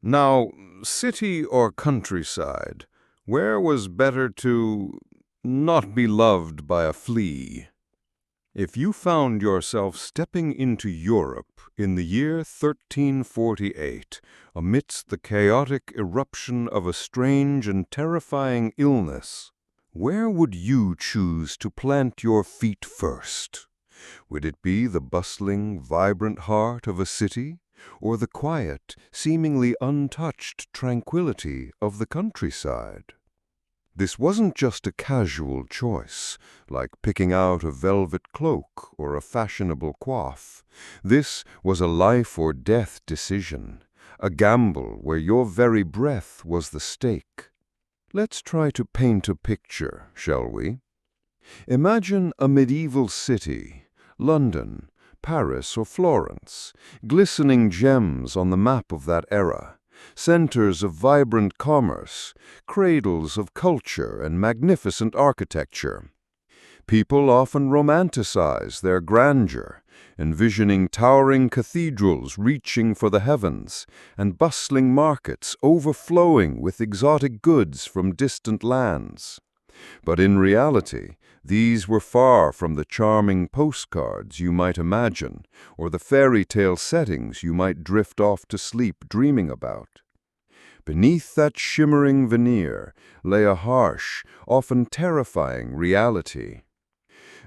Now, city or countryside, where was better to not be loved by a flea? If you found yourself stepping into Europe in the year 1348, amidst the chaotic eruption of a strange and terrifying illness, where would you choose to plant your feet first? Would it be the bustling, vibrant heart of a city, or the quiet, seemingly untouched tranquility of the countryside? This wasn't just a casual choice, like picking out a velvet cloak or a fashionable coif. This was a life-or-death decision, a gamble where your very breath was the stake. Let's try to paint a picture, shall we? Imagine a medieval city, London, Paris, or Florence, glistening gems on the map of that era, centers of vibrant commerce, cradles of culture and magnificent architecture. People often romanticize their grandeur, envisioning towering cathedrals reaching for the heavens and bustling markets overflowing with exotic goods from distant lands. But in reality, these were far from the charming postcards you might imagine, or the fairy tale settings you might drift off to sleep dreaming about. Beneath that shimmering veneer lay a harsh, often terrifying reality.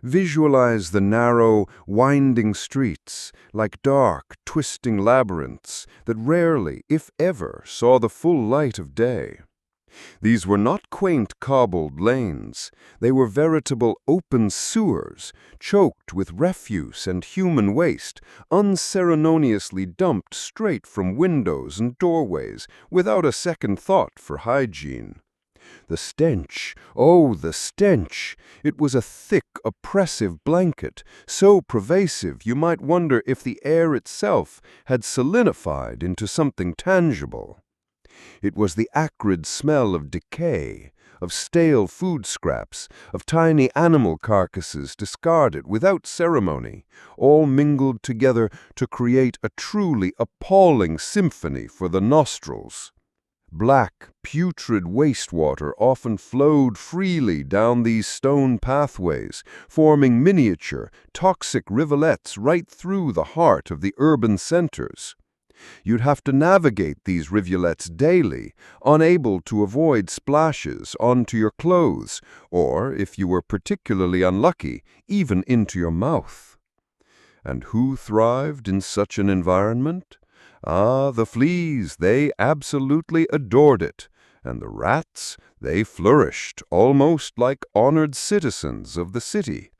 Visualize the narrow, winding streets, like dark, twisting labyrinths that rarely, if ever, saw the full light of day. These were not quaint cobbled lanes. They were veritable open sewers, choked with refuse and human waste, unceremoniously dumped straight from windows and doorways, without a second thought for hygiene. The stench, oh, the stench! It was a thick, oppressive blanket, so pervasive you might wonder if the air itself had solidified into something tangible. It was the acrid smell of decay, of stale food scraps, of tiny animal carcasses discarded without ceremony, all mingled together to create a truly appalling symphony for the nostrils. Black, putrid wastewater often flowed freely down these stone pathways, forming miniature, toxic rivulets right through the heart of the urban centers. You'd have to navigate these rivulets daily, unable to avoid splashes onto your clothes, or, if you were particularly unlucky, even into your mouth. And who thrived in such an environment? Ah, the fleas, they absolutely adored it, and the rats, they flourished, almost like honored citizens of the city.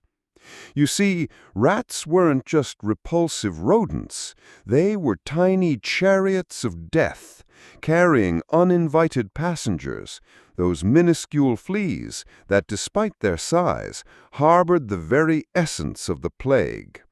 You see, rats weren't just repulsive rodents. They were tiny chariots of death, carrying uninvited passengers, those minuscule fleas that, despite their size, harbored the very essence of the plague.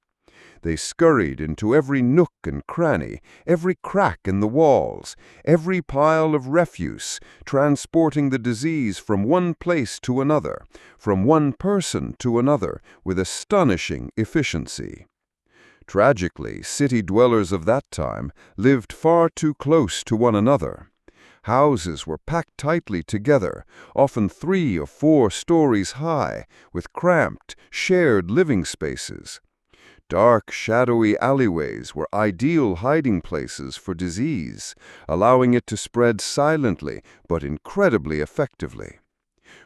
They scurried into every nook and cranny, every crack in the walls, every pile of refuse, transporting the disease from one place to another, from one person to another, with astonishing efficiency. Tragically, city dwellers of that time lived far too close to one another. Houses were packed tightly together, often 3 or 4 stories high, with cramped, shared living spaces. Dark, shadowy alleyways were ideal hiding places for disease, allowing it to spread silently but incredibly effectively.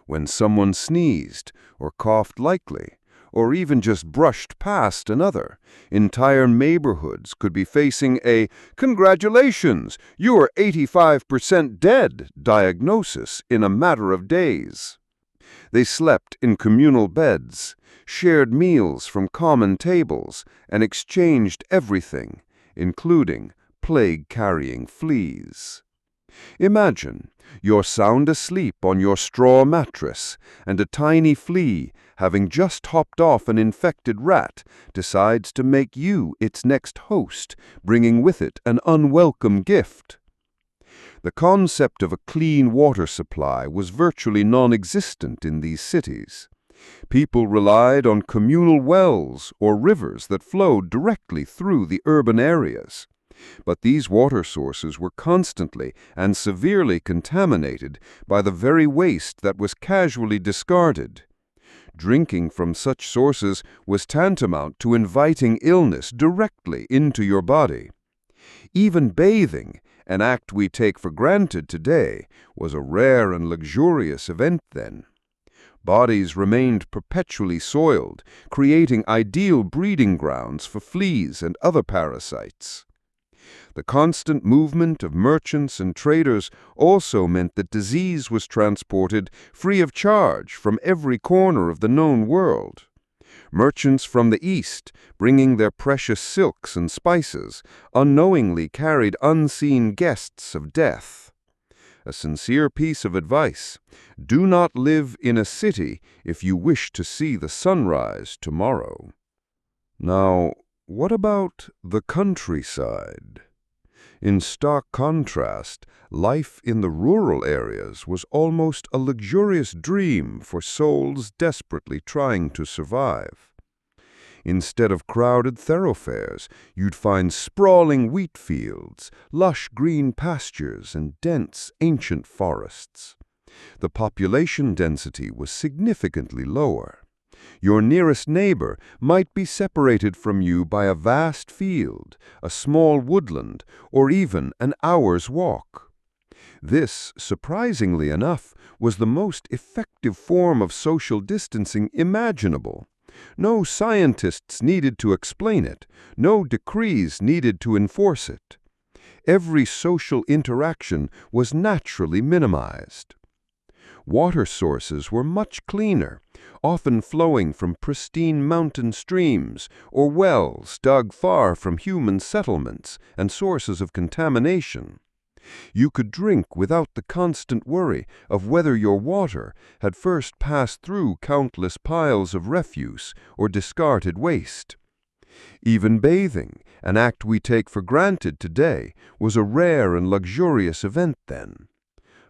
When someone sneezed, or coughed lightly, or even just brushed past another, entire neighborhoods could be facing a "Congratulations, you are 85% dead" diagnosis in a matter of days. They slept in communal beds, shared meals from common tables, and exchanged everything, including plague-carrying fleas. Imagine you're sound asleep on your straw mattress, and a tiny flea, having just hopped off an infected rat, decides to make you its next host, bringing with it an unwelcome gift. The concept of a clean water supply was virtually non-existent in these cities. People relied on communal wells or rivers that flowed directly through the urban areas. But these water sources were constantly and severely contaminated by the very waste that was casually discarded. Drinking from such sources was tantamount to inviting illness directly into your body. Even bathing, an act we take for granted today, was a rare and luxurious event then. Bodies remained perpetually soiled, creating ideal breeding grounds for fleas and other parasites. The constant movement of merchants and traders also meant that disease was transported free of charge from every corner of the known world. Merchants from the East, bringing their precious silks and spices, unknowingly carried unseen guests of death. A sincere piece of advice: do not live in a city if you wish to see the sunrise tomorrow. Now, what about the countryside? In stark contrast, life in the rural areas was almost a luxurious dream for souls desperately trying to survive. Instead of crowded thoroughfares, you'd find sprawling wheat fields, lush green pastures, and dense ancient forests. The population density was significantly lower. Your nearest neighbor might be separated from you by a vast field, a small woodland, or even an hour's walk. This, surprisingly enough, was the most effective form of social distancing imaginable. No scientists needed to explain it, no decrees needed to enforce it. Every social interaction was naturally minimized. Water sources were much cleaner, often flowing from pristine mountain streams or wells dug far from human settlements and sources of contamination. You could drink without the constant worry of whether your water had first passed through countless piles of refuse or discarded waste. Even bathing, an act we take for granted today, was a rare and luxurious event then.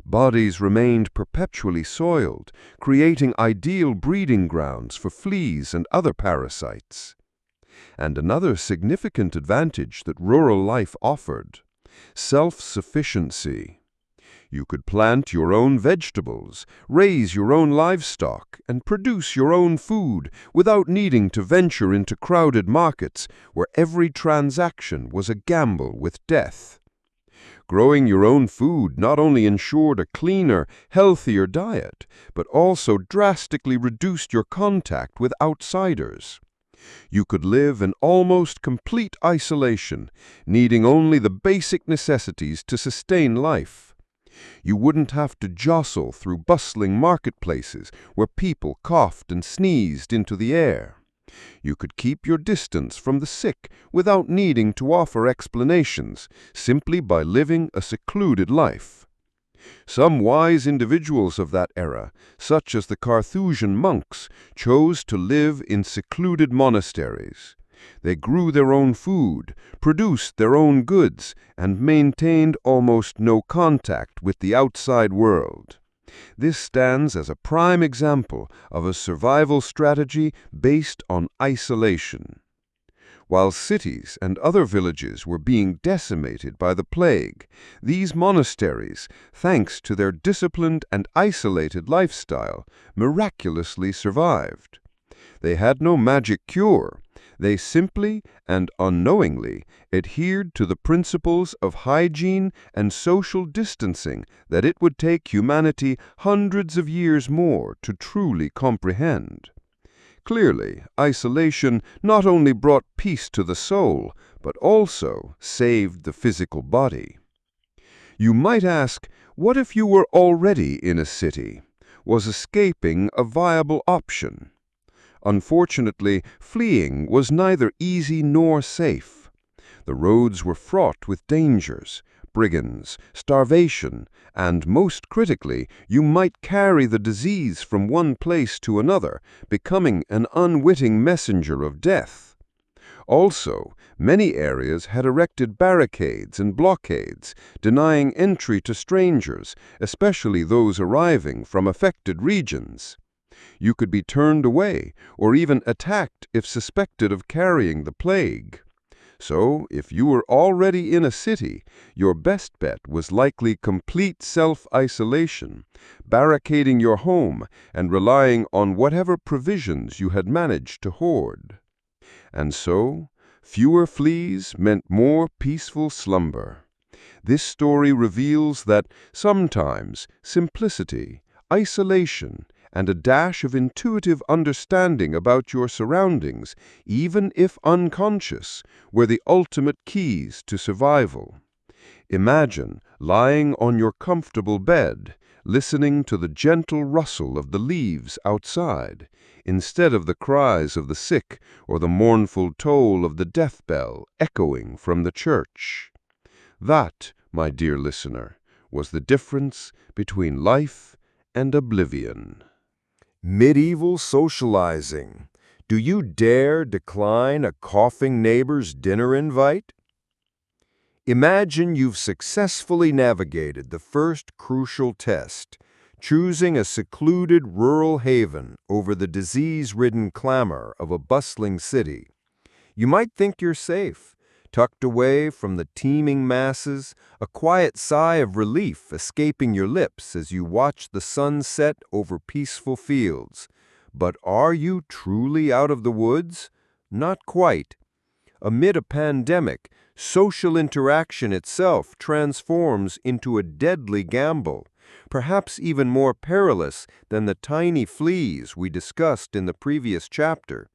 Bodies remained perpetually soiled, creating ideal breeding grounds for fleas and other parasites. And another significant advantage that rural life offered: self-sufficiency. You could plant your own vegetables, raise your own livestock, and produce your own food without needing to venture into crowded markets where every transaction was a gamble with death. Growing your own food not only ensured a cleaner, healthier diet, but also drastically reduced your contact with outsiders. You could live in almost complete isolation, needing only the basic necessities to sustain life. You wouldn't have to jostle through bustling marketplaces where people coughed and sneezed into the air. You could keep your distance from the sick without needing to offer explanations, simply by living a secluded life. Some wise individuals of that era, such as the Carthusian monks, chose to live in secluded monasteries. They grew their own food, produced their own goods, and maintained almost no contact with the outside world. This stands as a prime example of a survival strategy based on isolation. While cities and other villages were being decimated by the plague, these monasteries, thanks to their disciplined and isolated lifestyle, miraculously survived. They had no magic cure. They simply and unknowingly adhered to the principles of hygiene and social distancing that it would take humanity hundreds of years more to truly comprehend. Clearly, isolation not only brought peace to the soul, but also saved the physical body. You might ask, what if you were already in a city? Was escaping a viable option? Unfortunately, fleeing was neither easy nor safe. The roads were fraught with dangers, brigands, starvation, and most critically, you might carry the disease from one place to another, becoming an unwitting messenger of death. Also, many areas had erected barricades and blockades, denying entry to strangers, especially those arriving from affected regions. You could be turned away or even attacked if suspected of carrying the plague. So, if you were already in a city, your best bet was likely complete self-isolation, barricading your home and relying on whatever provisions you had managed to hoard. And so, fewer fleas meant more peaceful slumber. This story reveals that sometimes simplicity, isolation, and a dash of intuitive understanding about your surroundings, even if unconscious, were the ultimate keys to survival. Imagine lying on your comfortable bed, listening to the gentle rustle of the leaves outside, instead of the cries of the sick or the mournful toll of the death bell echoing from the church. That, my dear listener, was the difference between life and oblivion. Medieval socializing. Do you dare decline a coughing neighbor's dinner invite? Imagine you've successfully navigated the first crucial test, choosing a secluded rural haven over the disease-ridden clamor of a bustling city. You might think you're safe, tucked away from the teeming masses, a quiet sigh of relief escaping your lips as you watch the sun set over peaceful fields. But are you truly out of the woods? Not quite. Amid a pandemic, social interaction itself transforms into a deadly gamble, perhaps even more perilous than the tiny fleas we discussed in the previous chapter.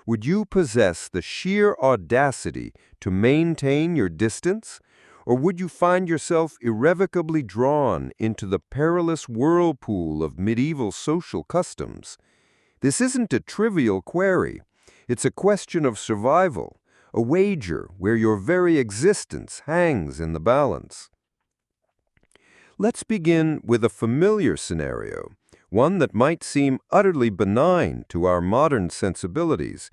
Would you possess the sheer audacity to maintain your distance, or would you find yourself irrevocably drawn into the perilous whirlpool of medieval social customs? This isn't a trivial query. It's a question of survival, a wager where your very existence hangs in the balance. Let's begin with a familiar scenario, one that might seem utterly benign to our modern sensibilities.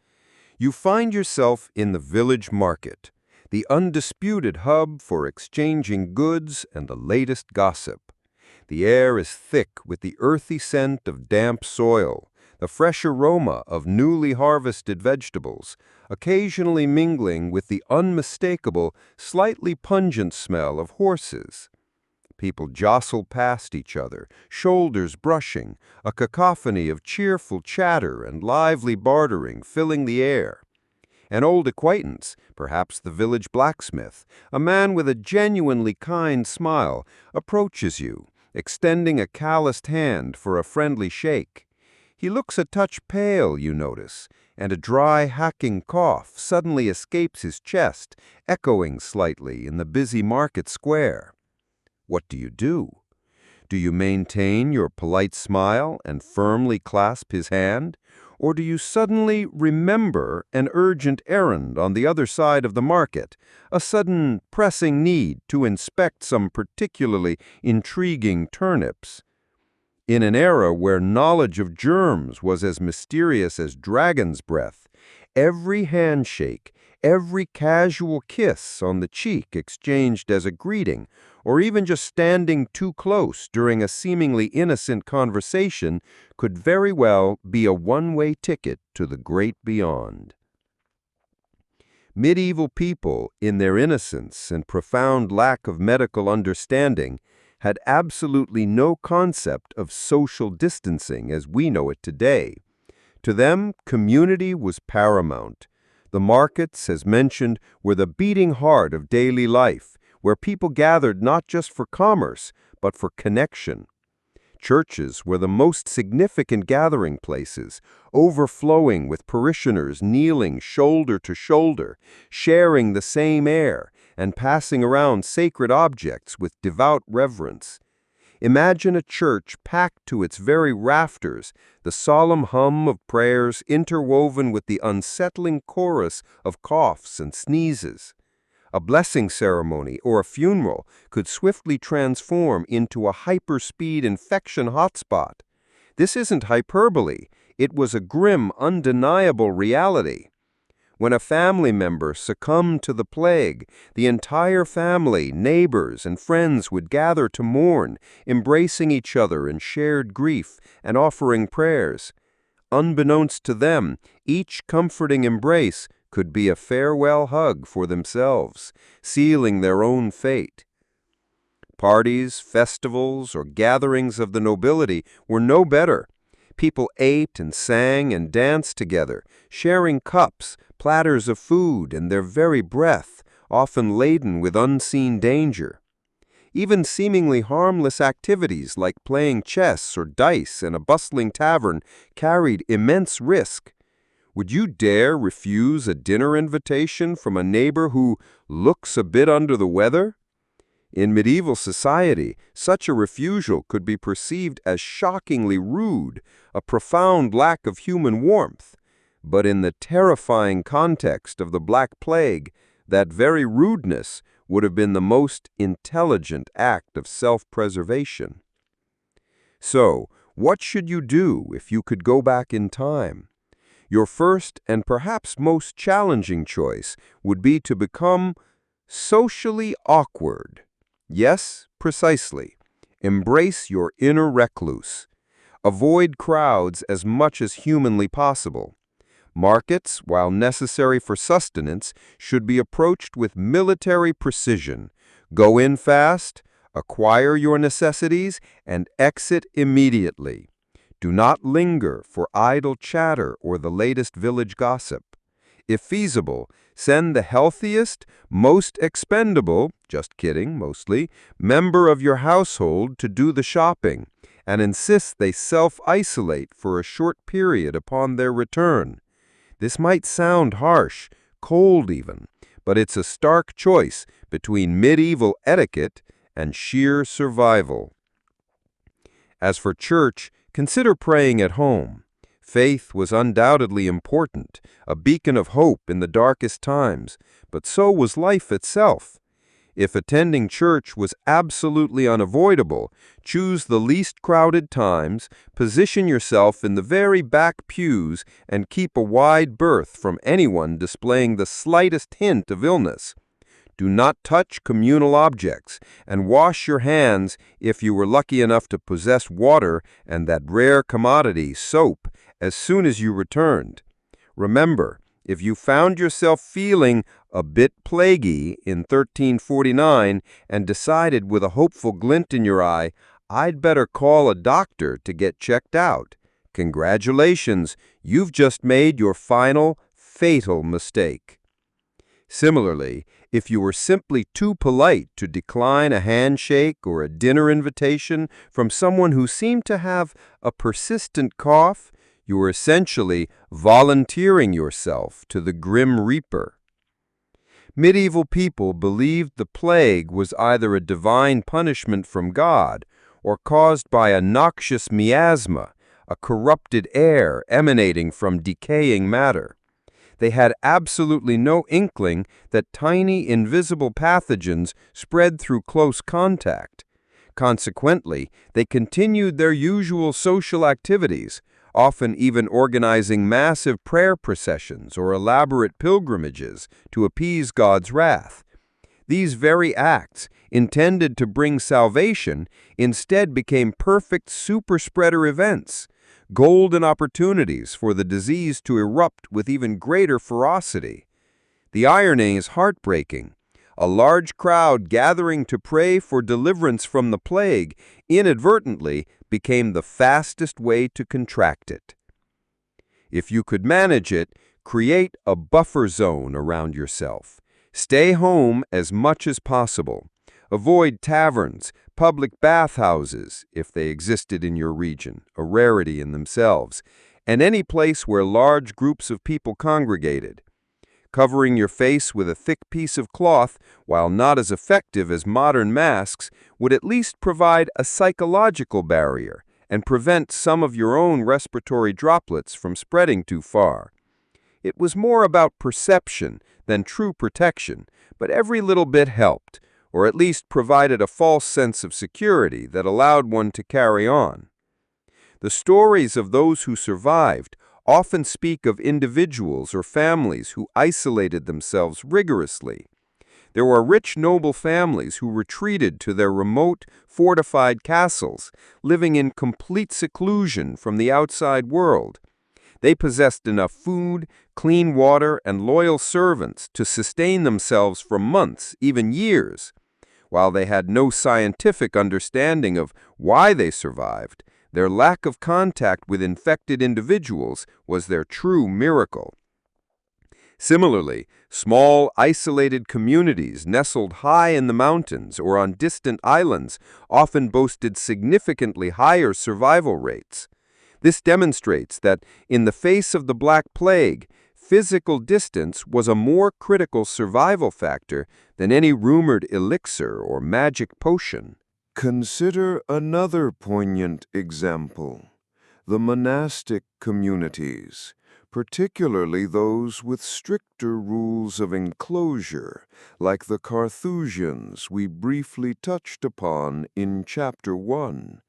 You find yourself in the village market, the undisputed hub for exchanging goods and the latest gossip. The air is thick with the earthy scent of damp soil, the fresh aroma of newly harvested vegetables, occasionally mingling with the unmistakable, slightly pungent smell of horses. People jostle past each other, shoulders brushing, a cacophony of cheerful chatter and lively bartering filling the air. An old acquaintance, perhaps the village blacksmith, a man with a genuinely kind smile, approaches you, extending a calloused hand for a friendly shake. He looks a touch pale, you notice, and a dry, hacking cough suddenly escapes his chest, echoing slightly in the busy market square. What do you do? Do you maintain your polite smile and firmly clasp his hand? Or do you suddenly remember an urgent errand on the other side of the market, a sudden pressing need to inspect some particularly intriguing turnips? In an era where knowledge of germs was as mysterious as dragon's breath, every handshake, every casual kiss on the cheek exchanged as a greeting, or even just standing too close during a seemingly innocent conversation, could very well be a one-way ticket to the great beyond. Medieval people, in their innocence and profound lack of medical understanding, had absolutely no concept of social distancing as we know it today. To them, community was paramount. The markets, as mentioned, were the beating heart of daily life, where people gathered not just for commerce, but for connection. Churches were the most significant gathering places, overflowing with parishioners kneeling shoulder to shoulder, sharing the same air, and passing around sacred objects with devout reverence. Imagine a church packed to its very rafters, the solemn hum of prayers interwoven with the unsettling chorus of coughs and sneezes. A blessing ceremony or a funeral could swiftly transform into a hyperspeed infection hotspot. This isn't hyperbole. It was a grim, undeniable reality. When a family member succumbed to the plague, the entire family, neighbors, and friends would gather to mourn, embracing each other in shared grief and offering prayers. Unbeknownst to them, each comforting embrace could be a farewell hug for themselves, sealing their own fate. Parties, festivals, or gatherings of the nobility were no better. People ate and sang and danced together, sharing cups, platters of food, and their very breath, often laden with unseen danger. Even seemingly harmless activities like playing chess or dice in a bustling tavern carried immense risk. Would you dare refuse a dinner invitation from a neighbor who looks a bit under the weather? In medieval society, such a refusal could be perceived as shockingly rude, a profound lack of human warmth. But in the terrifying context of the Black Plague, that very rudeness would have been the most intelligent act of self-preservation. So, what should you do if you could go back in time? Your first and perhaps most challenging choice would be to become socially awkward. Yes, precisely. Embrace your inner recluse. Avoid crowds as much as humanly possible. Markets, while necessary for sustenance, should be approached with military precision. Go in fast, acquire your necessities, and exit immediately. Do not linger for idle chatter or the latest village gossip. If feasible, send the healthiest, most expendable, just kidding, mostly, member of your household to do the shopping, and insist they self-isolate for a short period upon their return. This might sound harsh, cold even, but it's a stark choice between medieval etiquette and sheer survival. As for church, consider praying at home. Faith was undoubtedly important, a beacon of hope in the darkest times, but so was life itself. If attending church was absolutely unavoidable, choose the least crowded times, position yourself in the very back pews, and keep a wide berth from anyone displaying the slightest hint of illness. Do not touch communal objects, and wash your hands if you were lucky enough to possess water and that rare commodity, soap, as soon as you returned. Remember, if you found yourself feeling a bit plaguey in 1349 and decided with a hopeful glint in your eye, I'd better call a doctor to get checked out, congratulations, you've just made your final, fatal mistake. Similarly, if you were simply too polite to decline a handshake or a dinner invitation from someone who seemed to have a persistent cough, you were essentially volunteering yourself to the Grim Reaper. Medieval people believed the plague was either a divine punishment from God or caused by a noxious miasma, a corrupted air emanating from decaying matter. They had absolutely no inkling that tiny, invisible pathogens spread through close contact. Consequently, they continued their usual social activities, often even organizing massive prayer processions or elaborate pilgrimages to appease God's wrath. These very acts, intended to bring salvation, instead became perfect super-spreader events, golden opportunities for the disease to erupt with even greater ferocity. The irony is heartbreaking. A large crowd gathering to pray for deliverance from the plague inadvertently became the fastest way to contract it. If you could manage it, create a buffer zone around yourself. Stay home as much as possible. Avoid taverns, public bathhouses, if they existed in your region, a rarity in themselves, and any place where large groups of people congregated. Covering your face with a thick piece of cloth, while not as effective as modern masks, would at least provide a psychological barrier and prevent some of your own respiratory droplets from spreading too far. It was more about perception than true protection, but every little bit helped, or at least provided a false sense of security that allowed one to carry on. The stories of those who survived often speak of individuals or families who isolated themselves rigorously. There were rich noble families who retreated to their remote, fortified castles, living in complete seclusion from the outside world. They possessed enough food, clean water, and loyal servants to sustain themselves for months, even years. While they had no scientific understanding of why they survived, their lack of contact with infected individuals was their true miracle. Similarly, small, isolated communities nestled high in the mountains or on distant islands often boasted significantly higher survival rates. This demonstrates that, in the face of the Black Plague, physical distance was a more critical survival factor than any rumored elixir or magic potion. Consider another poignant example: the monastic communities, particularly those with stricter rules of enclosure, like the Carthusians we briefly touched upon in Chapter 1.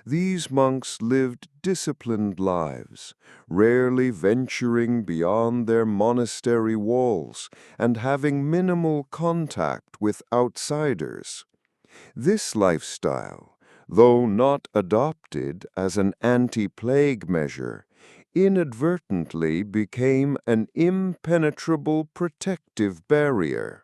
These monks lived disciplined lives, rarely venturing beyond their monastery walls and having minimal contact with outsiders. This lifestyle, though not adopted as an anti-plague measure, inadvertently became an impenetrable protective barrier.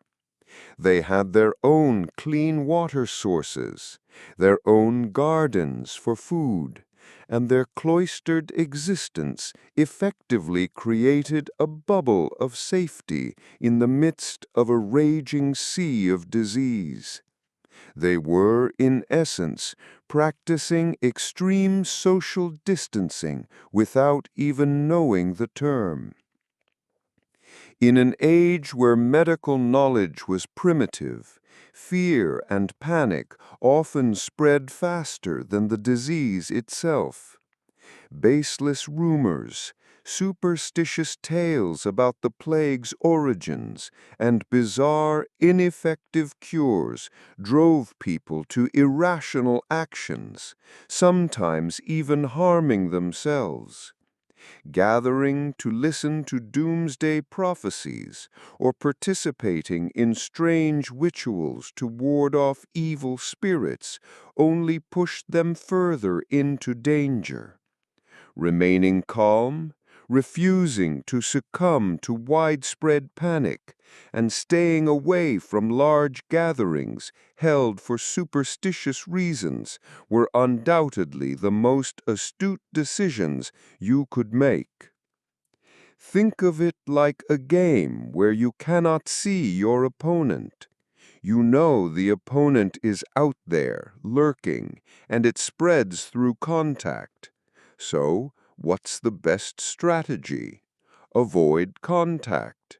They had their own clean water sources, their own gardens for food, and their cloistered existence effectively created a bubble of safety in the midst of a raging sea of disease. They were, in essence, practicing extreme social distancing without even knowing the term. In an age where medical knowledge was primitive, fear and panic often spread faster than the disease itself. Baseless rumors, superstitious tales about the plague's origins, and bizarre, ineffective cures drove people to irrational actions, sometimes even harming themselves. Gathering to listen to doomsday prophecies or participating in strange rituals to ward off evil spirits only pushed them further into danger. Remaining calm, refusing to succumb to widespread panic, and staying away from large gatherings held for superstitious reasons were undoubtedly the most astute decisions you could make. Think of it like a game where you cannot see your opponent. You know the opponent is out there, lurking, and it spreads through contact. So, what's the best strategy? Avoid contact.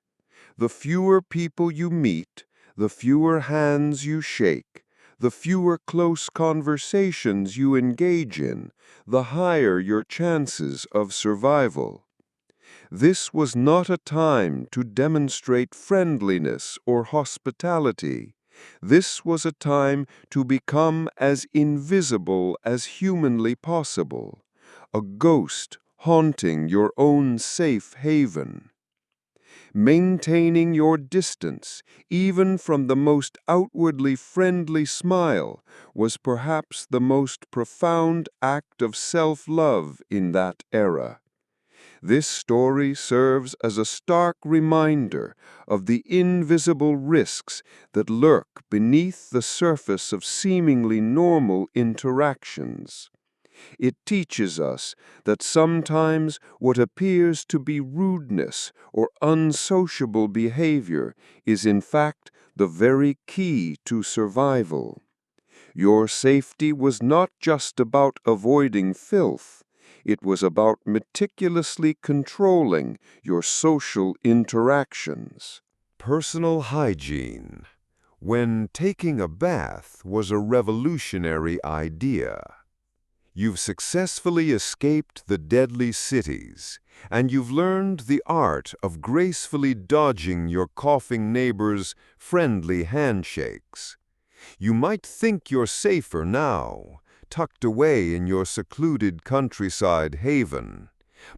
The fewer people you meet, the fewer hands you shake, the fewer close conversations you engage in, the higher your chances of survival. This was not a time to demonstrate friendliness or hospitality. This was a time to become as invisible as humanly possible, a ghost haunting your own safe haven. Maintaining your distance, even from the most outwardly friendly smile, was perhaps the most profound act of self-love in that era. This story serves as a stark reminder of the invisible risks that lurk beneath the surface of seemingly normal interactions. It teaches us that sometimes what appears to be rudeness or unsociable behavior is in fact the very key to survival. Your safety was not just about avoiding filth. It was about meticulously controlling your social interactions. Personal hygiene, when taking a bath was a revolutionary idea. You've successfully escaped the deadly cities, and you've learned the art of gracefully dodging your coughing neighbor's friendly handshakes. You might think you're safer now, tucked away in your secluded countryside haven.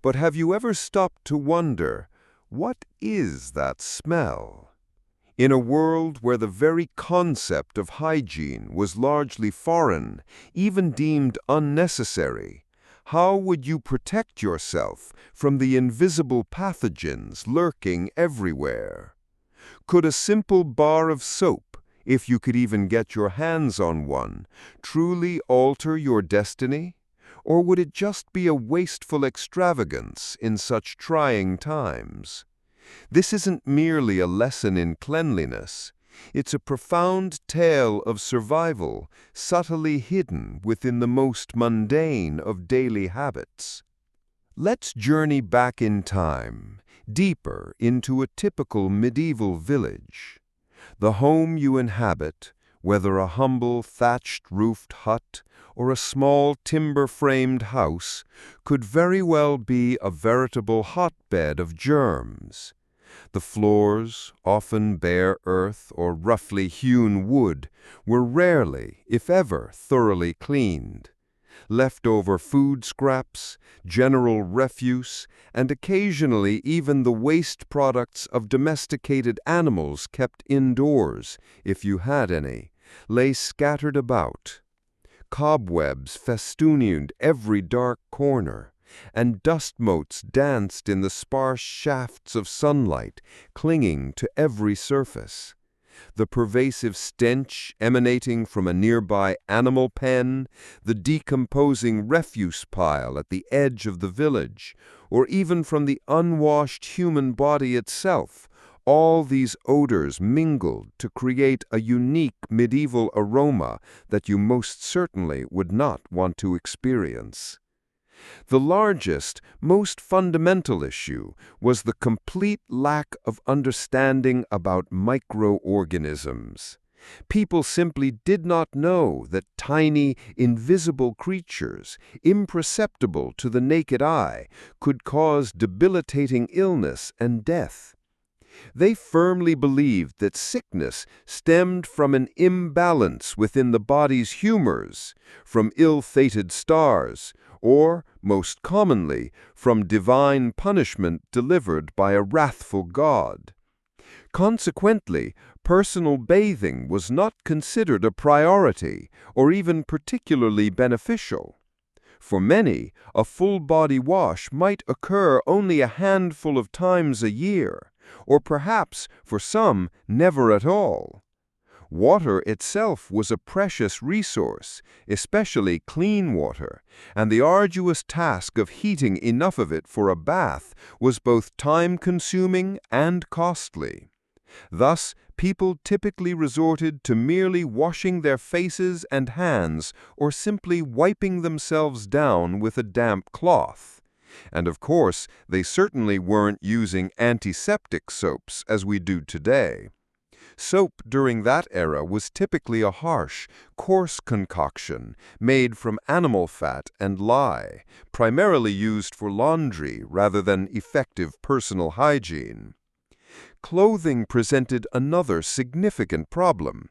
But have you ever stopped to wonder, what is that smell? In a world where the very concept of hygiene was largely foreign, even deemed unnecessary, How would you protect yourself from the invisible pathogens lurking everywhere? Could a simple bar of soap, if you could even get your hands on one, truly alter your destiny? Or would it just be a wasteful extravagance in such trying times? This isn't merely a lesson in cleanliness. It's a profound tale of survival, subtly hidden within the most mundane of daily habits. Let's journey back in time, deeper into a typical medieval village. The home you inhabit, whether a humble thatched-roofed hut or a small timber-framed house, could very well be a veritable hotbed of germs. The floors, often bare earth or roughly hewn wood, were rarely, if ever, thoroughly cleaned. Leftover food scraps, general refuse, and occasionally even the waste products of domesticated animals kept indoors, if you had any, lay scattered about. Cobwebs festooned every dark corner, and dust motes danced in the sparse shafts of sunlight, clinging to every surface. The pervasive stench emanating from a nearby animal pen, the decomposing refuse pile at the edge of the village, or even from the unwashed human body itself, all these odors mingled to create a unique medieval aroma that you most certainly would not want to experience. The largest, most fundamental issue was the complete lack of understanding about microorganisms. People simply did not know that tiny, invisible creatures, imperceptible to the naked eye, could cause debilitating illness and death. They firmly believed that sickness stemmed from an imbalance within the body's humors, from ill-fated stars, or, most commonly, from divine punishment delivered by a wrathful god. Consequently, personal bathing was not considered a priority or even particularly beneficial. For many, a full-body wash might occur only a handful of times a year, or perhaps, for some, never at all. Water itself was a precious resource, especially clean water, and the arduous task of heating enough of it for a bath was both time-consuming and costly. Thus, people typically resorted to merely washing their faces and hands or simply wiping themselves down with a damp cloth. And of course, they certainly weren't using antiseptic soaps as we do today. Soap during that era was typically a harsh, coarse concoction made from animal fat and lye, primarily used for laundry rather than effective personal hygiene. Clothing presented another significant problem.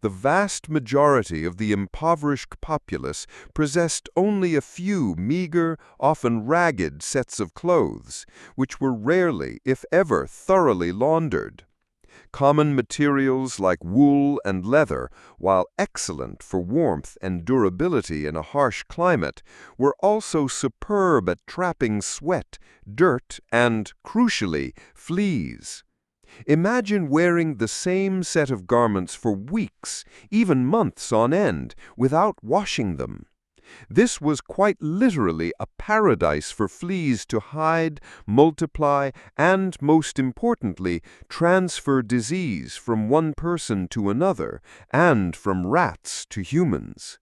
The vast majority of the impoverished populace possessed only a few meager, often ragged sets of clothes, which were rarely, if ever, thoroughly laundered. Common materials like wool and leather, while excellent for warmth and durability in a harsh climate, were also superb at trapping sweat, dirt, and, crucially, fleas. Imagine wearing the same set of garments for weeks, even months on end, without washing them. This was quite literally a paradise for fleas to hide, multiply, and, most importantly, transfer disease from one person to another, and from rats to humans.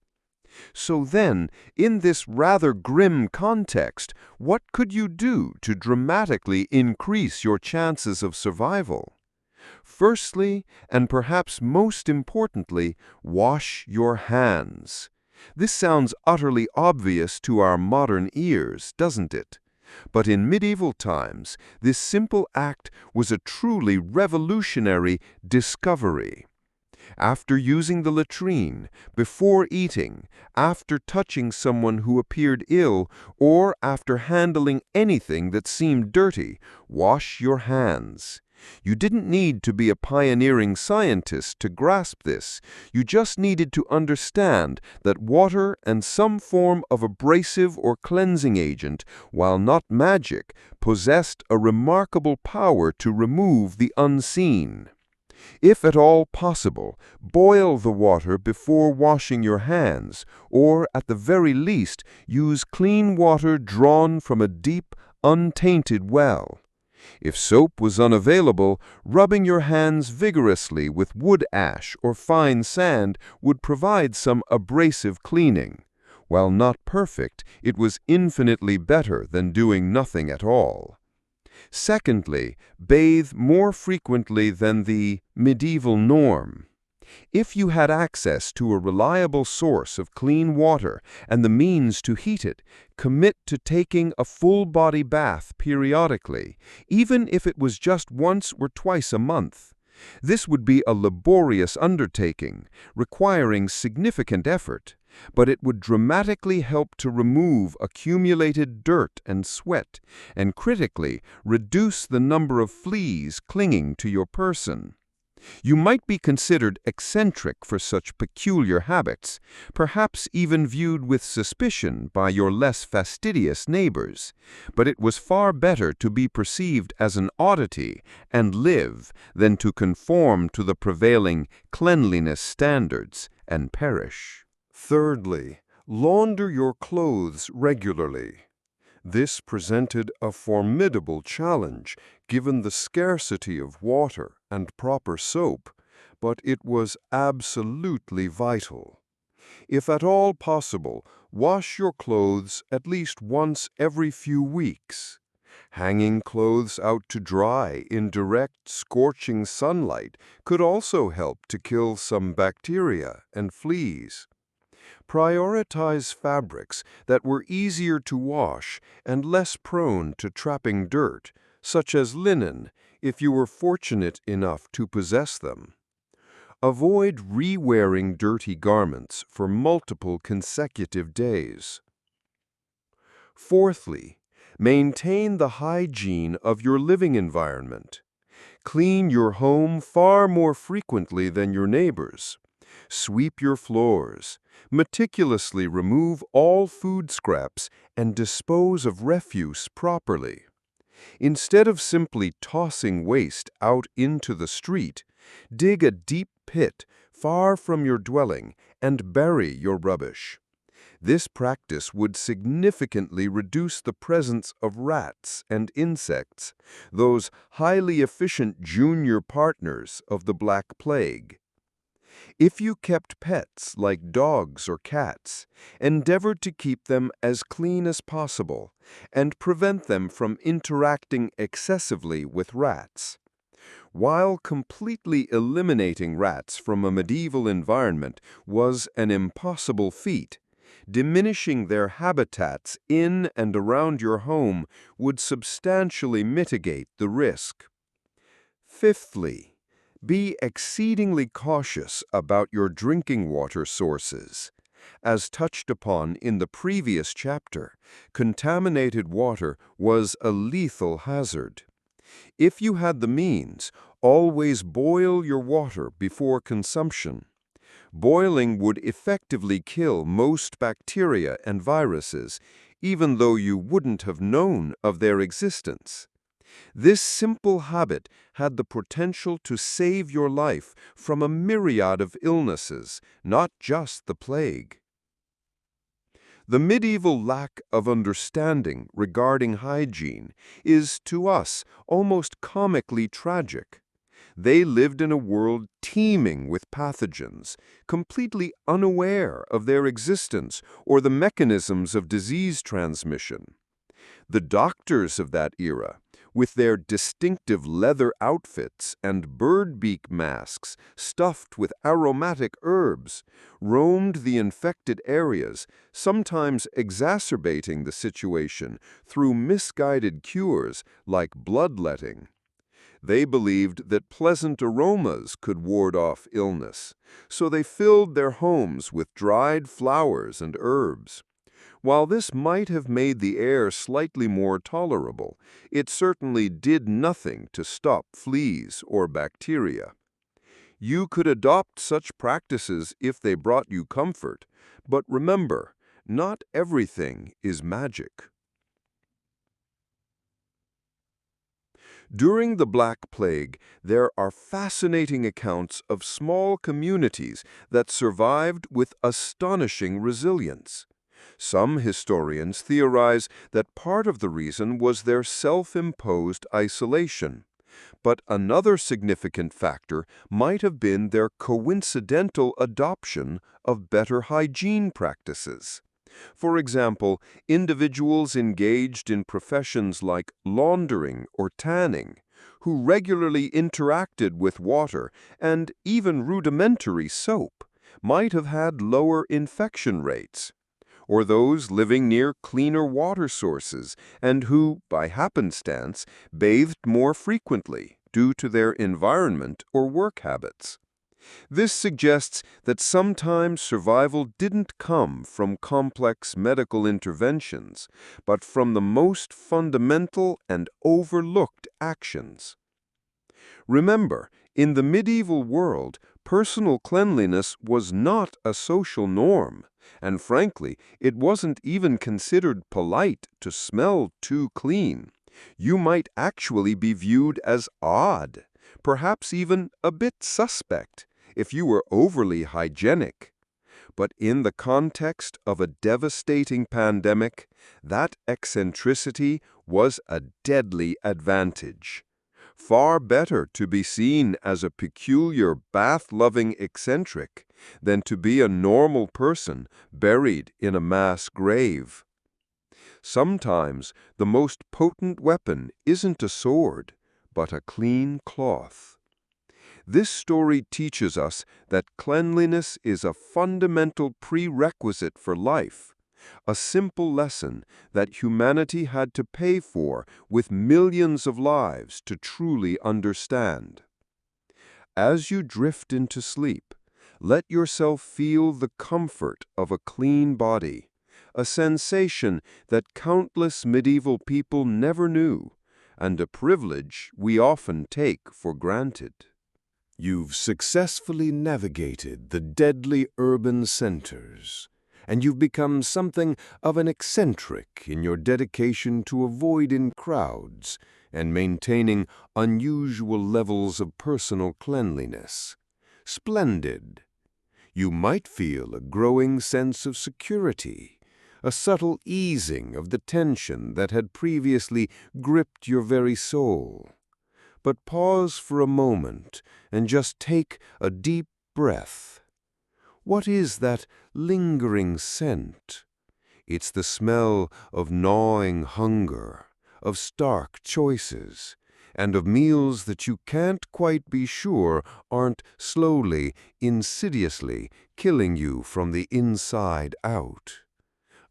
So then, in this rather grim context, what could you do to dramatically increase your chances of survival? Firstly, and perhaps most importantly, wash your hands. This sounds utterly obvious to our modern ears, doesn't it? But in medieval times, this simple act was a truly revolutionary discovery. After using the latrine, before eating, after touching someone who appeared ill, or after handling anything that seemed dirty, wash your hands. You didn't need to be a pioneering scientist to grasp this. You just needed to understand that water and some form of abrasive or cleansing agent, while not magic, possessed a remarkable power to remove the unseen. If at all possible, boil the water before washing your hands, or at the very least, use clean water drawn from a deep, untainted well. If soap was unavailable, rubbing your hands vigorously with wood ash or fine sand would provide some abrasive cleaning. While not perfect, it was infinitely better than doing nothing at all. Secondly, bathe more frequently than the medieval norm. If you had access to a reliable source of clean water and the means to heat it, commit to taking a full-body bath periodically, even if it was just once or twice a month. This would be a laborious undertaking, requiring significant effort, but it would dramatically help to remove accumulated dirt and sweat, and critically reduce the number of fleas clinging to your person. You might be considered eccentric for such peculiar habits, perhaps even viewed with suspicion by your less fastidious neighbors, but it was far better to be perceived as an oddity and live than to conform to the prevailing cleanliness standards and perish. Thirdly, launder your clothes regularly. This presented a formidable challenge given the scarcity of water and proper soap, but it was absolutely vital. If at all possible, wash your clothes at least once every few weeks. Hanging clothes out to dry in direct, scorching sunlight could also help to kill some bacteria and fleas. Prioritize fabrics that were easier to wash and less prone to trapping dirt, such as linen, if you were fortunate enough to possess them. Avoid re-wearing dirty garments for multiple consecutive days. Fourthly, maintain the hygiene of your living environment. Clean your home far more frequently than your neighbors. Sweep your floors, meticulously remove all food scraps, and dispose of refuse properly. Instead of simply tossing waste out into the street, dig a deep pit far from your dwelling and bury your rubbish. This practice would significantly reduce the presence of rats and insects, those highly efficient junior partners of the Black Plague. If you kept pets like dogs or cats, endeavor to keep them as clean as possible and prevent them from interacting excessively with rats. While completely eliminating rats from a medieval environment was an impossible feat, diminishing their habitats in and around your home would substantially mitigate the risk. Fifthly, be exceedingly cautious about your drinking water sources. As touched upon in the previous chapter, contaminated water was a lethal hazard. If you had the means, always boil your water before consumption. Boiling would effectively kill most bacteria and viruses, even though you wouldn't have known of their existence. This simple habit had the potential to save your life from a myriad of illnesses, not just the plague. The medieval lack of understanding regarding hygiene is, to us, almost comically tragic. They lived in a world teeming with pathogens, completely unaware of their existence or the mechanisms of disease transmission. The doctors of that era, with their distinctive leather outfits and bird-beak masks stuffed with aromatic herbs, roamed the infected areas, sometimes exacerbating the situation through misguided cures like bloodletting. They believed that pleasant aromas could ward off illness, so they filled their homes with dried flowers and herbs. While this might have made the air slightly more tolerable, it certainly did nothing to stop fleas or bacteria. You could adopt such practices if they brought you comfort, but remember, not everything is magic. During the Black Plague, there are fascinating accounts of small communities that survived with astonishing resilience. Some historians theorize that part of the reason was their self-imposed isolation. But another significant factor might have been their coincidental adoption of better hygiene practices. For example, individuals engaged in professions like laundering or tanning, who regularly interacted with water and even rudimentary soap, might have had lower infection rates. Or those living near cleaner water sources and who, by happenstance, bathed more frequently due to their environment or work habits. This suggests that sometimes survival didn't come from complex medical interventions, but from the most fundamental and overlooked actions. Remember, in the medieval world, personal cleanliness was not a social norm, and frankly, it wasn't even considered polite to smell too clean. You might actually be viewed as odd, perhaps even a bit suspect, if you were overly hygienic. But in the context of a devastating pandemic, that eccentricity was a deadly advantage. Far better to be seen as a peculiar bath-loving eccentric than to be a normal person buried in a mass grave. Sometimes the most potent weapon isn't a sword, but a clean cloth. This story teaches us that cleanliness is a fundamental prerequisite for life, a simple lesson that humanity had to pay for with millions of lives to truly understand. As you drift into sleep, let yourself feel the comfort of a clean body, a sensation that countless medieval people never knew, and a privilege we often take for granted. You've successfully navigated the deadly urban centers, and you've become something of an eccentric in your dedication to avoiding crowds and maintaining unusual levels of personal cleanliness. Splendid! You might feel a growing sense of security, a subtle easing of the tension that had previously gripped your very soul. But pause for a moment and just take a deep breath. What is that lingering scent? It's the smell of gnawing hunger, of stark choices, and of meals that you can't quite be sure aren't slowly, insidiously killing you from the inside out.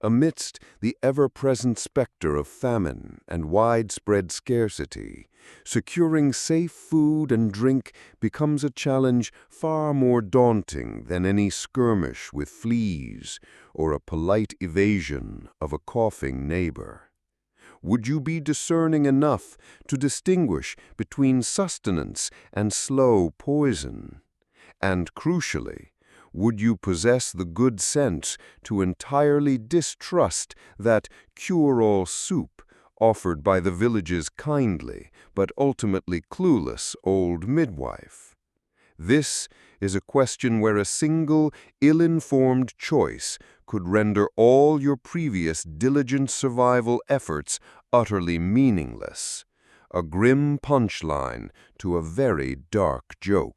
Amidst the ever-present specter of famine and widespread scarcity, securing safe food and drink becomes a challenge far more daunting than any skirmish with fleas or a polite evasion of a coughing neighbor. Would you be discerning enough to distinguish between sustenance and slow poison? And crucially, would you possess the good sense to entirely distrust that cure-all soup offered by the village's kindly but ultimately clueless old midwife? This is a question where a single, ill-informed choice could render all your previous diligent survival efforts utterly meaningless, a grim punchline to a very dark joke.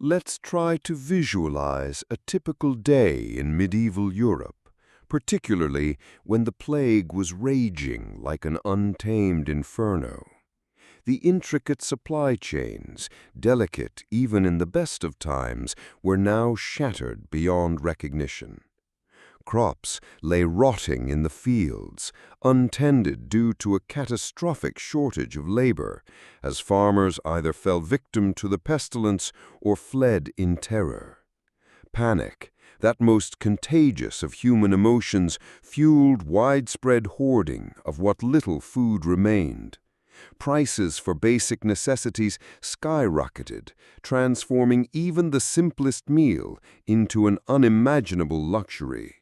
Let's try to visualize a typical day in medieval Europe, particularly when the plague was raging like an untamed inferno. The intricate supply chains, delicate even in the best of times, were now shattered beyond recognition. Crops lay rotting in the fields, untended due to a catastrophic shortage of labor, as farmers either fell victim to the pestilence or fled in terror. Panic That most contagious of human emotions fueled widespread hoarding of what little food remained. Prices for basic necessities skyrocketed, transforming even the simplest meal into an unimaginable luxury.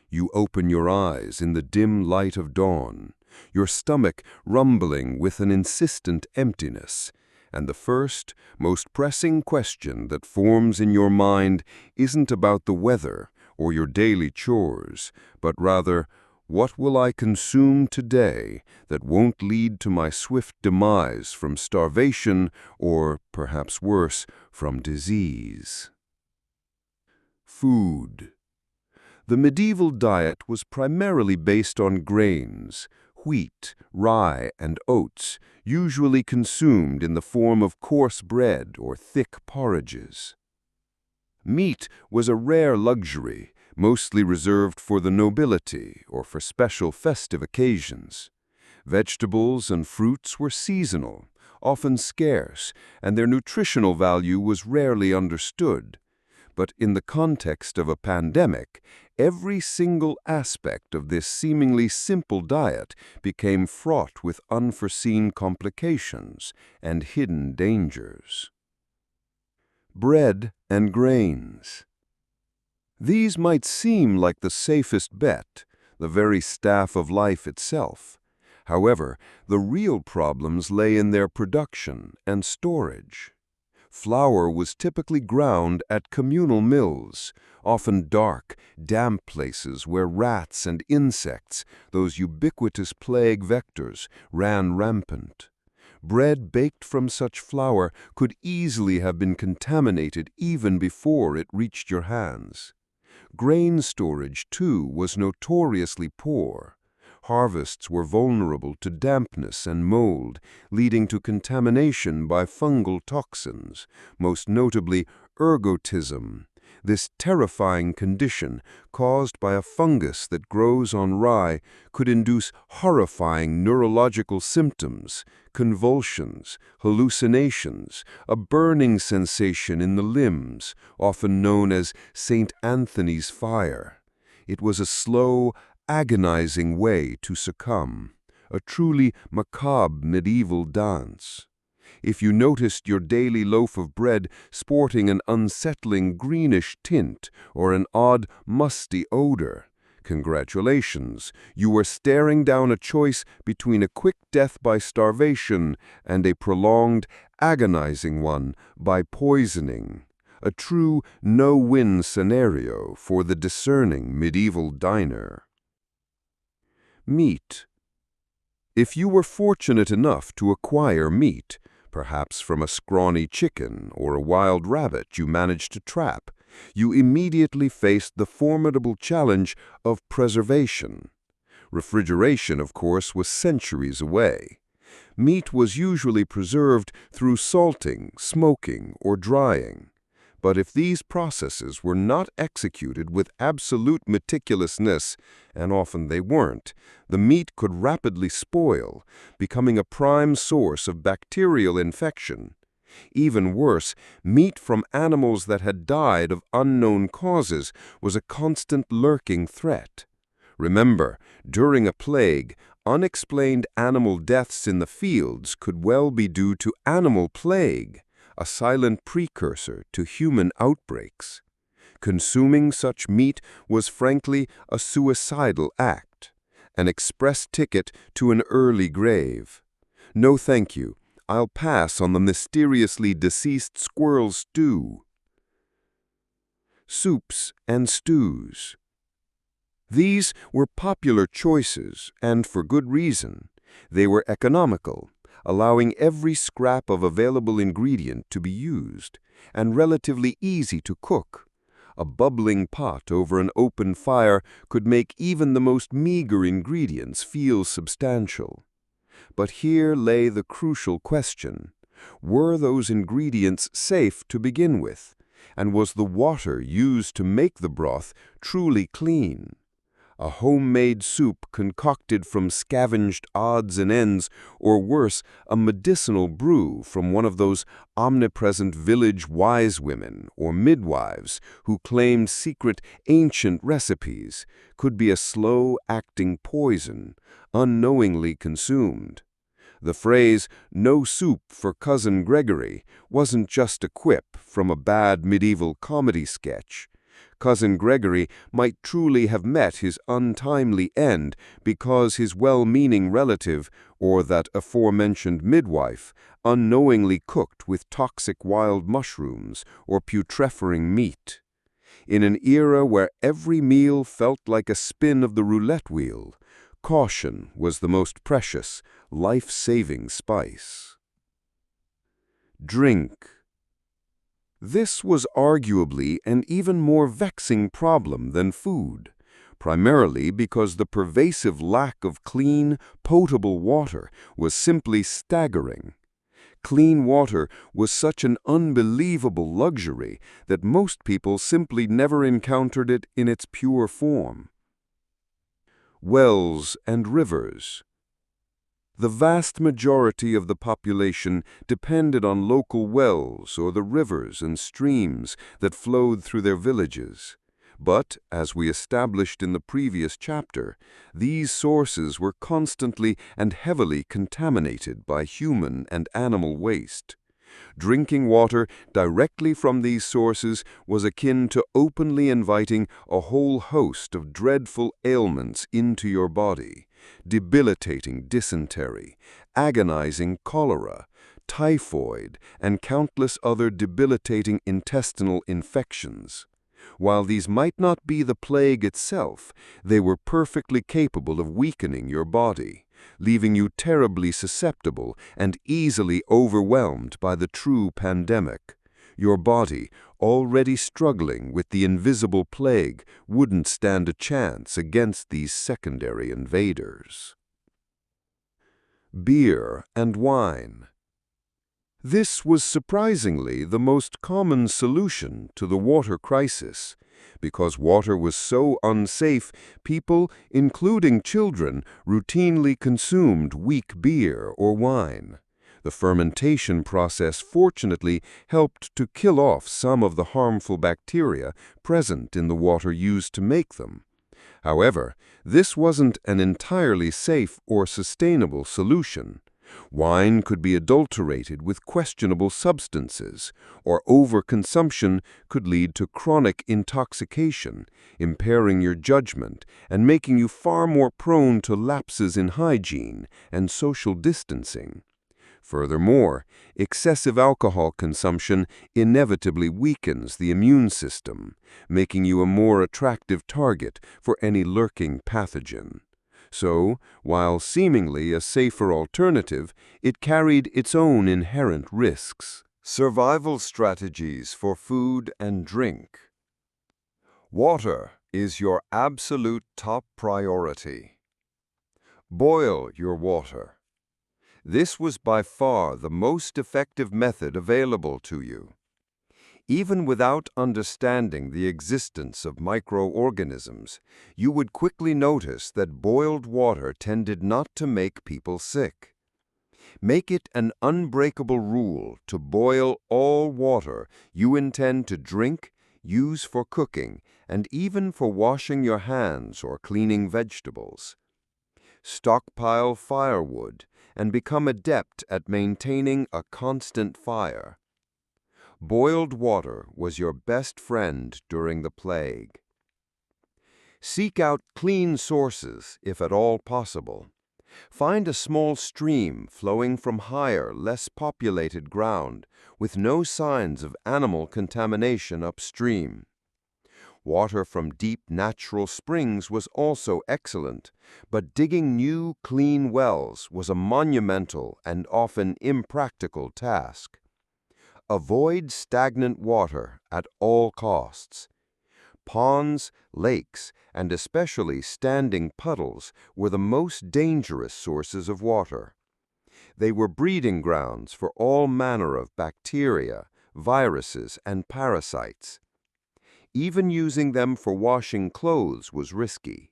You open your eyes in the dim light of dawn, your stomach rumbling with an insistent emptiness, and the first, most pressing question that forms in your mind isn't about the weather or your daily chores, but rather, what will I consume today that won't lead to my swift demise from starvation or, perhaps worse, from disease? Food. The medieval diet was primarily based on grains, wheat, rye, and oats, usually consumed in the form of coarse bread or thick porridges. Meat was a rare luxury, mostly reserved for the nobility or for special festive occasions. Vegetables and fruits were seasonal, often scarce, and their nutritional value was rarely understood. But in the context of a pandemic, every single aspect of this seemingly simple diet became fraught with unforeseen complications and hidden dangers. Bread and grains. These might seem like the safest bet, the very staff of life itself. However, the real problems lay in their production and storage. Flour was typically ground at communal mills, often dark, damp places where rats and insects, those ubiquitous plague vectors, ran rampant. Bread baked from such flour could easily have been contaminated even before it reached your hands. Grain storage, too, was notoriously poor. Harvests were vulnerable to dampness and mold, leading to contamination by fungal toxins, most notably ergotism. This terrifying condition, caused by a fungus that grows on rye, could induce horrifying neurological symptoms, convulsions, hallucinations, a burning sensation in the limbs, often known as St. Anthony's fire. It was a slow, agonizing way to succumb, a truly macabre medieval dance. If you noticed your daily loaf of bread sporting an unsettling greenish tint or an odd musty odor, congratulations, you were staring down a choice between a quick death by starvation and a prolonged, agonizing one by poisoning. A true no-win scenario for the discerning medieval diner. Meat. If you were fortunate enough to acquire meat, perhaps from a scrawny chicken or a wild rabbit you managed to trap, you immediately faced the formidable challenge of preservation. Refrigeration, of course, was centuries away. Meat was usually preserved through salting, smoking, or drying. But if these processes were not executed with absolute meticulousness, and often they weren't, the meat could rapidly spoil, becoming a prime source of bacterial infection. Even worse, meat from animals that had died of unknown causes was a constant lurking threat. Remember, during a plague, unexplained animal deaths in the fields could well be due to animal plague, a silent precursor to human outbreaks. Consuming such meat was frankly a suicidal act, an express ticket to an early grave. No thank you, I'll pass on the mysteriously deceased squirrel stew. Soups and stews. These were popular choices, and for good reason. They were economical, allowing every scrap of available ingredient to be used, and relatively easy to cook. A bubbling pot over an open fire could make even the most meager ingredients feel substantial. But here lay the crucial question. Were those ingredients safe to begin with? And was the water used to make the broth truly clean? A homemade soup concocted from scavenged odds and ends, or worse, a medicinal brew from one of those omnipresent village wise women or midwives who claimed secret ancient recipes, could be a slow-acting poison, unknowingly consumed. The phrase, "no soup for Cousin Gregory," wasn't just a quip from a bad medieval comedy sketch. Cousin Gregory might truly have met his untimely end because his well-meaning relative, or that aforementioned midwife, unknowingly cooked with toxic wild mushrooms or putrefering meat. In an era where every meal felt like a spin of the roulette wheel, caution was the most precious, life-saving spice. Drink. This was arguably an even more vexing problem than food, primarily because the pervasive lack of clean, potable water was simply staggering. Clean water was such an unbelievable luxury that most people simply never encountered it in its pure form. Wells and rivers. The vast majority of the population depended on local wells or the rivers and streams that flowed through their villages. But, as we established in the previous chapter, these sources were constantly and heavily contaminated by human and animal waste. Drinking water directly from these sources was akin to openly inviting a whole host of dreadful ailments into your body: debilitating dysentery, agonizing cholera, typhoid, and countless other debilitating intestinal infections. While these might not be the plague itself, they were perfectly capable of weakening your body, leaving you terribly susceptible and easily overwhelmed by the true pandemic. Your body, already struggling with the invisible plague, wouldn't stand a chance against these secondary invaders. Beer and wine. This was surprisingly the most common solution to the water crisis. Because water was so unsafe, people, including children, routinely consumed weak beer or wine. The fermentation process fortunately helped to kill off some of the harmful bacteria present in the water used to make them. However, this wasn't an entirely safe or sustainable solution. Wine could be adulterated with questionable substances, or overconsumption could lead to chronic intoxication, impairing your judgment and making you far more prone to lapses in hygiene and social distancing. Furthermore, excessive alcohol consumption inevitably weakens the immune system, making you a more attractive target for any lurking pathogen. So, while seemingly a safer alternative, it carried its own inherent risks. Survival strategies for food and drink. Water is your absolute top priority. Boil your water. This was by far the most effective method available to you. Even without understanding the existence of microorganisms, you would quickly notice that boiled water tended not to make people sick. Make it an unbreakable rule to boil all water you intend to drink, use for cooking, and even for washing your hands or cleaning vegetables. Stockpile firewood and become adept at maintaining a constant fire. Boiled water was your best friend during the plague. Seek out clean sources, if at all possible. Find a small stream flowing from higher, less populated ground, with no signs of animal contamination upstream. Water from deep natural springs was also excellent, but digging new, clean wells was a monumental and often impractical task. Avoid stagnant water at all costs. Ponds, lakes, and especially standing puddles were the most dangerous sources of water. They were breeding grounds for all manner of bacteria, viruses, and parasites. Even using them for washing clothes was risky.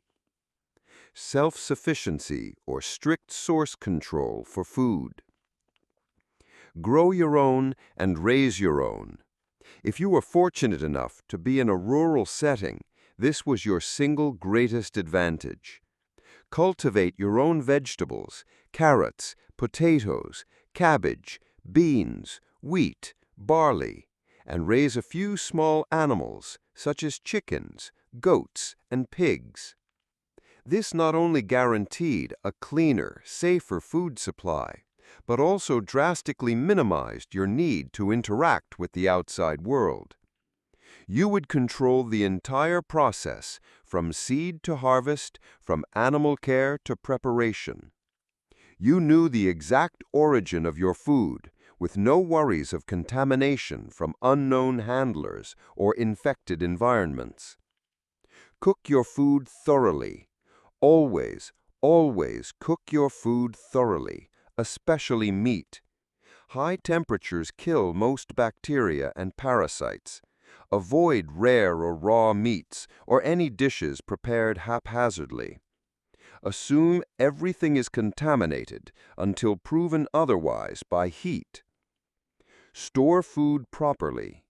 self-sufficiency or strict source control for food. Grow your own and raise your own. If you were fortunate enough to be in a rural setting, this was your single greatest advantage. Cultivate your own vegetables, carrots, potatoes, cabbage, beans, wheat, barley, and raise a few small animals, such as chickens, goats, and pigs. This not only guaranteed a cleaner, safer food supply, but also drastically minimized your need to interact with the outside world. You would control the entire process, from seed to harvest, from animal care to preparation. You knew the exact origin of your food, with no worries of contamination from unknown handlers or infected environments. Cook your food thoroughly. Always, always cook your food thoroughly, especially meat. High temperatures kill most bacteria and parasites. Avoid rare or raw meats or any dishes prepared haphazardly. Assume everything is contaminated until proven otherwise by heat. Store food properly.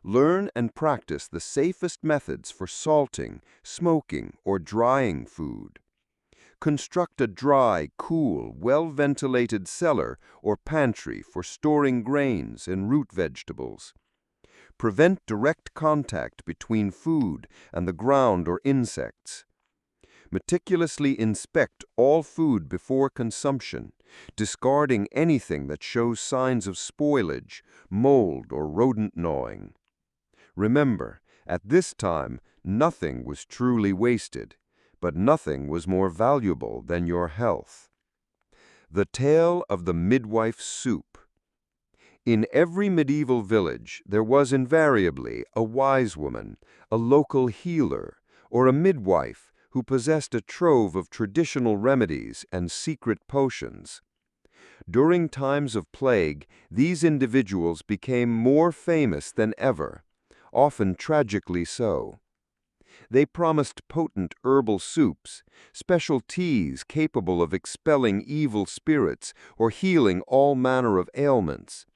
Learn and practice the safest methods for salting, smoking, or drying food. Construct a dry, cool, well-ventilated cellar or pantry for storing grains and root vegetables. Prevent direct contact between food and the ground or insects. Meticulously inspect all food before consumption, discarding anything that shows signs of spoilage, mold, or rodent gnawing. Remember, at this time, nothing was truly wasted, but nothing was more valuable than your health. The tale of the midwife's soup. In every medieval village, there was invariably a wise woman, a local healer, or a midwife who possessed a trove of traditional remedies and secret potions. During times of plague, these individuals became more famous than ever, often tragically so. They promised potent herbal soups, special teas capable of expelling evil spirits or healing all manner of ailments.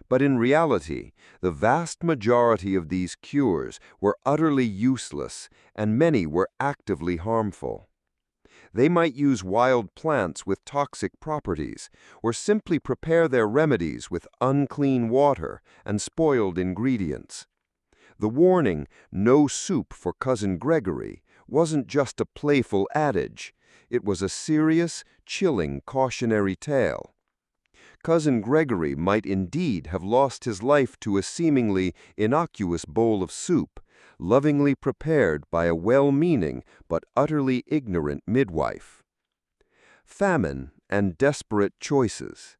But in reality, the vast majority of these cures were utterly useless, and many were actively harmful. They might use wild plants with toxic properties, or simply prepare their remedies with unclean water and spoiled ingredients. The warning, "No soup for Cousin Gregory," wasn't just a playful adage. It was a serious, chilling cautionary tale. Cousin Gregory might indeed have lost his life to a seemingly innocuous bowl of soup, lovingly prepared by a well-meaning but utterly ignorant midwife. Famine and desperate choices.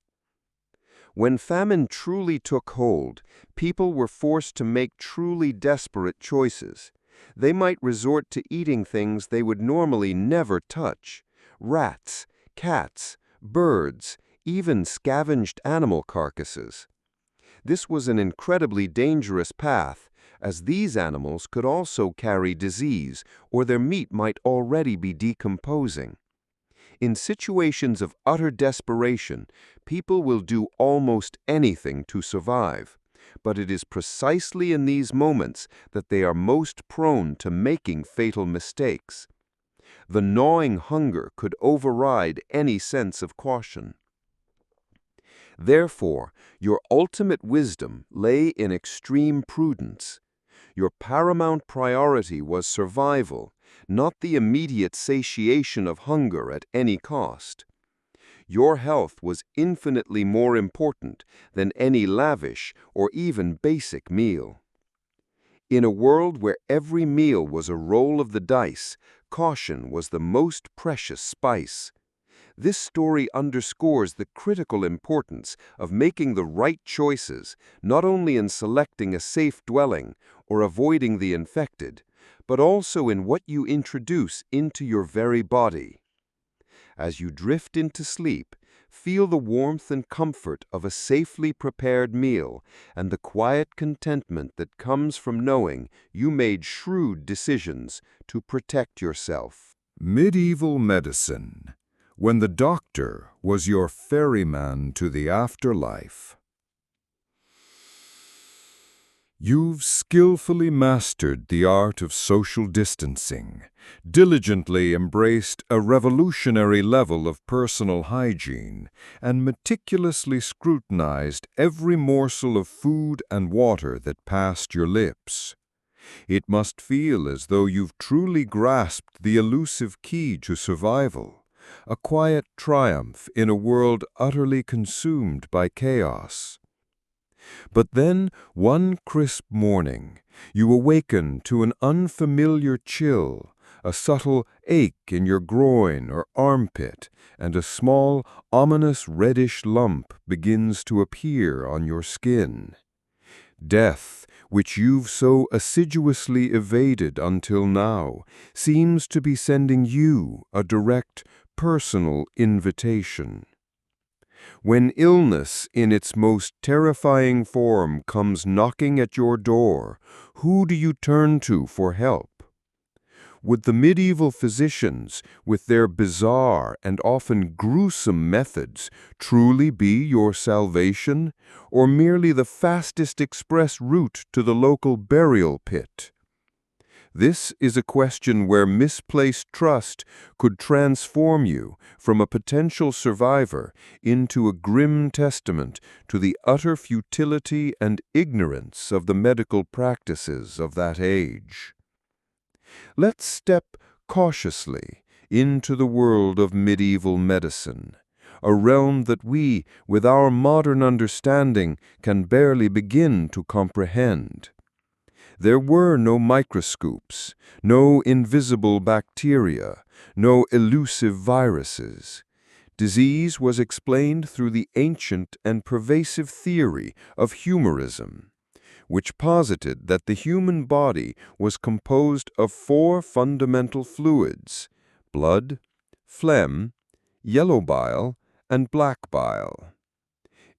When famine truly took hold, people were forced to make truly desperate choices. They might resort to eating things they would normally never touch: rats, cats, birds, even scavenged animal carcasses. This was an incredibly dangerous path, as these animals could also carry disease, or their meat might already be decomposing. In situations of utter desperation, people will do almost anything to survive, but it is precisely in these moments that they are most prone to making fatal mistakes. The gnawing hunger could override any sense of caution. Therefore, your ultimate wisdom lay in extreme prudence. Your paramount priority was survival, not the immediate satiation of hunger at any cost. Your health was infinitely more important than any lavish or even basic meal. In a world where every meal was a roll of the dice, caution was the most precious spice. This story underscores the critical importance of making the right choices, not only in selecting a safe dwelling or avoiding the infected, but also in what you introduce into your very body. As you drift into sleep, feel the warmth and comfort of a safely prepared meal and the quiet contentment that comes from knowing you made shrewd decisions to protect yourself. Medieval medicine, when the doctor was your ferryman to the afterlife. You've skillfully mastered the art of social distancing, diligently embraced a revolutionary level of personal hygiene, and meticulously scrutinized every morsel of food and water that passed your lips. It must feel as though you've truly grasped the elusive key to survival, a quiet triumph in a world utterly consumed by chaos. But then, one crisp morning, you awaken to an unfamiliar chill, a subtle ache in your groin or armpit, and a small, ominous reddish lump begins to appear on your skin. Death, which you've so assiduously evaded until now, seems to be sending you a direct, personal invitation. When illness in its most terrifying form comes knocking at your door, who do you turn to for help? Would the medieval physicians, with their bizarre and often gruesome methods, truly be your salvation, or merely the fastest express route to the local burial pit? This is a question where misplaced trust could transform you from a potential survivor into a grim testament to the utter futility and ignorance of the medical practices of that age. Let's step cautiously into the world of medieval medicine, a realm that we, with our modern understanding, can barely begin to comprehend. There were no microscopes, no invisible bacteria, no elusive viruses. Disease was explained through the ancient and pervasive theory of humorism, which posited that the human body was composed of 4 fundamental fluids: blood, phlegm, yellow bile, and black bile.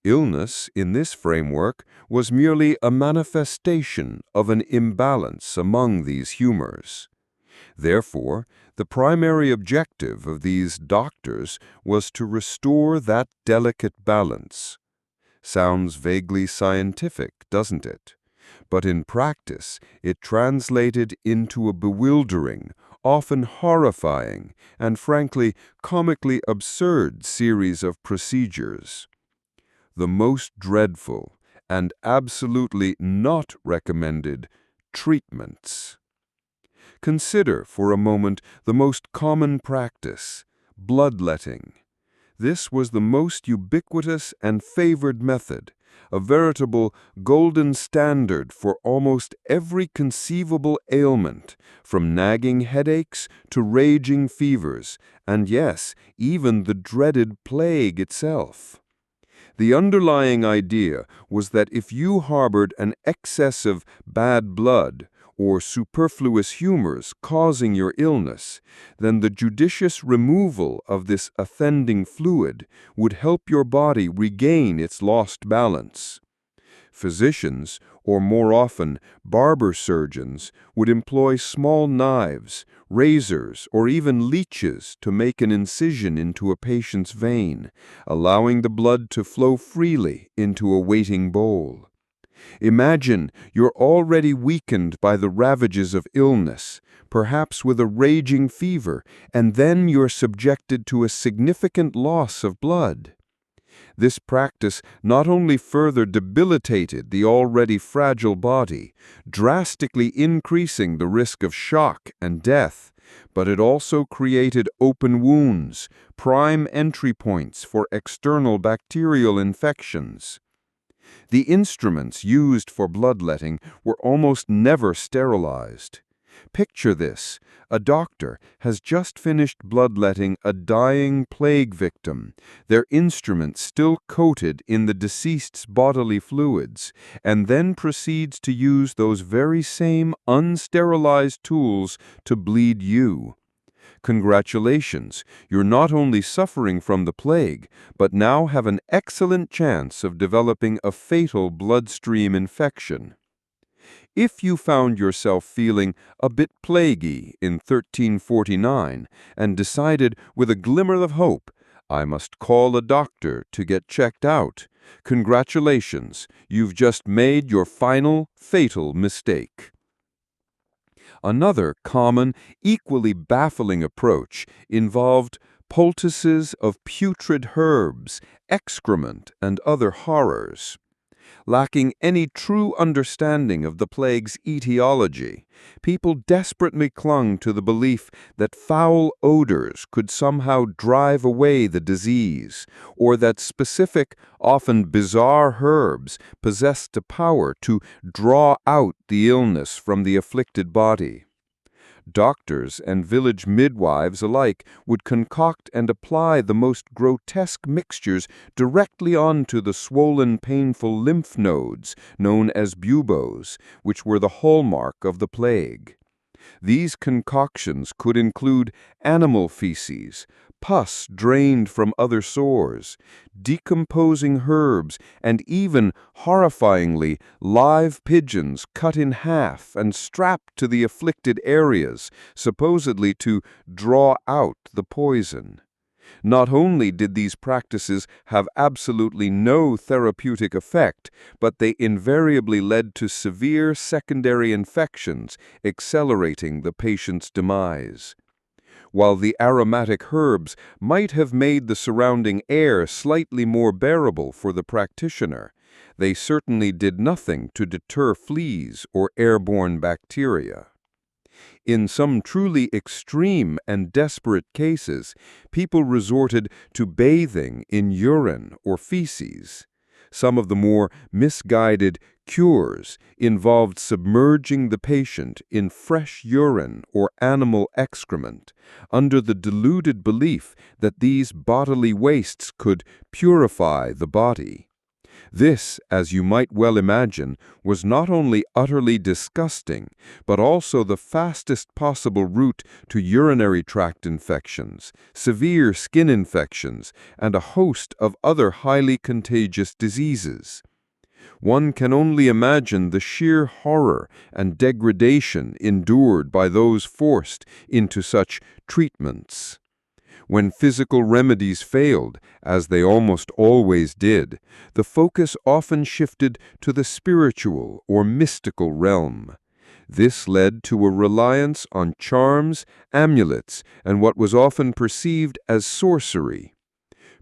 Illness, in this framework, was merely a manifestation of an imbalance among these humors. Therefore, the primary objective of these doctors was to restore that delicate balance. Sounds vaguely scientific, doesn't it? But in practice, it translated into a bewildering, often horrifying, and frankly, comically absurd series of procedures. The most dreadful and absolutely not recommended treatments. Consider for a moment the most common practice, bloodletting. This was the most ubiquitous and favored method, a veritable golden standard for almost every conceivable ailment, from nagging headaches to raging fevers, and yes, even the dreaded plague itself. The underlying idea was that if you harbored an excess of bad blood or superfluous humors causing your illness, then the judicious removal of this offending fluid would help your body regain its lost balance. Physicians, or more often barber surgeons, would employ small knives, razors, or even leeches to make an incision into a patient's vein, allowing the blood to flow freely into a waiting bowl. Imagine you're already weakened by the ravages of illness, perhaps with a raging fever, and then you're subjected to a significant loss of blood. This practice not only further debilitated the already fragile body, drastically increasing the risk of shock and death, but it also created open wounds, prime entry points for external bacterial infections. The instruments used for bloodletting were almost never sterilized. Picture this: a doctor has just finished bloodletting a dying plague victim, their instrument still coated in the deceased's bodily fluids, and then proceeds to use those very same unsterilized tools to bleed you. Congratulations, you're not only suffering from the plague, but now have an excellent chance of developing a fatal bloodstream infection. If you found yourself feeling a bit plaguey in 1349 and decided with a glimmer of hope, I must call a doctor to get checked out, congratulations, you've just made your final, fatal mistake. Another common, equally baffling approach involved poultices of putrid herbs, excrement, and other horrors. Lacking any true understanding of the plague's etiology, people desperately clung to the belief that foul odors could somehow drive away the disease, or that specific, often bizarre herbs possessed a power to draw out the illness from the afflicted body. Doctors and village midwives alike would concoct and apply the most grotesque mixtures directly onto the swollen, painful lymph nodes, known as buboes, which were the hallmark of the plague. These concoctions could include animal feces, pus drained from other sores, decomposing herbs, and even, horrifyingly, live pigeons cut in half and strapped to the afflicted areas, supposedly to draw out the poison. Not only did these practices have absolutely no therapeutic effect, but they invariably led to severe secondary infections, accelerating the patient's demise. While the aromatic herbs might have made the surrounding air slightly more bearable for the practitioner, they certainly did nothing to deter fleas or airborne bacteria. In some truly extreme and desperate cases, people resorted to bathing in urine or feces. Some of the more misguided cures involved submerging the patient in fresh urine or animal excrement, under the deluded belief that these bodily wastes could purify the body. This, as you might well imagine, was not only utterly disgusting, but also the fastest possible route to urinary tract infections, severe skin infections, and a host of other highly contagious diseases. One can only imagine the sheer horror and degradation endured by those forced into such treatments. When physical remedies failed, as they almost always did, the focus often shifted to the spiritual or mystical realm. This led to a reliance on charms, amulets, and what was often perceived as sorcery.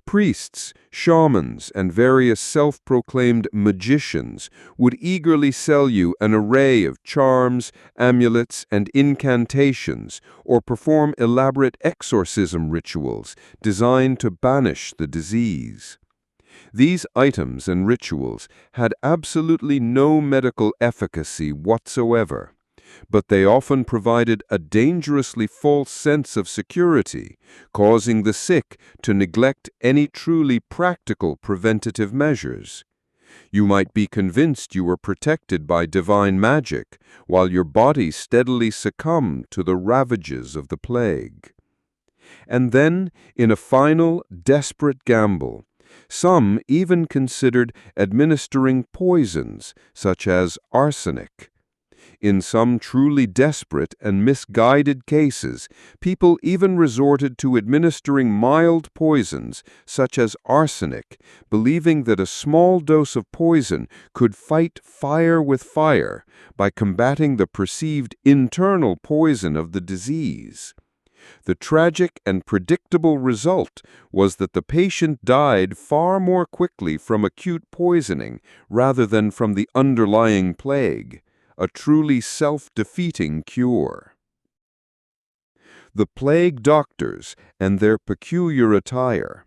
Priests, shamans, and various self-proclaimed magicians would eagerly sell you an array of charms, amulets, and incantations, or perform elaborate exorcism rituals designed to banish the disease. These items and rituals had absolutely no medical efficacy whatsoever, but they often provided a dangerously false sense of security, causing the sick to neglect any truly practical preventative measures. You might be convinced you were protected by divine magic, while your body steadily succumbed to the ravages of the plague. And then, in a final, desperate gamble, some even considered administering poisons, such as arsenic. In some truly desperate and misguided cases, people even resorted to administering mild poisons, such as arsenic, believing that a small dose of poison could fight fire with fire by combating the perceived internal poison of the disease. The tragic and predictable result was that the patient died far more quickly from acute poisoning rather than from the underlying plague. A truly self-defeating cure. The plague doctors and their peculiar attire.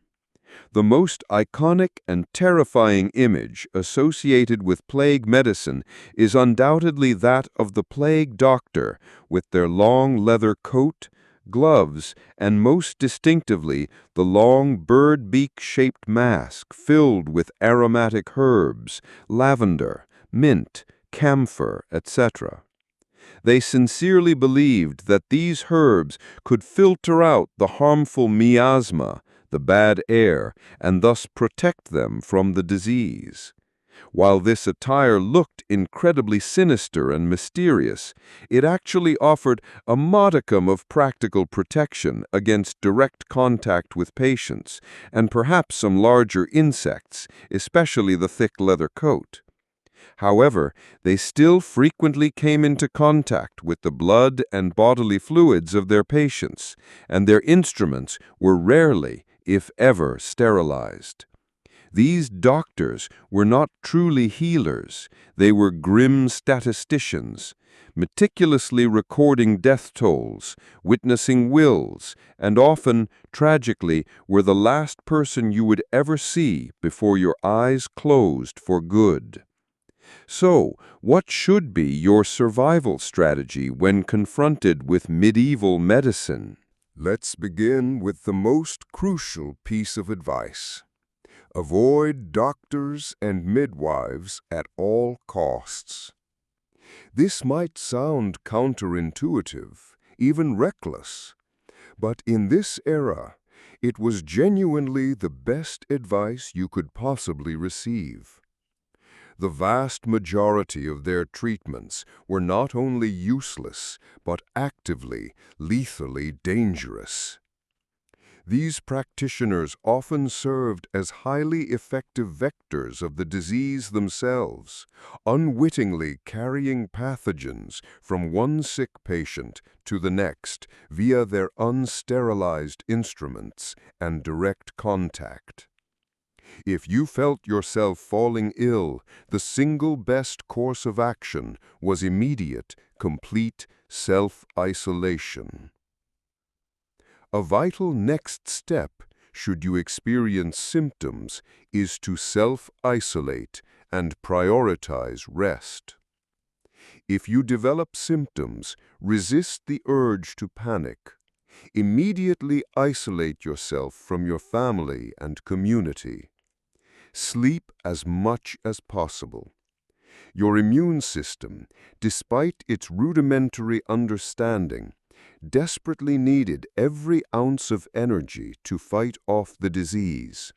The most iconic and terrifying image associated with plague medicine is undoubtedly that of the plague doctor with their long leather coat, gloves, and most distinctively the long bird-beak-shaped mask filled with aromatic herbs, lavender, mint, camphor, etc. They sincerely believed that these herbs could filter out the harmful miasma, the bad air, and thus protect them from the disease. While this attire looked incredibly sinister and mysterious, it actually offered a modicum of practical protection against direct contact with patients, and perhaps some larger insects, especially the thick leather coat. However, they still frequently came into contact with the blood and bodily fluids of their patients, and their instruments were rarely, if ever, sterilized. These doctors were not truly healers, they were grim statisticians, meticulously recording death tolls, witnessing wills, and often, tragically, were the last person you would ever see before your eyes closed for good. So, what should be your survival strategy when confronted with medieval medicine? Let's begin with the most crucial piece of advice. Avoid doctors and midwives at all costs. This might sound counterintuitive, even reckless, but in this era, it was genuinely the best advice you could possibly receive. The vast majority of their treatments were not only useless, but actively, lethally dangerous. These practitioners often served as highly effective vectors of the disease themselves, unwittingly carrying pathogens from one sick patient to the next via their unsterilized instruments and direct contact. If you felt yourself falling ill, the single best course of action was immediate, complete self-isolation. A vital next step, should you experience symptoms, is to self-isolate and prioritize rest. If you develop symptoms, resist the urge to panic. Immediately isolate yourself from your family and community. Sleep as much as possible. Your immune system, despite its rudimentary understanding, desperately needed every ounce of energy to fight off the disease.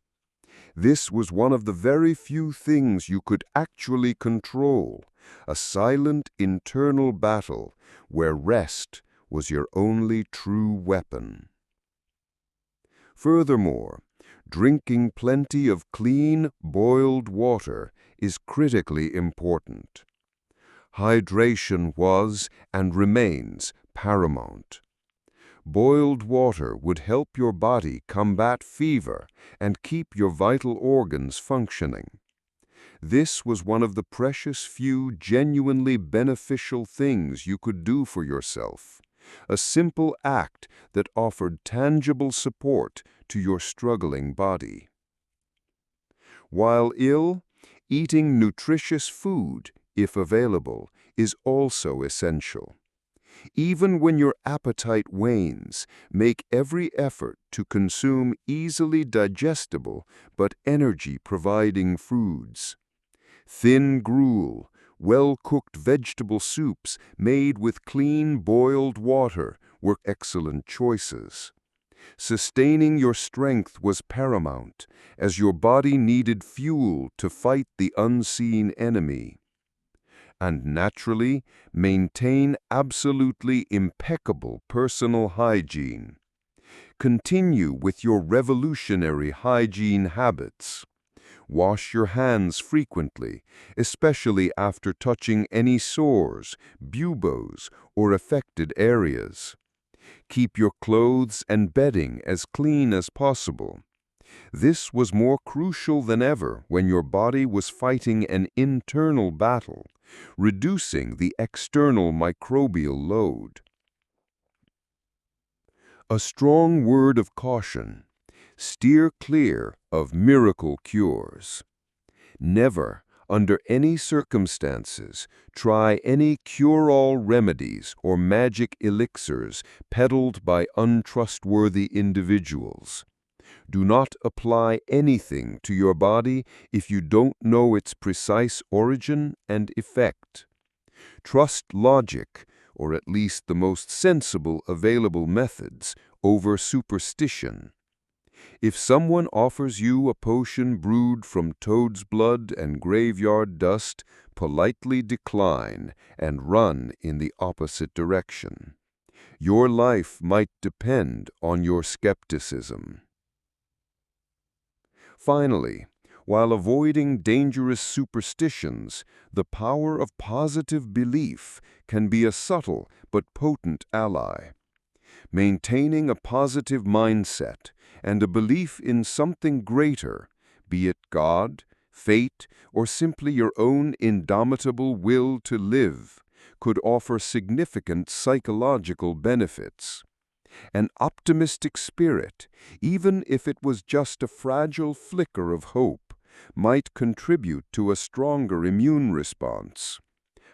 This was one of the very few things you could actually control, a silent internal battle where rest was your only true weapon. Furthermore, drinking plenty of clean, boiled water is critically important. Hydration was and remains paramount. Boiled water would help your body combat fever and keep your vital organs functioning. This was one of the precious few genuinely beneficial things you could do for yourself, a simple act that offered tangible support to your struggling body. While ill, eating nutritious food, if available, is also essential. Even when your appetite wanes, make every effort to consume easily digestible but energy-providing foods. Thin gruel, well-cooked vegetable soups made with clean boiled water were excellent choices. Sustaining your strength was paramount, as your body needed fuel to fight the unseen enemy. And naturally, maintain absolutely impeccable personal hygiene. Continue with your revolutionary hygiene habits. Wash your hands frequently, especially after touching any sores, buboes, or affected areas. Keep your clothes and bedding as clean as possible. This was more crucial than ever when your body was fighting an internal battle, reducing the external microbial load. A strong word of caution: steer clear of miracle cures. Never, under any circumstances, try any cure-all remedies or magic elixirs peddled by untrustworthy individuals. Do not apply anything to your body if you don't know its precise origin and effect. Trust logic, or at least the most sensible available methods, over superstition. If someone offers you a potion brewed from toad's blood and graveyard dust, politely decline and run in the opposite direction. Your life might depend on your skepticism. Finally, while avoiding dangerous superstitions, the power of positive belief can be a subtle but potent ally. Maintaining a positive mindset and a belief in something greater, be it God, fate, or simply your own indomitable will to live, could offer significant psychological benefits. An optimistic spirit, even if it was just a fragile flicker of hope, might contribute to a stronger immune response.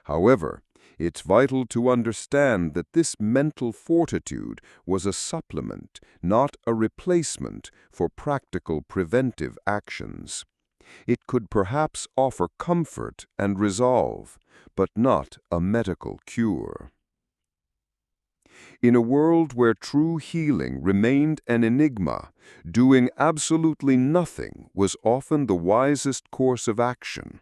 However, it's vital to understand that this mental fortitude was a supplement, not a replacement for practical preventive actions. It could perhaps offer comfort and resolve, but not a medical cure. In a world where true healing remained an enigma, doing absolutely nothing was often the wisest course of action.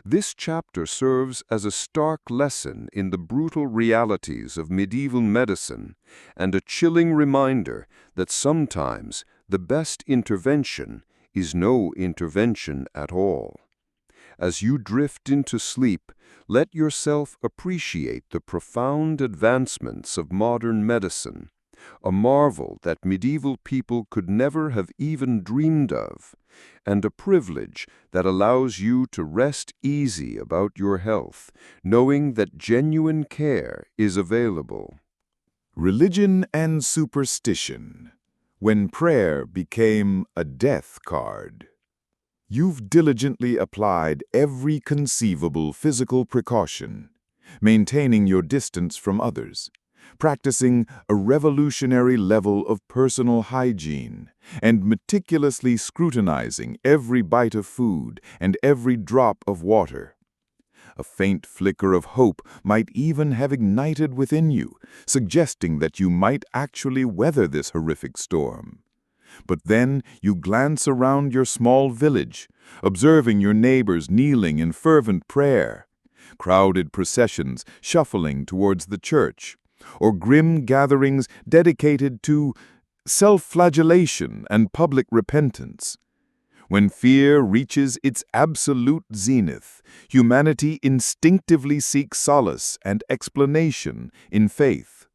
This chapter serves as a stark lesson in the brutal realities of medieval medicine and a chilling reminder that sometimes the best intervention is no intervention at all. As you drift into sleep, let yourself appreciate the profound advancements of modern medicine, a marvel that medieval people could never have even dreamed of, and a privilege that allows you to rest easy about your health, knowing that genuine care is available. Religion and superstition, when prayer became a death card. You've diligently applied every conceivable physical precaution, maintaining your distance from others, practicing a revolutionary level of personal hygiene, and meticulously scrutinizing every bite of food and every drop of water. A faint flicker of hope might even have ignited within you, suggesting that you might actually weather this horrific storm. But then you glance around your small village, observing your neighbors kneeling in fervent prayer, crowded processions shuffling towards the church, or grim gatherings dedicated to self-flagellation and public repentance. When fear reaches its absolute zenith, humanity instinctively seeks solace and explanation in faith.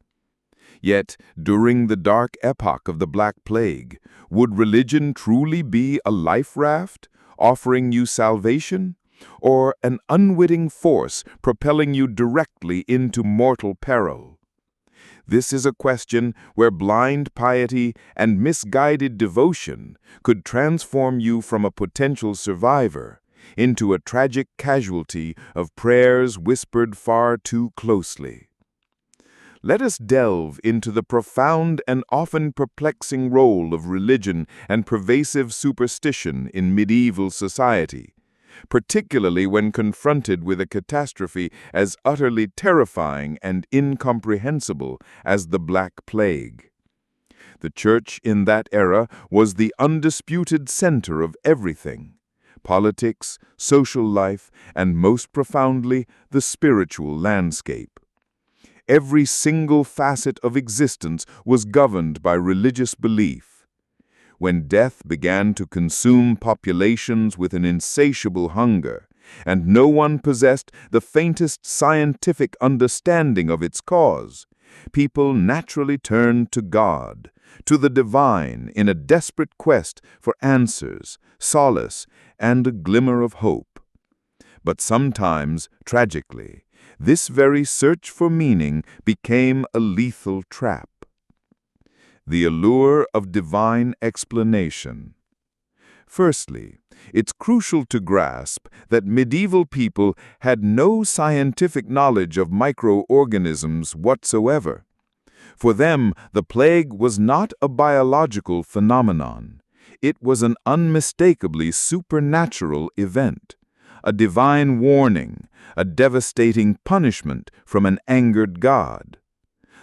Yet, during the dark epoch of the Black Plague, would religion truly be a life raft, offering you salvation, or an unwitting force propelling you directly into mortal peril? This is a question where blind piety and misguided devotion could transform you from a potential survivor into a tragic casualty of prayers whispered far too closely. Let us delve into the profound and often perplexing role of religion and pervasive superstition in medieval society, particularly when confronted with a catastrophe as utterly terrifying and incomprehensible as the Black Plague. The Church in that era was the undisputed center of everything: politics, social life, and most profoundly, the spiritual landscape. Every single facet of existence was governed by religious belief. When death began to consume populations with an insatiable hunger, and no one possessed the faintest scientific understanding of its cause, people naturally turned to God, to the divine, in a desperate quest for answers, solace, and a glimmer of hope. But sometimes, tragically, this very search for meaning became a lethal trap. The allure of divine explanation. Firstly, it's crucial to grasp that medieval people had no scientific knowledge of microorganisms whatsoever. For them, the plague was not a biological phenomenon. It was an unmistakably supernatural event, a divine warning, a devastating punishment from an angered God.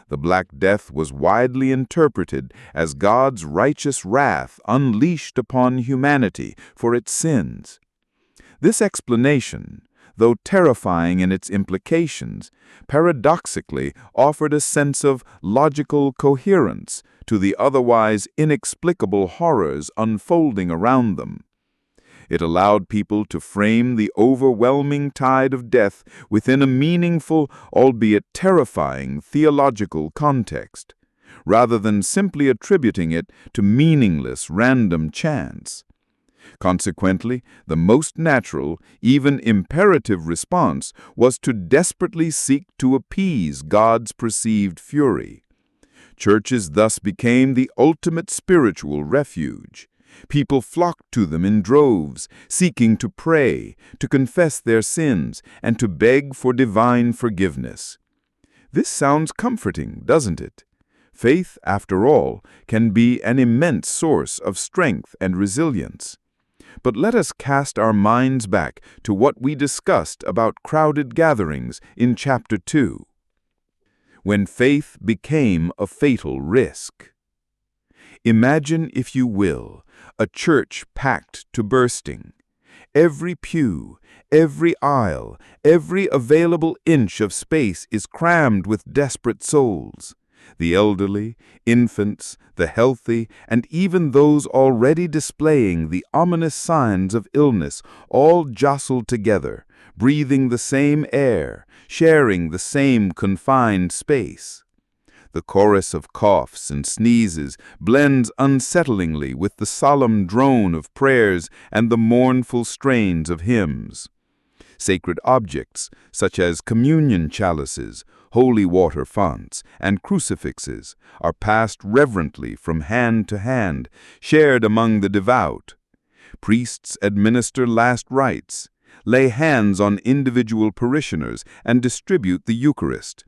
The Black Death was widely interpreted as God's righteous wrath unleashed upon humanity for its sins. This explanation, though terrifying in its implications, paradoxically offered a sense of logical coherence to the otherwise inexplicable horrors unfolding around them. It allowed people to frame the overwhelming tide of death within a meaningful, albeit terrifying, theological context, rather than simply attributing it to meaningless, random chance. Consequently, the most natural, even imperative response was to desperately seek to appease God's perceived fury. Churches thus became the ultimate spiritual refuge. People flocked to them in droves, seeking to pray, to confess their sins, and to beg for divine forgiveness. This sounds comforting, doesn't it? Faith, after all, can be an immense source of strength and resilience. But let us cast our minds back to what we discussed about crowded gatherings in Chapter 2. When faith became a fatal risk. Imagine, if you will, a church packed to bursting. Every pew, every aisle, every available inch of space is crammed with desperate souls. The elderly, infants, the healthy, and even those already displaying the ominous signs of illness all jostled together, breathing the same air, sharing the same confined space. The chorus of coughs and sneezes blends unsettlingly with the solemn drone of prayers and the mournful strains of hymns. Sacred objects, such as communion chalices, holy water fonts, and crucifixes, are passed reverently from hand to hand, shared among the devout. Priests administer last rites, lay hands on individual parishioners, and distribute the Eucharist.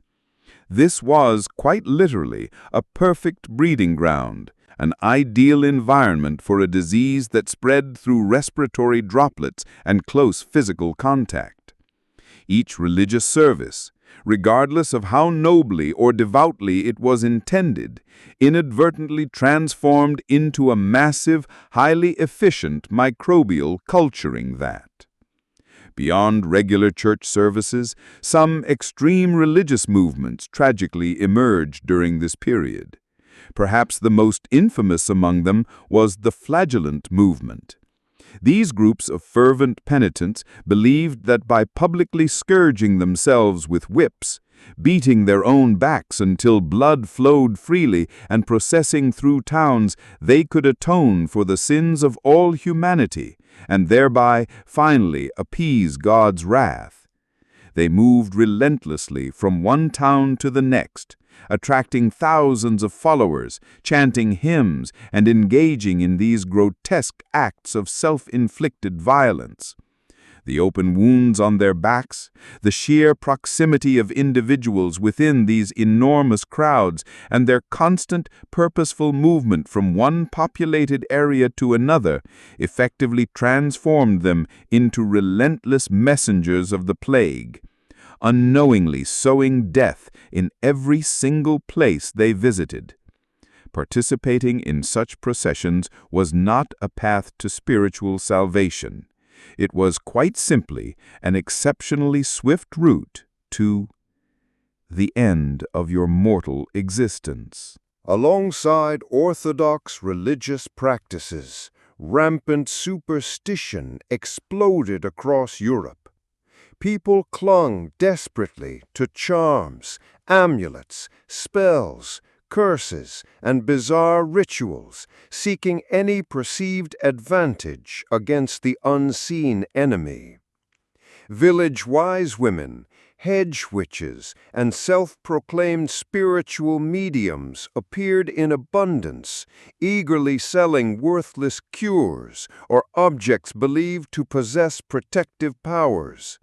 This was, quite literally, a perfect breeding ground, an ideal environment for a disease that spread through respiratory droplets and close physical contact. Each religious service, regardless of how nobly or devoutly it was intended, inadvertently transformed into a massive, highly efficient microbial culturing vat. Beyond regular church services, some extreme religious movements tragically emerged during this period. Perhaps the most infamous among them was the Flagellant movement. These groups of fervent penitents believed that by publicly scourging themselves with whips, beating their own backs until blood flowed freely, and processing through towns, they could atone for the sins of all humanity, and thereby finally appease God's wrath. They moved relentlessly from one town to the next, attracting thousands of followers, chanting hymns, and engaging in these grotesque acts of self-inflicted violence. The open wounds on their backs, the sheer proximity of individuals within these enormous crowds, and their constant, purposeful movement from one populated area to another effectively transformed them into relentless messengers of the plague, unknowingly sowing death in every single place they visited. Participating in such processions was not a path to spiritual salvation. It was quite simply an exceptionally swift route to the end of your mortal existence. Alongside orthodox religious practices, rampant superstition exploded across Europe. People clung desperately to charms, amulets, spells, curses, and bizarre rituals, seeking any perceived advantage against the unseen enemy. Village wise women, hedge witches, and self-proclaimed spiritual mediums appeared in abundance, eagerly selling worthless cures or objects believed to possess protective powers.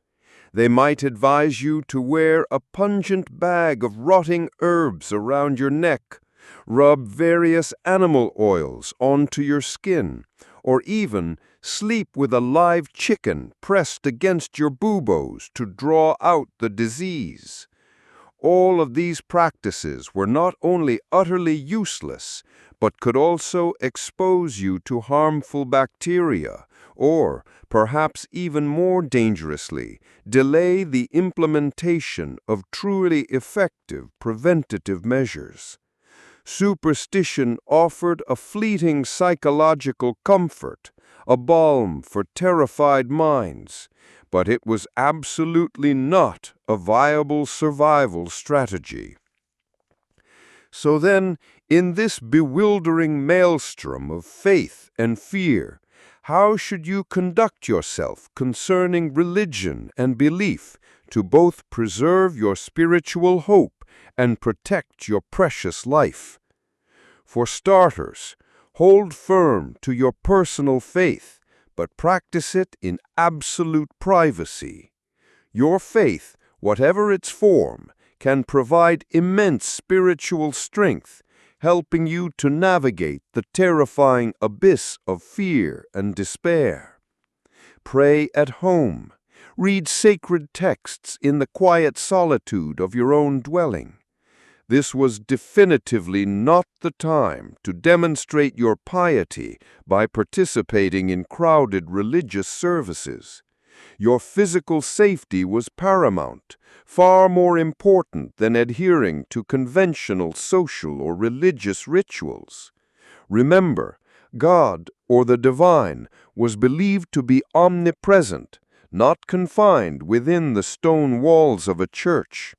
They might advise you to wear a pungent bag of rotting herbs around your neck, rub various animal oils onto your skin, or even sleep with a live chicken pressed against your buboes to draw out the disease. all of these practices were not only utterly useless, but could also expose you to harmful bacteria, or, perhaps even more dangerously, delay the implementation of truly effective preventative measures. Superstition offered a fleeting psychological comfort, a balm for terrified minds, but it was absolutely not a viable survival strategy. So then, in this bewildering maelstrom of faith and fear, how should you conduct yourself concerning religion and belief to both preserve your spiritual hope and protect your precious life? For starters, hold firm to your personal faith, but practice it in absolute privacy. Your faith, whatever its form, can provide immense spiritual strength, helping you to navigate the terrifying abyss of fear and despair. Pray at home. Read sacred texts in the quiet solitude of your own dwelling. This was definitively not the time to demonstrate your piety by participating in crowded religious services. Your physical safety was paramount, far more important than adhering to conventional social or religious rituals. Remember, God, or the divine, was believed to be omnipresent, not confined within the stone walls of a church.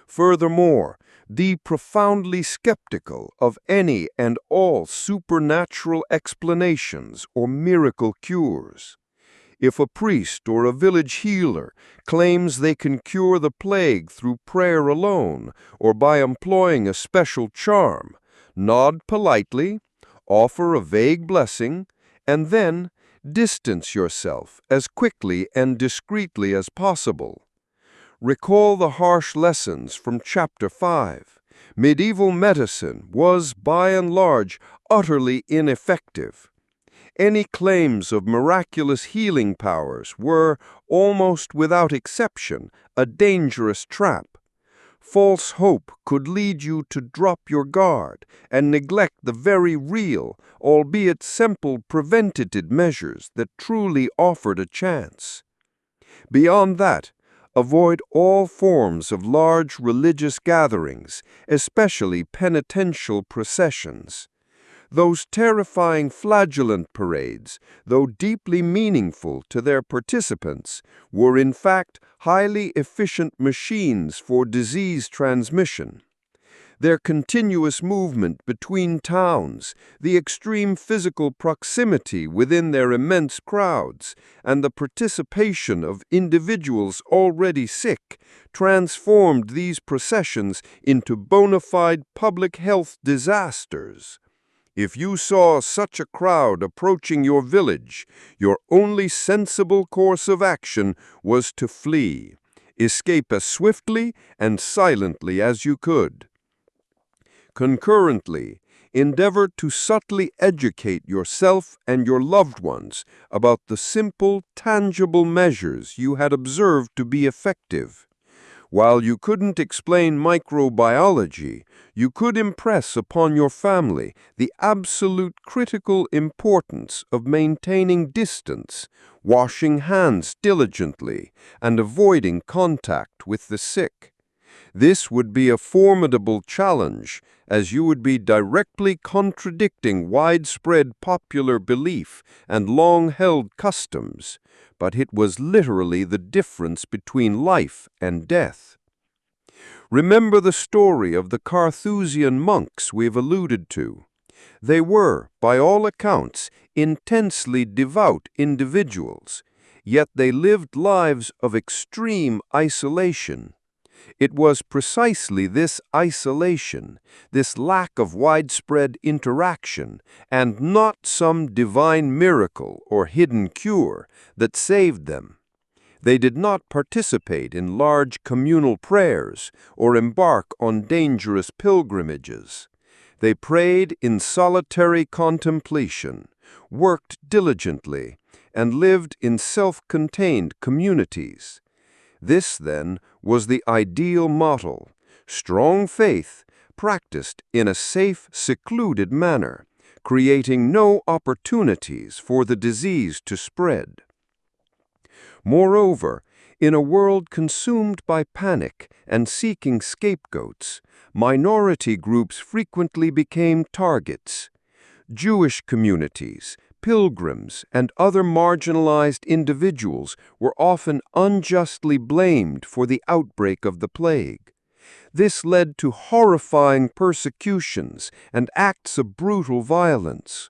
Furthermore, be profoundly skeptical of any and all supernatural explanations or miracle cures. If a priest or a village healer claims they can cure the plague through prayer alone or by employing a special charm, nod politely, offer a vague blessing, and then distance yourself as quickly and discreetly as possible. Recall the harsh lessons from Chapter 5. Medieval medicine was, by and large, utterly ineffective. Any claims of miraculous healing powers were, almost without exception, a dangerous trap. False hope could lead you to drop your guard and neglect the very real, albeit simple preventative measures that truly offered a chance. Beyond that, avoid all forms of large religious gatherings, especially penitential processions. Those terrifying flagellant parades, though deeply meaningful to their participants, were in fact highly efficient machines for disease transmission. Their continuous movement between towns, the extreme physical proximity within their immense crowds, and the participation of individuals already sick transformed these processions into bona fide public health disasters. If you saw such a crowd approaching your village, your only sensible course of action was to flee. Escape as swiftly and silently as you could. Concurrently, endeavor to subtly educate yourself and your loved ones about the simple, tangible measures you had observed to be effective. While you couldn't explain microbiology, you could impress upon your family the absolute critical importance of maintaining distance, washing hands diligently, and avoiding contact with the sick. This would be a formidable challenge, as you would be directly contradicting widespread popular belief and long-held customs, but it was literally the difference between life and death. Remember the story of the Carthusian monks we've alluded to. They were, by all accounts, intensely devout individuals, yet they lived lives of extreme isolation. It was precisely this isolation, this lack of widespread interaction, and not some divine miracle or hidden cure that saved them. They did not participate in large communal prayers or embark on dangerous pilgrimages. They prayed in solitary contemplation, worked diligently, and lived in self-contained communities. This, then, was the ideal model: strong faith, practiced in a safe, secluded manner, creating no opportunities for the disease to spread. Moreover, in a world consumed by panic and seeking scapegoats, minority groups frequently became targets. Jewish communities, pilgrims, and other marginalized individuals were often unjustly blamed for the outbreak of the plague. This led to horrifying persecutions and acts of brutal violence.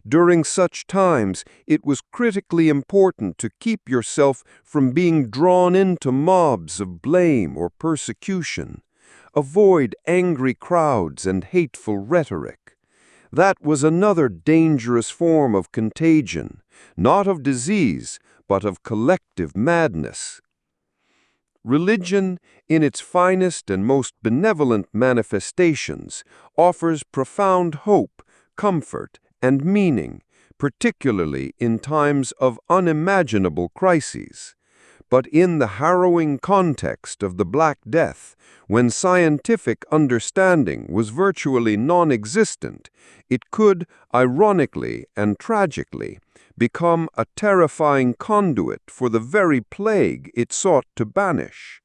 During such times, it was critically important to keep yourself from being drawn into mobs of blame or persecution. Avoid angry crowds and hateful rhetoric. That was another dangerous form of contagion, not of disease, but of collective madness. Religion, in its finest and most benevolent manifestations, offers profound hope, comfort, and meaning, particularly in times of unimaginable crises. But in the harrowing context of the Black Death, when scientific understanding was virtually non-existent, it could, ironically and tragically, become a terrifying conduit for the very plague it sought to banish.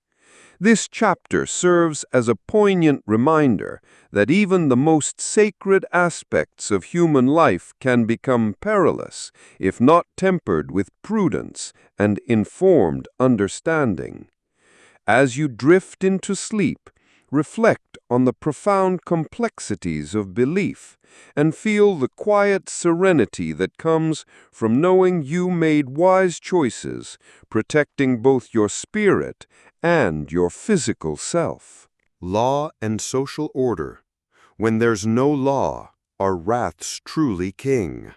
This chapter serves as a poignant reminder that even the most sacred aspects of human life can become perilous if not tempered with prudence and informed understanding. As you drift into sleep, reflect on the profound complexities of belief and feel the quiet serenity that comes from knowing you made wise choices, protecting both your spirit and your physical self. Law and social order. When there's no law, are wrath's truly king.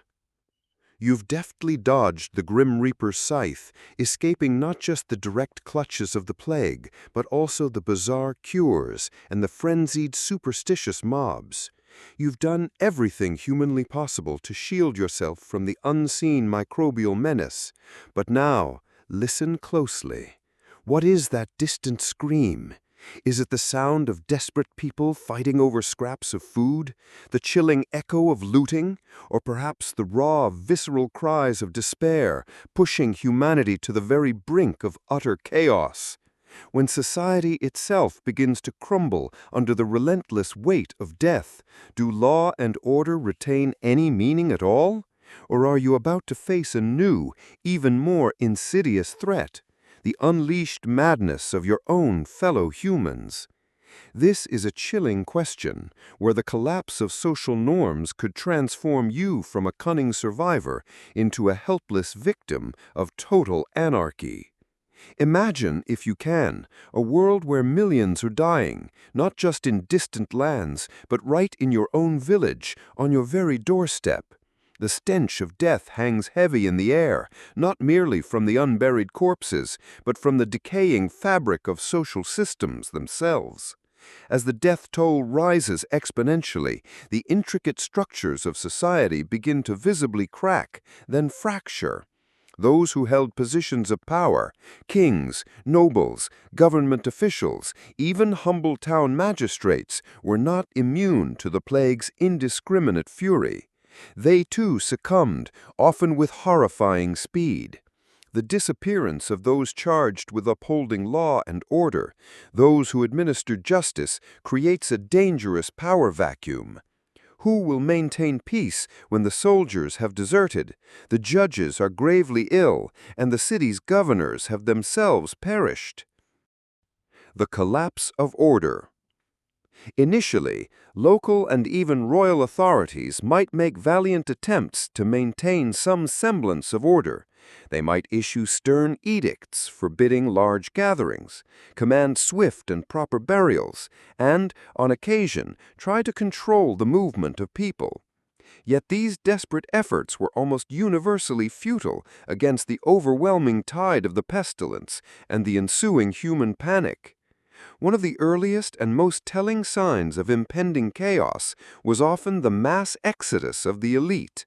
You've deftly dodged the Grim Reaper's scythe, escaping not just the direct clutches of the plague, but also the bizarre cures and the frenzied, superstitious mobs. You've done everything humanly possible to shield yourself from the unseen microbial menace. But now, listen closely. What is that distant scream? Is it the sound of desperate people fighting over scraps of food, the chilling echo of looting, or perhaps the raw, visceral cries of despair pushing humanity to the very brink of utter chaos? When society itself begins to crumble under the relentless weight of death, do law and order retain any meaning at all? Or are you about to face a new, even more insidious threat? The unleashed madness of your own fellow humans? This is a chilling question, where the collapse of social norms could transform you from a cunning survivor into a helpless victim of total anarchy. Imagine, if you can, a world where millions are dying, not just in distant lands, but right in your own village, on your very doorstep. The stench of death hangs heavy in the air, not merely from the unburied corpses, but from the decaying fabric of social systems themselves. As the death toll rises exponentially, the intricate structures of society begin to visibly crack, then fracture. Those who held positions of power, kings, nobles, government officials, even humble town magistrates, were not immune to the plague's indiscriminate fury. They too succumbed, often with horrifying speed. The disappearance of those charged with upholding law and order, those who administer justice, creates a dangerous power vacuum. Who will maintain peace when the soldiers have deserted, the judges are gravely ill, and the city's governors have themselves perished? The collapse of order. Initially, local and even royal authorities might make valiant attempts to maintain some semblance of order. They might issue stern edicts forbidding large gatherings, command swift and proper burials, and, on occasion, try to control the movement of people. Yet these desperate efforts were almost universally futile against the overwhelming tide of the pestilence and the ensuing human panic. One of the earliest and most telling signs of impending chaos was often the mass exodus of the elite.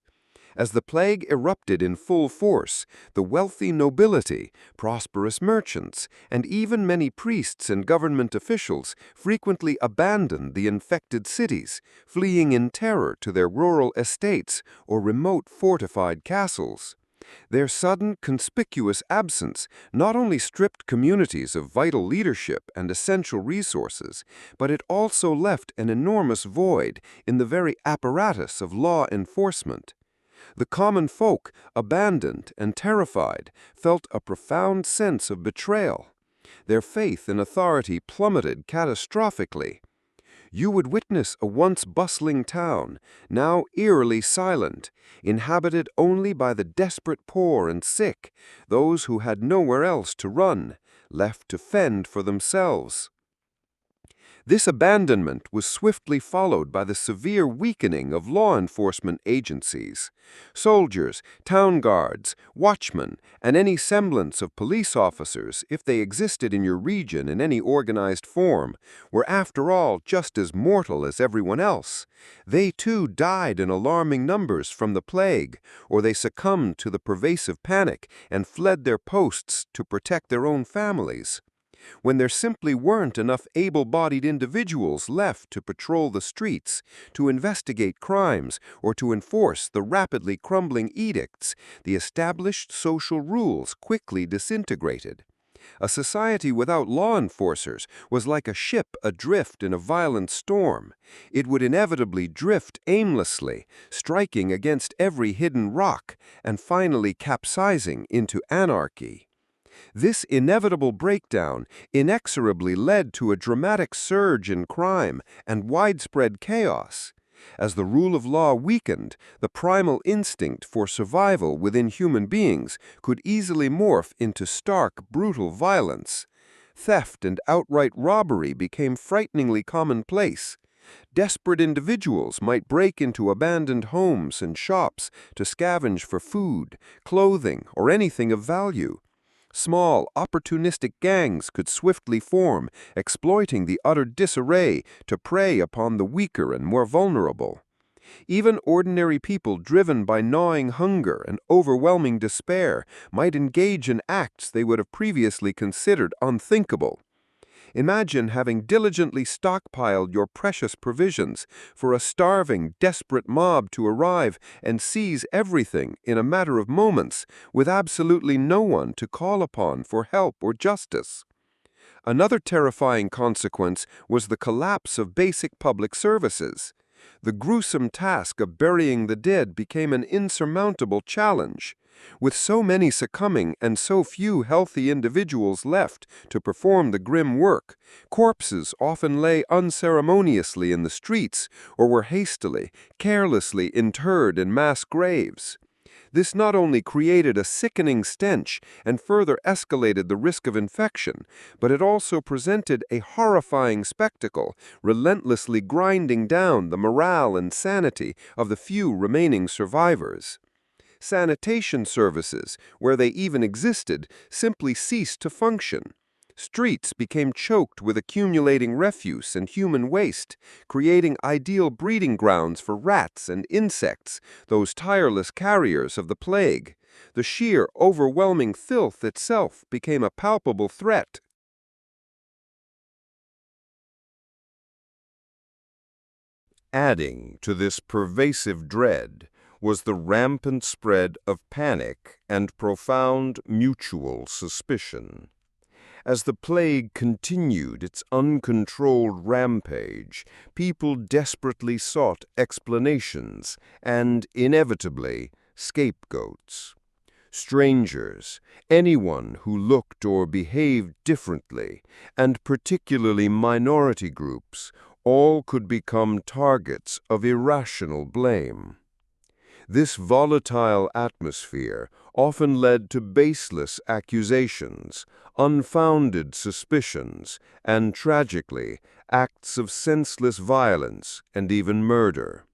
As the plague erupted in full force, the wealthy nobility, prosperous merchants, and even many priests and government officials frequently abandoned the infected cities, fleeing in terror to their rural estates or remote fortified castles. Their sudden, conspicuous absence not only stripped communities of vital leadership and essential resources, but it also left an enormous void in the very apparatus of law enforcement. The common folk, abandoned and terrified, felt a profound sense of betrayal. Their faith in authority plummeted catastrophically. You would witness a once bustling town, now eerily silent, inhabited only by the desperate poor and sick, those who had nowhere else to run, left to fend for themselves. This abandonment was swiftly followed by the severe weakening of law enforcement agencies. Soldiers, town guards, watchmen, and any semblance of police officers, if they existed in your region in any organized form, were after all just as mortal as everyone else. They too died in alarming numbers from the plague, or they succumbed to the pervasive panic and fled their posts to protect their own families. When there simply weren't enough able-bodied individuals left to patrol the streets, to investigate crimes, or to enforce the rapidly crumbling edicts, the established social rules quickly disintegrated. A society without law enforcers was like a ship adrift in a violent storm. It would inevitably drift aimlessly, striking against every hidden rock, and finally capsizing into anarchy. This inevitable breakdown inexorably led to a dramatic surge in crime and widespread chaos. As the rule of law weakened, the primal instinct for survival within human beings could easily morph into stark, brutal violence. Theft and outright robbery became frighteningly commonplace. Desperate individuals might break into abandoned homes and shops to scavenge for food, clothing, or anything of value. Small, opportunistic gangs could swiftly form, exploiting the utter disarray to prey upon the weaker and more vulnerable. Even ordinary people driven by gnawing hunger and overwhelming despair might engage in acts they would have previously considered unthinkable. Imagine having diligently stockpiled your precious provisions for a starving, desperate mob to arrive and seize everything in a matter of moments, with absolutely no one to call upon for help or justice. Another terrifying consequence was the collapse of basic public services. The gruesome task of burying the dead became an insurmountable challenge. With so many succumbing and so few healthy individuals left to perform the grim work, corpses often lay unceremoniously in the streets or were hastily, carelessly interred in mass graves. This not only created a sickening stench and further escalated the risk of infection, but it also presented a horrifying spectacle, relentlessly grinding down the morale and sanity of the few remaining survivors. Sanitation services, where they even existed, simply ceased to function. Streets became choked with accumulating refuse and human waste, creating ideal breeding grounds for rats and insects, those tireless carriers of the plague. The sheer, overwhelming filth itself became a palpable threat. Adding to this pervasive dread was the rampant spread of panic and profound mutual suspicion. As the plague continued its uncontrolled rampage, people desperately sought explanations and, inevitably, scapegoats. Strangers, anyone who looked or behaved differently, and particularly minority groups, all could become targets of irrational blame. This volatile atmosphere often led to baseless accusations, unfounded suspicions, and, tragically, acts of senseless violence and even murder.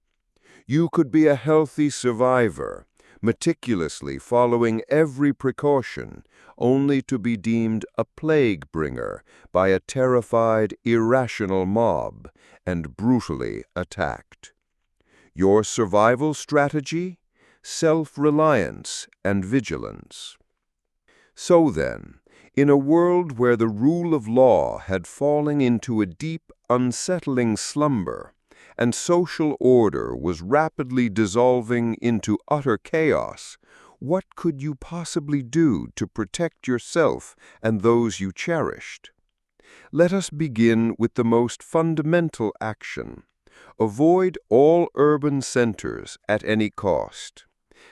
You could be a healthy survivor, meticulously following every precaution, only to be deemed a plague bringer by a terrified, irrational mob and brutally attacked. Your survival strategy? self-reliance, and vigilance. So then, in a world where the rule of law had fallen into a deep, unsettling slumber, and social order was rapidly dissolving into utter chaos, what could you possibly do to protect yourself and those you cherished? Let us begin with the most fundamental action. Avoid all urban centers at any cost.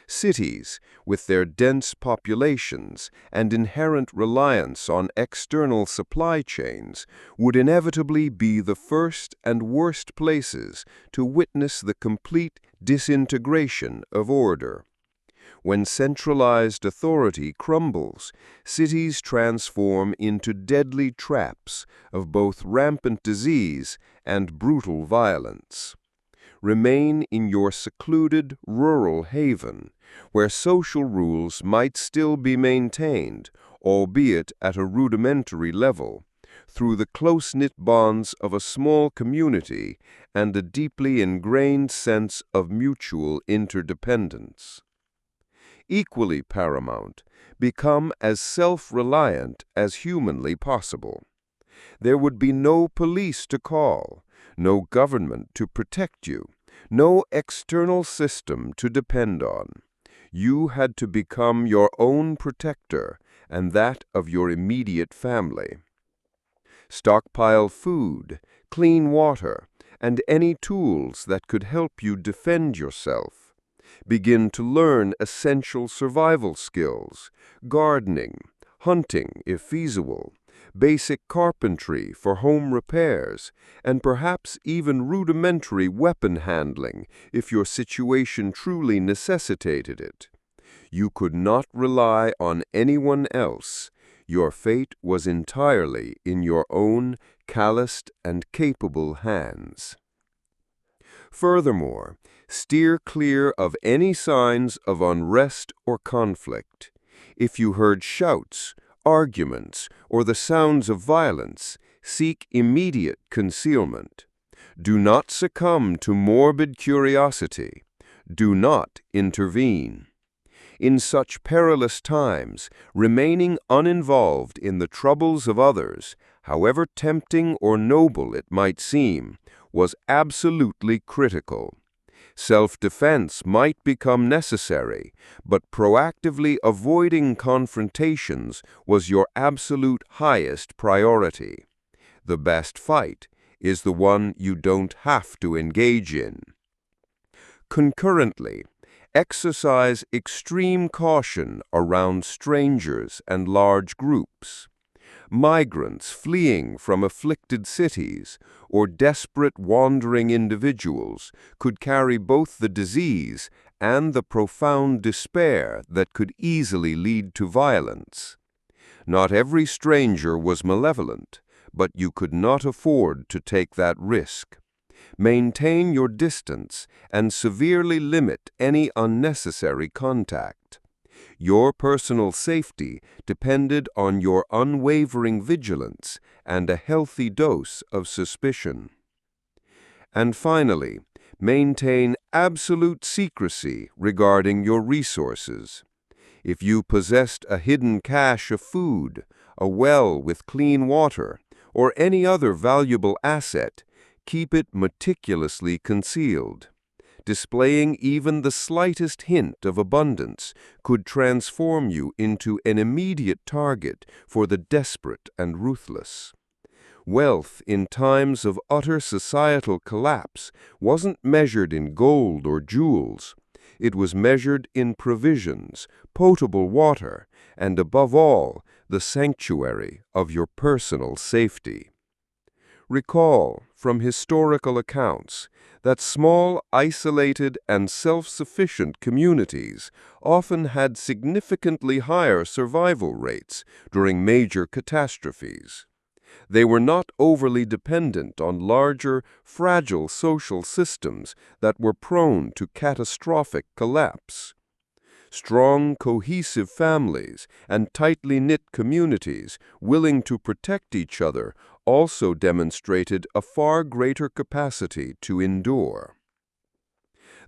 Cities, with their dense populations and inherent reliance on external supply chains, would inevitably be the first and worst places to witness the complete disintegration of order. When centralized authority crumbles, cities transform into deadly traps of both rampant disease and brutal violence. Remain in your secluded rural haven, where social rules might still be maintained, albeit at a rudimentary level, through the close-knit bonds of a small community and a deeply ingrained sense of mutual interdependence. Equally paramount, become as self-reliant as humanly possible. There would be no police to call, no government to protect you, no external system to depend on. You had to become your own protector and that of your immediate family. Stockpile food, clean water, and any tools that could help you defend yourself. Begin to learn essential survival skills, gardening, hunting if feasible, basic carpentry for home repairs, and perhaps even rudimentary weapon handling if your situation truly necessitated it. You could not rely on anyone else. Your fate was entirely in your own calloused and capable hands. Furthermore, steer clear of any signs of unrest or conflict. If you heard shouts, arguments, or the sounds of violence, seek immediate concealment. Do not succumb to morbid curiosity. Do not intervene. In such perilous times, remaining uninvolved in the troubles of others, however tempting or noble it might seem, was absolutely critical. Self-defense might become necessary, but proactively avoiding confrontations was your absolute highest priority. The best fight is the one you don't have to engage in. Concurrently, exercise extreme caution around strangers and large groups. Migrants fleeing from afflicted cities or desperate wandering individuals could carry both the disease and the profound despair that could easily lead to violence. Not every stranger was malevolent, but you could not afford to take that risk. Maintain your distance and severely limit any unnecessary contact. Your personal safety depended on your unwavering vigilance and a healthy dose of suspicion. And finally, maintain absolute secrecy regarding your resources. If you possessed a hidden cache of food, a well with clean water, or any other valuable asset, keep it meticulously concealed. Displaying even the slightest hint of abundance could transform you into an immediate target for the desperate and ruthless. Wealth in times of utter societal collapse wasn't measured in gold or jewels. It was measured in provisions, potable water, and above all, the sanctuary of your personal safety. Recall, from historical accounts, that small, isolated, and self-sufficient communities often had significantly higher survival rates during major catastrophes. They were not overly dependent on larger, fragile social systems that were prone to catastrophic collapse. Strong, cohesive families and tightly knit communities willing to protect each other also demonstrated a far greater capacity to endure.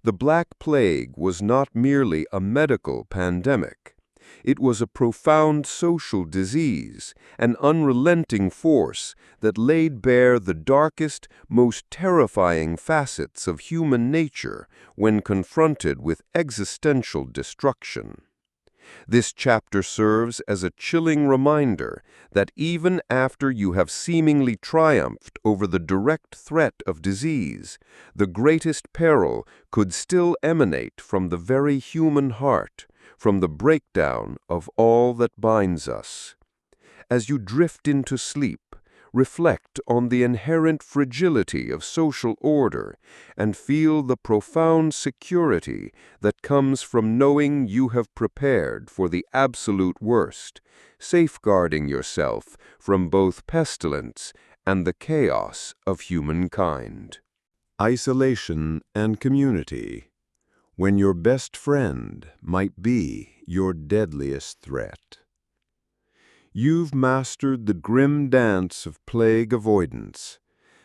The Black Plague was not merely a medical pandemic. It was a profound social disease, an unrelenting force that laid bare the darkest, most terrifying facets of human nature when confronted with existential destruction. This chapter serves as a chilling reminder that even after you have seemingly triumphed over the direct threat of disease, the greatest peril could still emanate from the very human heart, from the breakdown of all that binds us. As you drift into sleep, reflect on the inherent fragility of social order and feel the profound security that comes from knowing you have prepared for the absolute worst, safeguarding yourself from both pestilence and the chaos of humankind. Isolation and community, when your best friend might be your deadliest threat. You've mastered the grim dance of plague avoidance,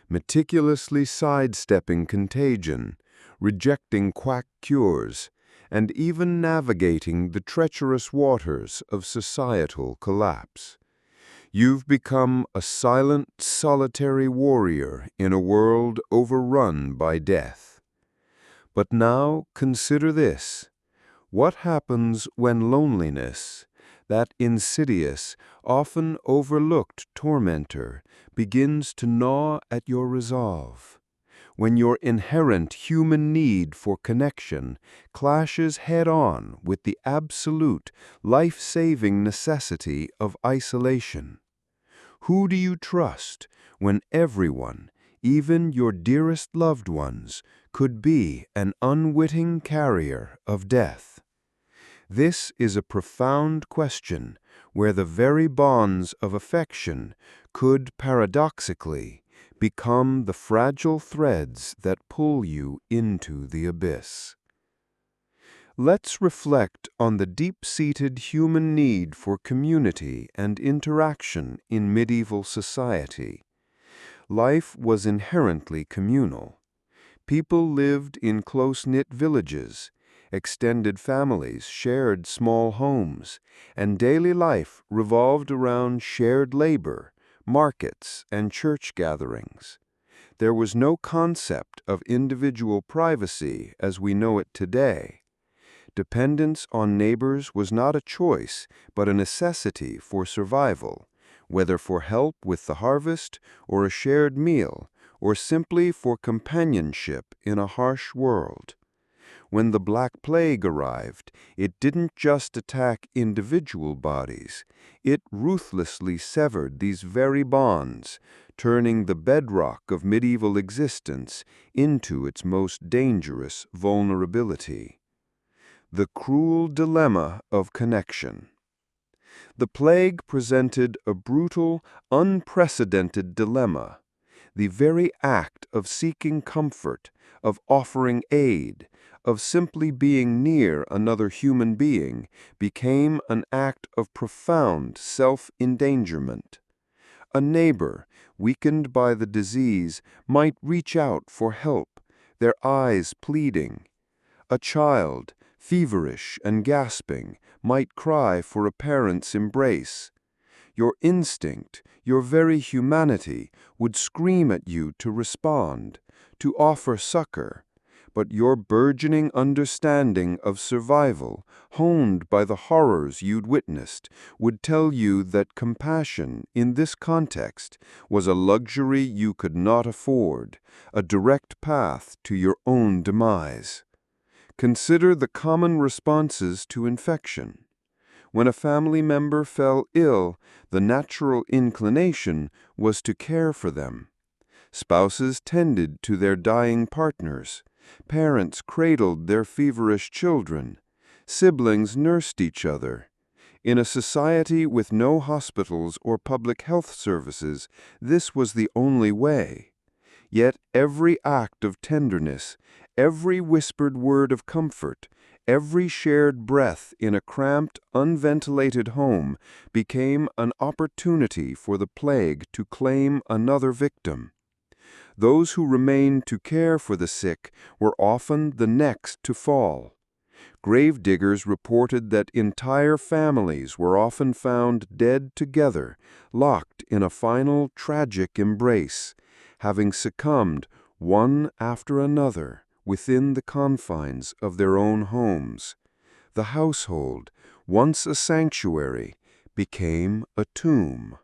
meticulously sidestepping contagion, rejecting quack cures, and even navigating the treacherous waters of societal collapse. You've become a silent, solitary warrior in a world overrun by death. But now consider this. What happens when loneliness, that insidious, often overlooked tormentor, begins to gnaw at your resolve? When your inherent human need for connection clashes head-on with the absolute, life-saving necessity of isolation? Who do you trust when everyone, even your dearest loved ones, could be an unwitting carrier of death? This is a profound question where the very bonds of affection could paradoxically become the fragile threads that pull you into the abyss. Let's reflect on the deep-seated human need for community and interaction in medieval society. Life was inherently communal. People lived in close-knit villages, extended families shared small homes, and daily life revolved around shared labor, markets, and church gatherings. There was no concept of individual privacy as we know it today. Dependence on neighbors was not a choice, but a necessity for survival, whether for help with the harvest, or a shared meal, or simply for companionship in a harsh world. When the Black Plague arrived, it didn't just attack individual bodies. It ruthlessly severed these very bonds, turning the bedrock of medieval existence into its most dangerous vulnerability. The cruel dilemma of connection. The plague presented a brutal, unprecedented dilemma. The very act of seeking comfort, of offering aid, of simply being near another human being became an act of profound self-endangerment. A neighbor, weakened by the disease, might reach out for help, their eyes pleading. A child, feverish and gasping, might cry for a parent's embrace. Your instinct, your very humanity, would scream at you to respond, to offer succor. But your burgeoning understanding of survival, honed by the horrors you'd witnessed, would tell you that compassion, in this context, was a luxury you could not afford, a direct path to your own demise. Consider the common responses to infection. When a family member fell ill, the natural inclination was to care for them. Spouses tended to their dying partners. Parents cradled their feverish children. Siblings nursed each other. In a society with no hospitals or public health services, this was the only way. Yet every act of tenderness, every whispered word of comfort, every shared breath in a cramped, unventilated home became an opportunity for the plague to claim another victim. Those who remained to care for the sick were often the next to fall. Gravediggers reported that entire families were often found dead together, locked in a final tragic embrace, having succumbed one after another within the confines of their own homes. The household, once a sanctuary, became a tomb.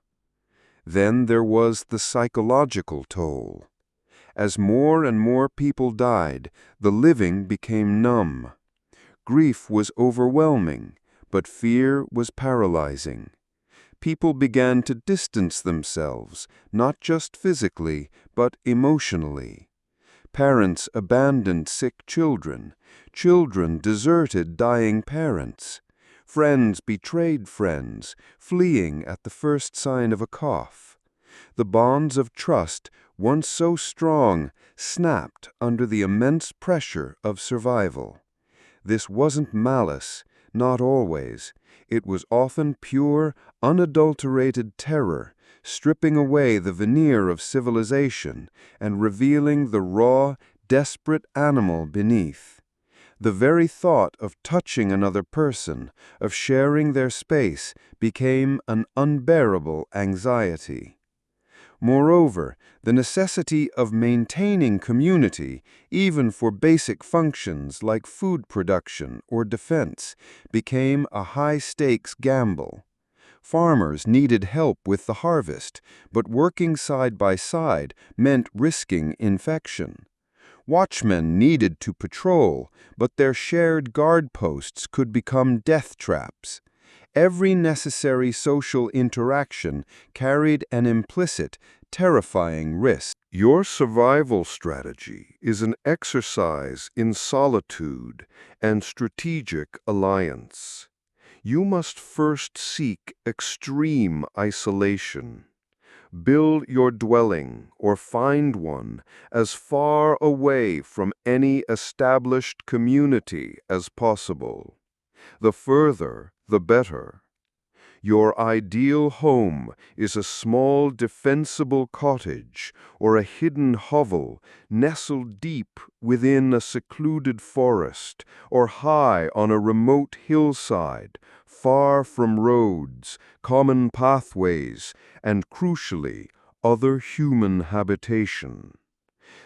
Then there was the psychological toll. As more and more people died, the living became numb. Grief was overwhelming, but fear was paralyzing. People began to distance themselves, not just physically, but emotionally. Parents abandoned sick children. Children deserted dying parents. Friends betrayed friends, fleeing at the first sign of a cough. The bonds of trust, once so strong, snapped under the immense pressure of survival. This wasn't malice, not always. It was often pure, unadulterated terror, stripping away the veneer of civilization and revealing the raw, desperate animal beneath. The very thought of touching another person, of sharing their space, became an unbearable anxiety. Moreover, the necessity of maintaining community, even for basic functions like food production or defense, became a high-stakes gamble. Farmers needed help with the harvest, but working side by side meant risking infection. Watchmen needed to patrol, but their shared guard posts could become death traps. Every necessary social interaction carried an implicit, terrifying risk. Your survival strategy is an exercise in solitude and strategic alliance. You must first seek extreme isolation. Build your dwelling or find one as far away from any established community as possible. The further, the better. Your ideal home is a small defensible cottage or a hidden hovel nestled deep within a secluded forest or high on a remote hillside, far from roads, common pathways, and crucially, other human habitation.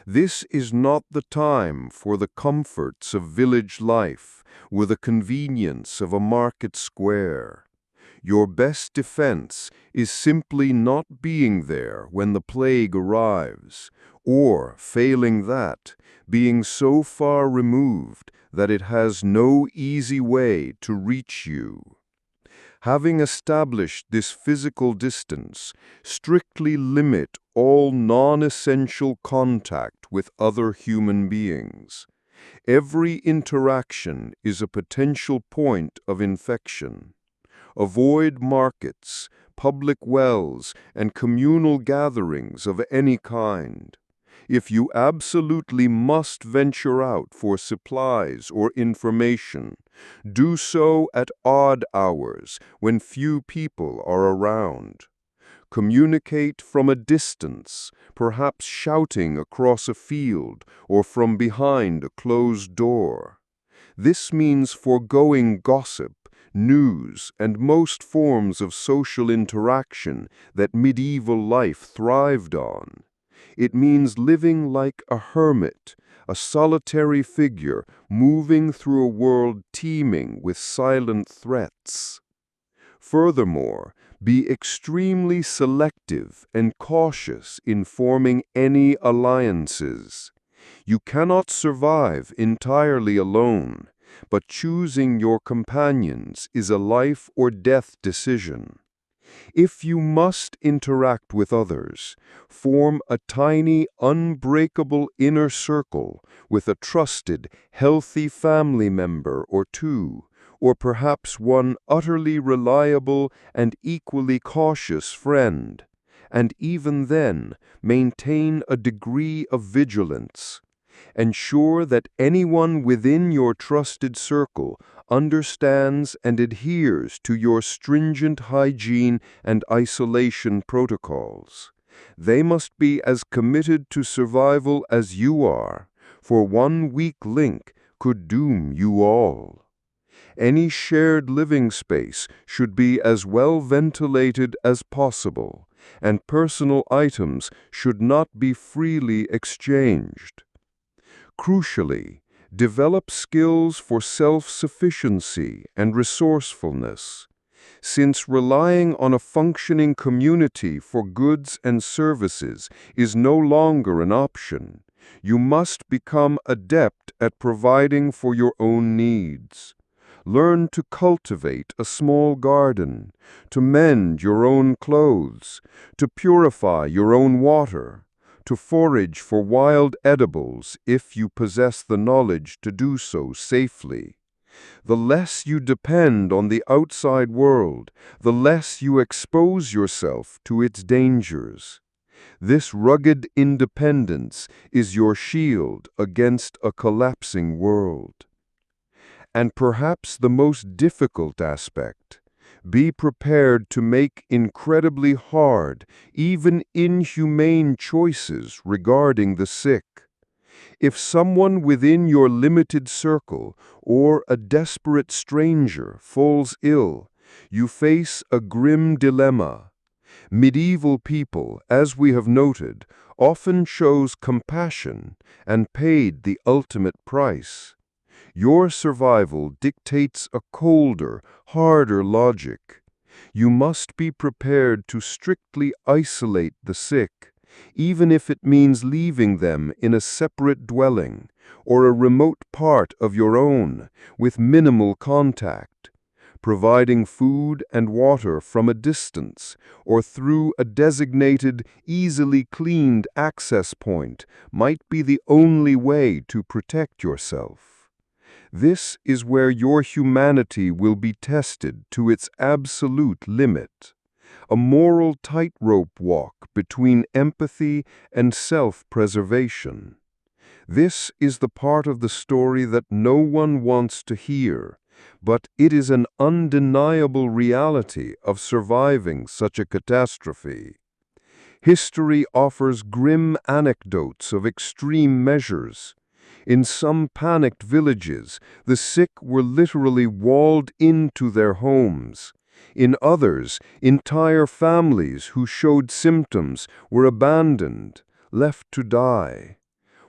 This is not the time for the comforts of village life with the convenience of a market square. Your best defense is simply not being there when the plague arrives, or, failing that, being so far removed that it has no easy way to reach you. Having established this physical distance, strictly limit all non-essential contact with other human beings. Every interaction is a potential point of infection. Avoid markets, public wells, and communal gatherings of any kind. If you absolutely must venture out for supplies or information, do so at odd hours when few people are around. Communicate from a distance, perhaps shouting across a field or from behind a closed door. This means foregoing gossip, news, and most forms of social interaction that medieval life thrived on. It means living like a hermit, a solitary figure moving through a world teeming with silent threats. Furthermore, be extremely selective and cautious in forming any alliances. You cannot survive entirely alone, but choosing your companions is a life or death decision. If you must interact with others, form a tiny, unbreakable inner circle with a trusted, healthy family member or two, or perhaps one utterly reliable and equally cautious friend. And even then, maintain a degree of vigilance. Ensure that anyone within your trusted circle understands and adheres to your stringent hygiene and isolation protocols. They must be as committed to survival as you are, for one weak link could doom you all. Any shared living space should be as well ventilated as possible, and personal items should not be freely exchanged. Crucially, develop skills for self-sufficiency and resourcefulness. Since relying on a functioning community for goods and services is no longer an option, you must become adept at providing for your own needs. Learn to cultivate a small garden, to mend your own clothes, to purify your own water, to forage for wild edibles if you possess the knowledge to do so safely. The less you depend on the outside world, the less you expose yourself to its dangers. This rugged independence is your shield against a collapsing world. And perhaps the most difficult aspect, be prepared to make incredibly hard, even inhumane choices regarding the sick. If someone within your limited circle or a desperate stranger falls ill, you face a grim dilemma. Medieval people, as we have noted, often chose compassion and paid the ultimate price. Your survival dictates a colder, harder logic. You must be prepared to strictly isolate the sick, even if it means leaving them in a separate dwelling or a remote part of your own with minimal contact. Providing food and water from a distance or through a designated, easily cleaned access point might be the only way to protect yourself. This is where your humanity will be tested to its absolute limit. A moral tightrope walk between empathy and self-preservation. This is the part of the story that no one wants to hear, but it is an undeniable reality of surviving such a catastrophe. History offers grim anecdotes of extreme measures. In some panicked villages, the sick were literally walled into their homes. In others, entire families who showed symptoms were abandoned, left to die.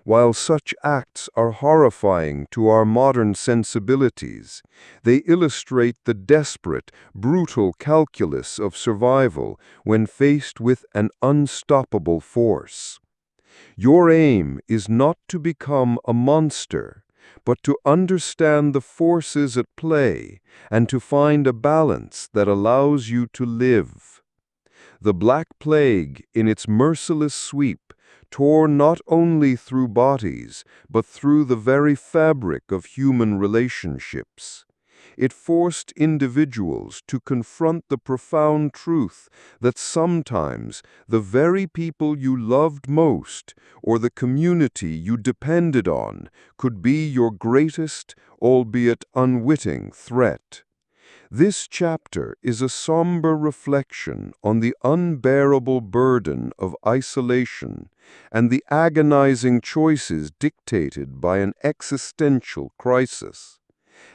While such acts are horrifying to our modern sensibilities, they illustrate the desperate, brutal calculus of survival when faced with an unstoppable force. Your aim is not to become a monster, but to understand the forces at play and to find a balance that allows you to live. The Black Plague, in its merciless sweep, tore not only through bodies, but through the very fabric of human relationships. It forced individuals to confront the profound truth that sometimes the very people you loved most or the community you depended on could be your greatest, albeit unwitting, threat. This chapter is a somber reflection on the unbearable burden of isolation and the agonizing choices dictated by an existential crisis.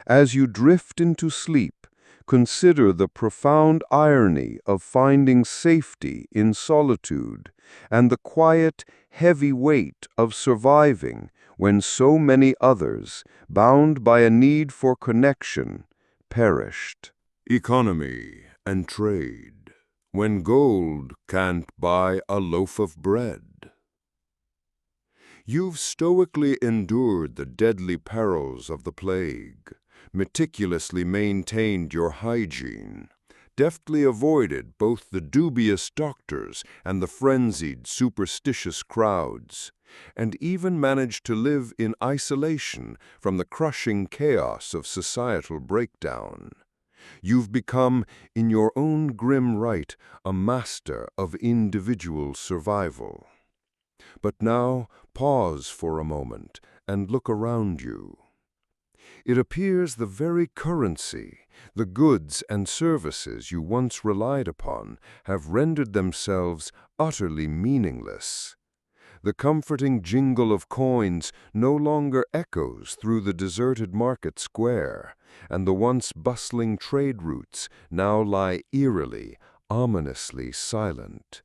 As you drift into sleep, consider the profound irony of finding safety in solitude and the quiet, heavy weight of surviving when so many others, bound by a need for connection, perished. Economy and trade, when gold can't buy a loaf of bread. You've stoically endured the deadly perils of the plague, meticulously maintained your hygiene, deftly avoided both the dubious doctors and the frenzied, superstitious crowds, and even managed to live in isolation from the crushing chaos of societal breakdown. You've become, in your own grim right, a master of individual survival. But now, pause for a moment and look around you. It appears the very currency, The goods and services you once relied upon have rendered themselves utterly meaningless. The comforting jingle of coins no longer echoes through the deserted market square, and the once bustling trade routes now lie eerily, ominously silent.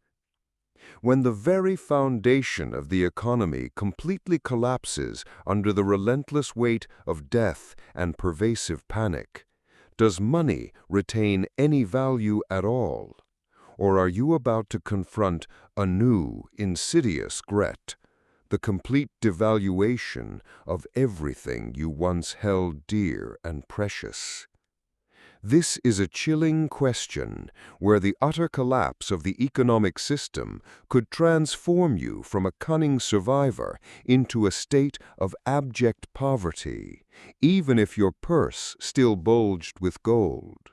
When the very foundation of the economy completely collapses under the relentless weight of death and pervasive panic, does money retain any value at all? Or are you about to confront a new, insidious threat, the complete devaluation of everything you once held dear and precious? This is a chilling question where the utter collapse of the economic system could transform you from a cunning survivor into a state of abject poverty, even if your purse still bulged with gold.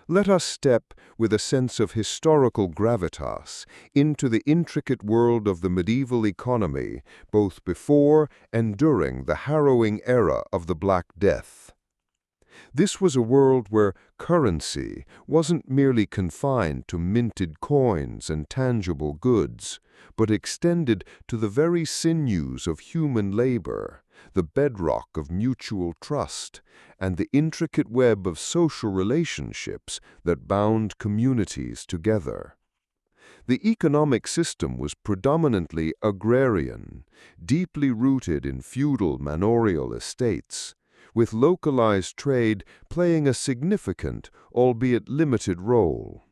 Let us step with a sense of historical gravitas into the intricate world of the medieval economy, both before and during the harrowing era of the Black Death. This was a world where currency wasn't merely confined to minted coins and tangible goods, but extended to the very sinews of human labor, the bedrock of mutual trust, and the intricate web of social relationships that bound communities together. The economic system was predominantly agrarian, deeply rooted in feudal manorial estates, with localized trade playing a significant, albeit limited role.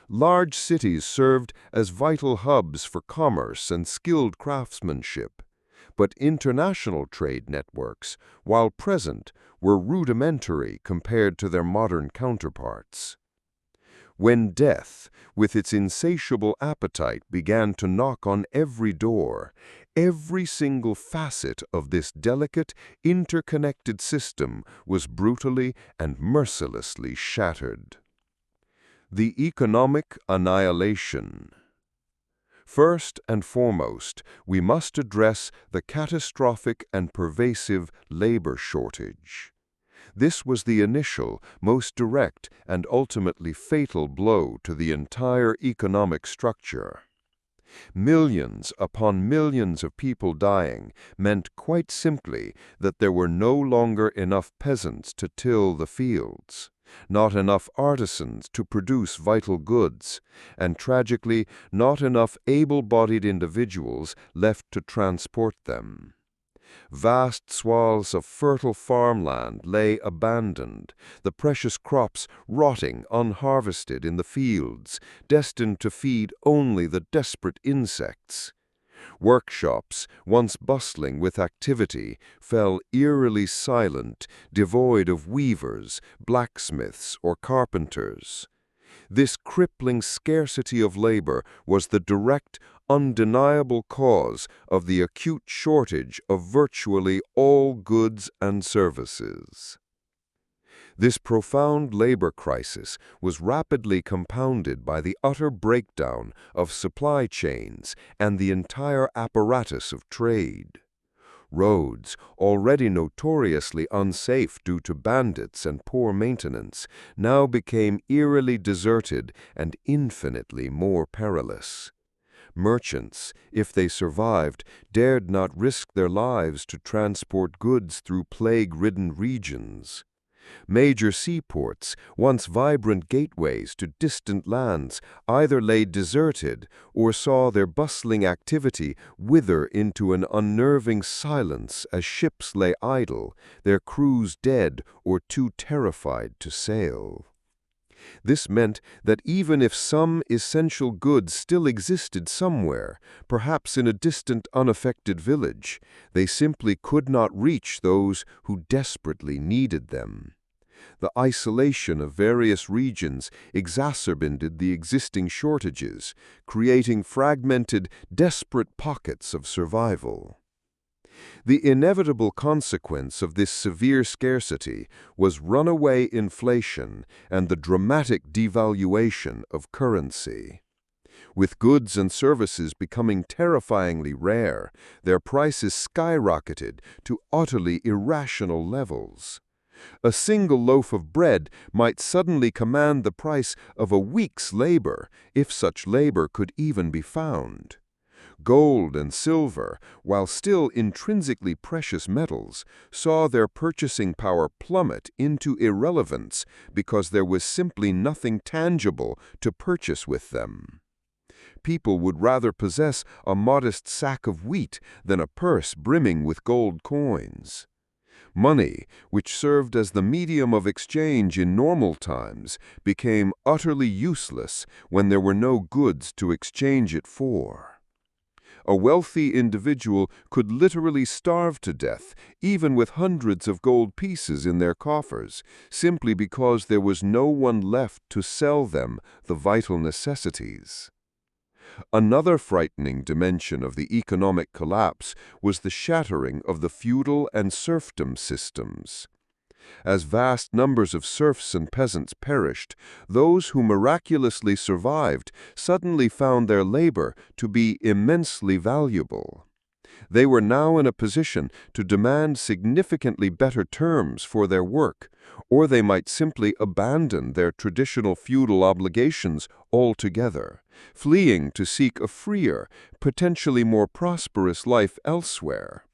Large cities served as vital hubs for commerce and skilled craftsmanship, but international trade networks, while present, were rudimentary compared to their modern counterparts. When death, with its insatiable appetite, began to knock on every door, every single facet of this delicate, interconnected system was brutally and mercilessly shattered. The economic annihilation. First and foremost, we must address the catastrophic and pervasive labor shortage. This was the initial, most direct, and ultimately fatal blow to the entire economic structure. Millions upon millions of people dying meant quite simply that there were no longer enough peasants to till the fields, not enough artisans to produce vital goods, and tragically, not enough able-bodied individuals left to transport them. Vast swaths of fertile farmland lay abandoned, the precious crops rotting unharvested in the fields, destined to feed only the desperate insects. Workshops, once bustling with activity, fell eerily silent, devoid of weavers, blacksmiths, or carpenters. This crippling scarcity of labor was the direct, undeniable cause of the acute shortage of virtually all goods and services. This profound labor crisis was rapidly compounded by the utter breakdown of supply chains and the entire apparatus of trade. Roads, already notoriously unsafe due to bandits and poor maintenance, now became eerily deserted and infinitely more perilous. Merchants, if they survived, dared not risk their lives to transport goods through plague-ridden regions. Major seaports, once vibrant gateways to distant lands, either lay deserted or saw their bustling activity wither into an unnerving silence as ships lay idle, their crews dead or too terrified to sail. This meant that even if some essential goods still existed somewhere, perhaps in a distant, unaffected village, they simply could not reach those who desperately needed them. The isolation of various regions exacerbated the existing shortages, creating fragmented, desperate pockets of survival. The inevitable consequence of this severe scarcity was runaway inflation and the dramatic devaluation of currency. With goods and services becoming terrifyingly rare, their prices skyrocketed to utterly irrational levels. A single loaf of bread might suddenly command the price of a week's labor, if such labor could even be found. Gold and silver, while still intrinsically precious metals, saw their purchasing power plummet into irrelevance because there was simply nothing tangible to purchase with them. People would rather possess a modest sack of wheat than a purse brimming with gold coins. Money, which served as the medium of exchange in normal times, became utterly useless when there were no goods to exchange it for. A wealthy individual could literally starve to death, even with hundreds of gold pieces in their coffers, simply because there was no one left to sell them the vital necessities. Another frightening dimension of the economic collapse was the shattering of the feudal and serfdom systems. As vast numbers of serfs and peasants perished, those who miraculously survived suddenly found their labor to be immensely valuable. They were now in a position to demand significantly better terms for their work, or they might simply abandon their traditional feudal obligations altogether, fleeing to seek a freer, potentially more prosperous life elsewhere.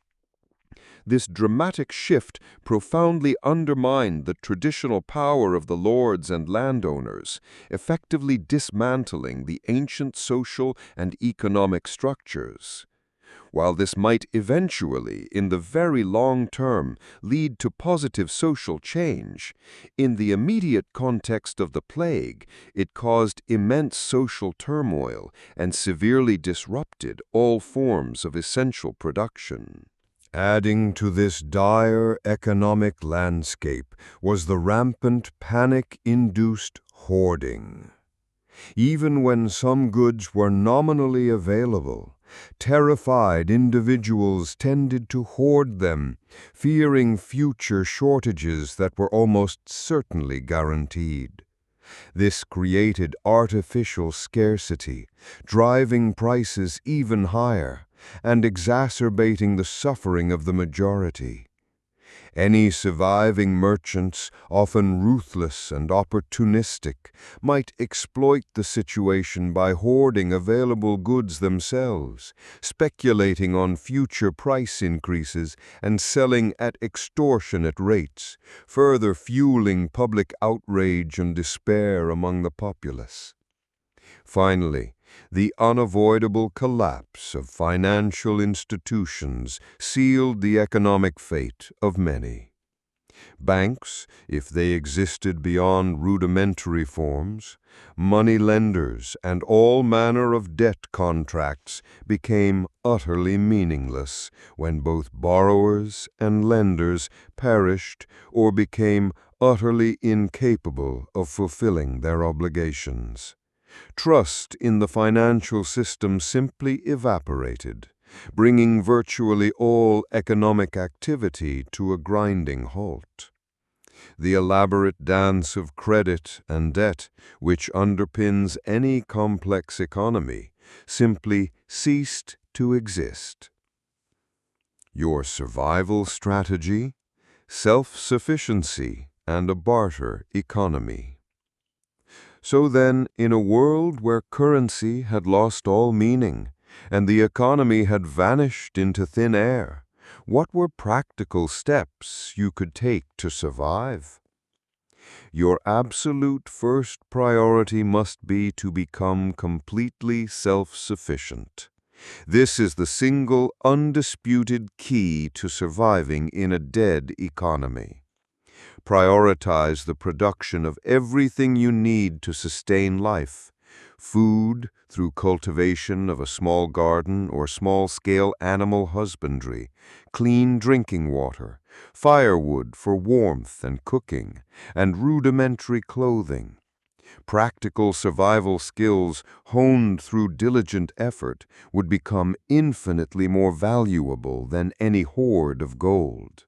This dramatic shift profoundly undermined the traditional power of the lords and landowners, effectively dismantling the ancient social and economic structures. While this might eventually, in the very long term, lead to positive social change, in the immediate context of the plague, it caused immense social turmoil and severely disrupted all forms of essential production. Adding to this dire economic landscape was the rampant panic-induced hoarding. Even when some goods were nominally available, terrified individuals tended to hoard them, fearing future shortages that were almost certainly guaranteed. This created artificial scarcity, driving prices even higher and exacerbating the suffering of the majority. Any surviving merchants, often ruthless and opportunistic, might exploit the situation by hoarding available goods themselves, speculating on future price increases and selling at extortionate rates, further fueling public outrage and despair among the populace. Finally, the unavoidable collapse of financial institutions sealed the economic fate of many. Banks, if they existed beyond rudimentary forms, money lenders, and all manner of debt contracts became utterly meaningless when both borrowers and lenders perished or became utterly incapable of fulfilling their obligations. Trust in the financial system simply evaporated, bringing virtually all economic activity to a grinding halt. The elaborate dance of credit and debt, which underpins any complex economy, simply ceased to exist. Your survival strategy? Self-sufficiency and a barter economy. So then, in a world where currency had lost all meaning and the economy had vanished into thin air, what were practical steps you could take to survive? Your absolute first priority must be to become completely self-sufficient. This is the single undisputed key to surviving in a dead economy. Prioritize the production of everything you need to sustain life. Food through cultivation of a small garden or small-scale animal husbandry, clean drinking water, firewood for warmth and cooking, and rudimentary clothing. Practical survival skills honed through diligent effort would become infinitely more valuable than any hoard of gold.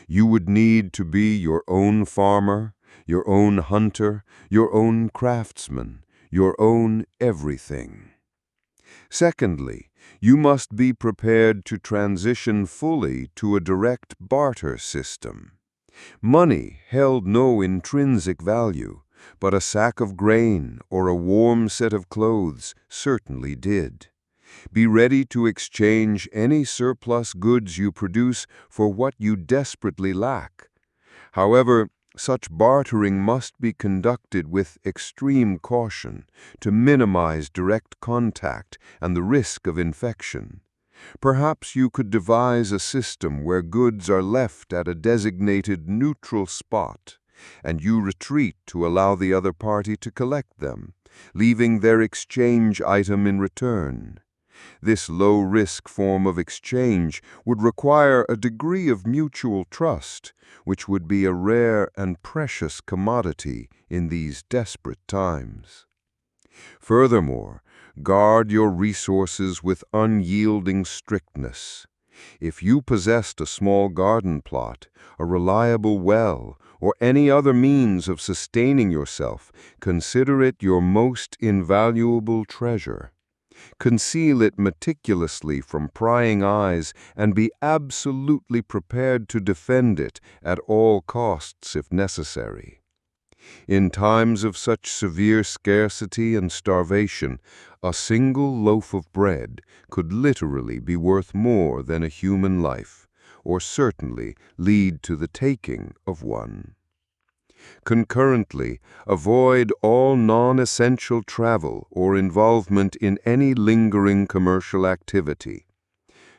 You would need to be your own farmer, your own hunter, your own craftsman, your own everything. Secondly, you must be prepared to transition fully to a direct barter system. Money held no intrinsic value, but a sack of grain or a warm set of clothes certainly did. Be ready to exchange any surplus goods you produce for what you desperately lack. However, such bartering must be conducted with extreme caution to minimize direct contact and the risk of infection. Perhaps you could devise a system where goods are left at a designated neutral spot, and you retreat to allow the other party to collect them, leaving their exchange item in return. This low-risk form of exchange would require a degree of mutual trust, which would be a rare and precious commodity in these desperate times. Furthermore, guard your resources with unyielding strictness. If you possessed a small garden plot, a reliable well, or any other means of sustaining yourself, consider it your most invaluable treasure. Conceal it meticulously from prying eyes and be absolutely prepared to defend it at all costs if necessary. In times of such severe scarcity and starvation, a single loaf of bread could literally be worth more than a human life, or certainly lead to the taking of one. Concurrently, avoid all non-essential travel or involvement in any lingering commercial activity.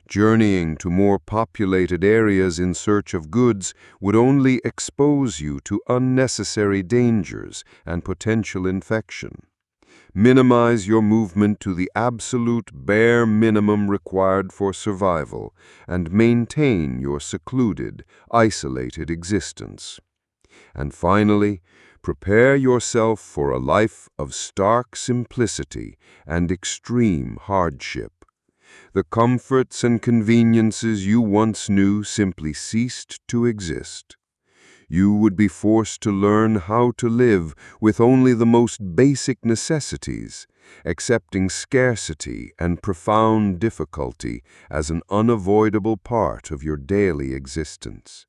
Journeying to more populated areas in search of goods would only expose you to unnecessary dangers and potential infection. Minimize your movement to the absolute bare minimum required for survival and maintain your secluded, isolated existence. And finally, prepare yourself for a life of stark simplicity and extreme hardship. The comforts and conveniences you once knew simply ceased to exist. You would be forced to learn how to live with only the most basic necessities, accepting scarcity and profound difficulty as an unavoidable part of your daily existence.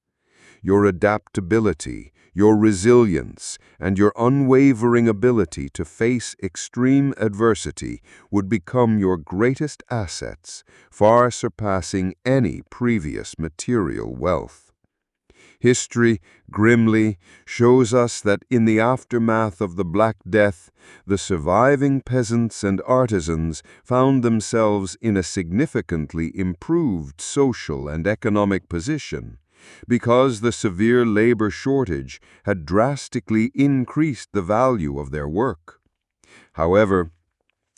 Your adaptability, your resilience, and your unwavering ability to face extreme adversity would become your greatest assets, far surpassing any previous material wealth. History, grimly, shows us that in the aftermath of the Black Death, the surviving peasants and artisans found themselves in a significantly improved social and economic position, because the severe labor shortage had drastically increased the value of their work. However,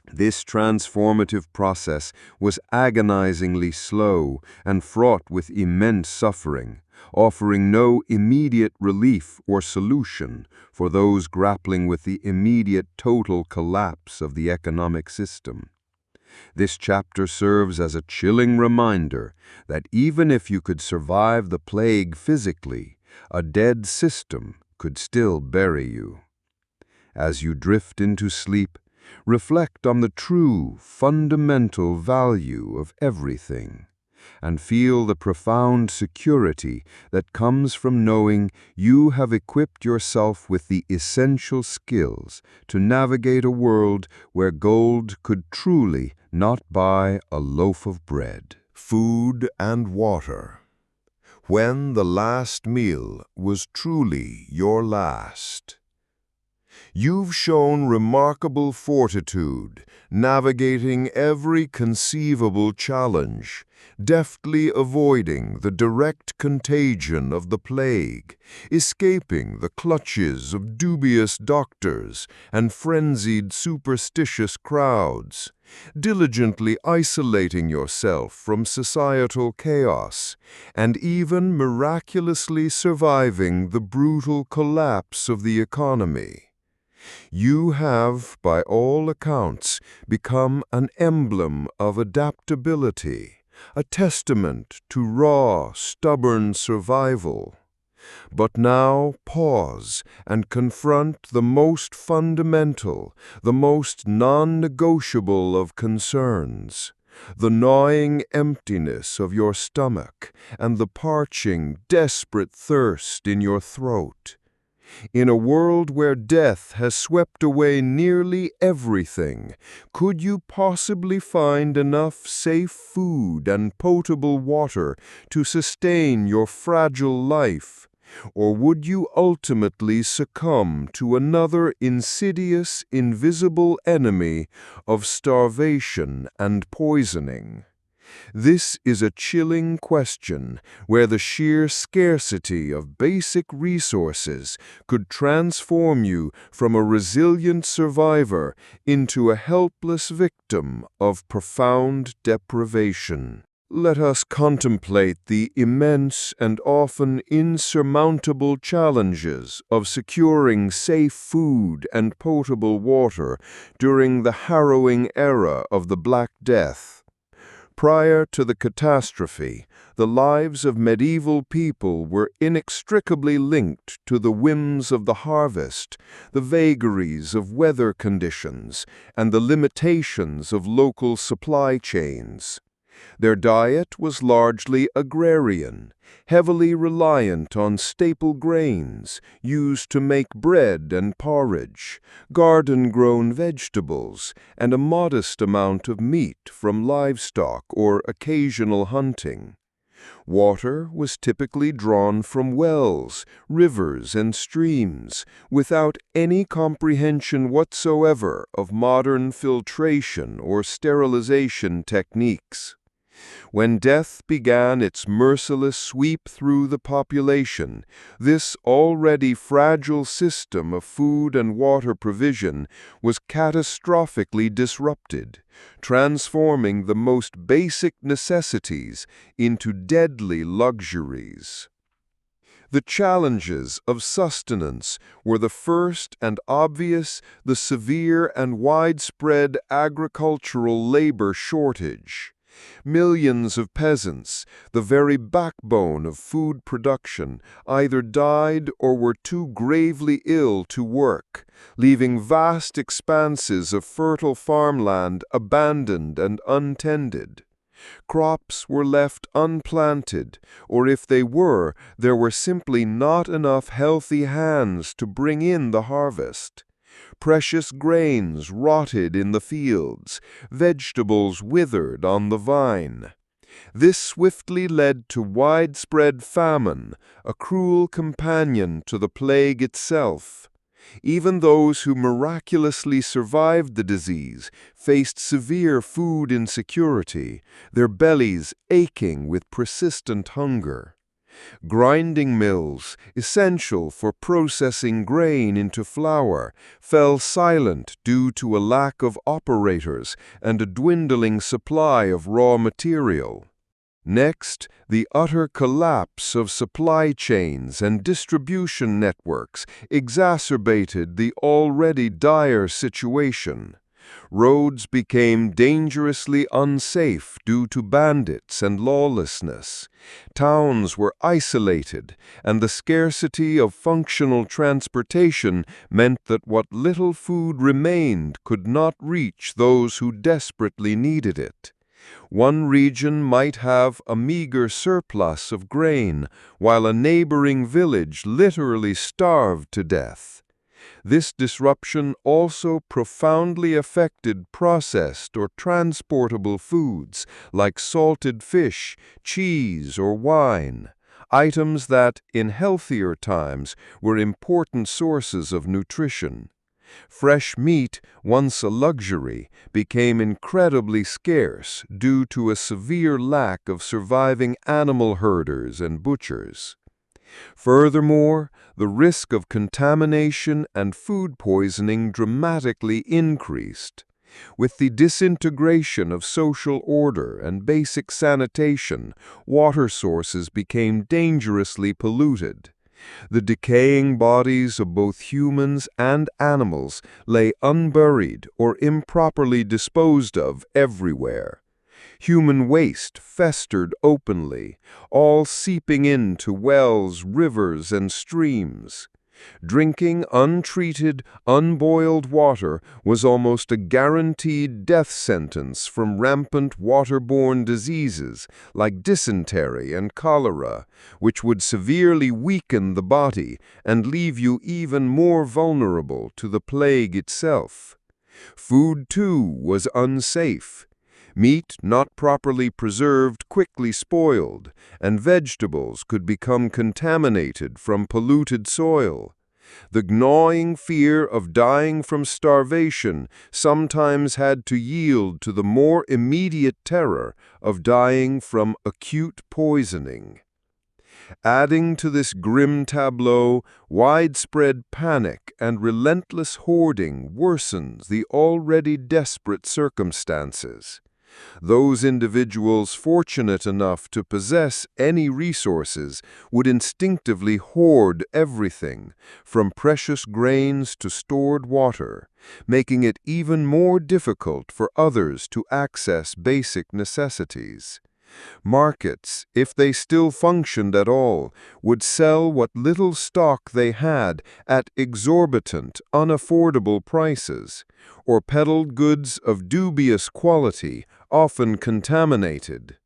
this transformative process was agonizingly slow and fraught with immense suffering, offering no immediate relief or solution for those grappling with the immediate total collapse of the economic system. This chapter serves as a chilling reminder that even if you could survive the plague physically, a dead system could still bury you. As you drift into sleep, reflect on the true, fundamental value of everything, and feel the profound security that comes from knowing you have equipped yourself with the essential skills to navigate a world where gold could truly not buy a loaf of bread. Food and water. When the last meal was truly your last. You've shown remarkable fortitude, navigating every conceivable challenge, deftly avoiding the direct contagion of the plague, escaping the clutches of dubious doctors and frenzied superstitious crowds, diligently isolating yourself from societal chaos, and even miraculously surviving the brutal collapse of the economy. You have, by all accounts, become an emblem of adaptability, a testament to raw, stubborn survival. But now pause and confront the most fundamental, the most non-negotiable of concerns. the gnawing emptiness of your stomach, and the parching, desperate thirst in your throat. In a world where death has swept away nearly everything, could you possibly find enough safe food and potable water to sustain your fragile life? Or would you ultimately succumb to another insidious, invisible enemy of starvation and poisoning? This is a chilling question where the sheer scarcity of basic resources could transform you from a resilient survivor into a helpless victim of profound deprivation. Let us contemplate the immense and often insurmountable challenges of securing safe food and potable water during the harrowing era of the Black Death. Prior to the catastrophe, the lives of medieval people were inextricably linked to the whims of the harvest, the vagaries of weather conditions, and the limitations of local supply chains. Their diet was largely agrarian, heavily reliant on staple grains used to make bread and porridge, garden-grown vegetables, and a modest amount of meat from livestock or occasional hunting. Water was typically drawn from wells, rivers, and streams, without any comprehension whatsoever of modern filtration or sterilization techniques. When death began its merciless sweep through the population, this already fragile system of food and water provision was catastrophically disrupted, transforming the most basic necessities into deadly luxuries. The challenges of sustenance were the first and obvious, the severe and widespread agricultural labor shortage. Millions of peasants, the very backbone of food production, either died or were too gravely ill to work, leaving vast expanses of fertile farmland abandoned and untended. Crops were left unplanted, or if they were, there were simply not enough healthy hands to bring in the harvest. Precious grains rotted in the fields, vegetables withered on the vine. This swiftly led to widespread famine, a cruel companion to the plague itself. Even those who miraculously survived the disease faced severe food insecurity, their bellies aching with persistent hunger. Grinding mills, essential for processing grain into flour, fell silent due to a lack of operators and a dwindling supply of raw material. Next, the utter collapse of supply chains and distribution networks exacerbated the already dire situation. Roads became dangerously unsafe due to bandits and lawlessness. Towns were isolated, and the scarcity of functional transportation meant that what little food remained could not reach those who desperately needed it. One region might have a meager surplus of grain, while a neighboring village literally starved to death. This disruption also profoundly affected processed or transportable foods like salted fish, cheese, or wine, items that, in healthier times, were important sources of nutrition. Fresh meat, once a luxury, became incredibly scarce due to a severe lack of surviving animal herders and butchers. Furthermore, the risk of contamination and food poisoning dramatically increased. With the disintegration of social order and basic sanitation, water sources became dangerously polluted. The decaying bodies of both humans and animals lay unburied or improperly disposed of everywhere. Human waste festered openly, all seeping into wells, rivers, and streams. Drinking untreated, unboiled water was almost a guaranteed death sentence from rampant waterborne diseases like dysentery and cholera, which would severely weaken the body and leave you even more vulnerable to the plague itself. Food, too, was unsafe. Meat not properly preserved quickly spoiled, and vegetables could become contaminated from polluted soil. The gnawing fear of dying from starvation sometimes had to yield to the more immediate terror of dying from acute poisoning. Adding to this grim tableau, widespread panic and relentless hoarding worsens the already desperate circumstances. Those individuals fortunate enough to possess any resources would instinctively hoard everything, from precious grains to stored water, making it even more difficult for others to access basic necessities. Markets, if they still functioned at all, would sell what little stock they had at exorbitant, unaffordable prices, or peddled goods of dubious quality, often contaminated.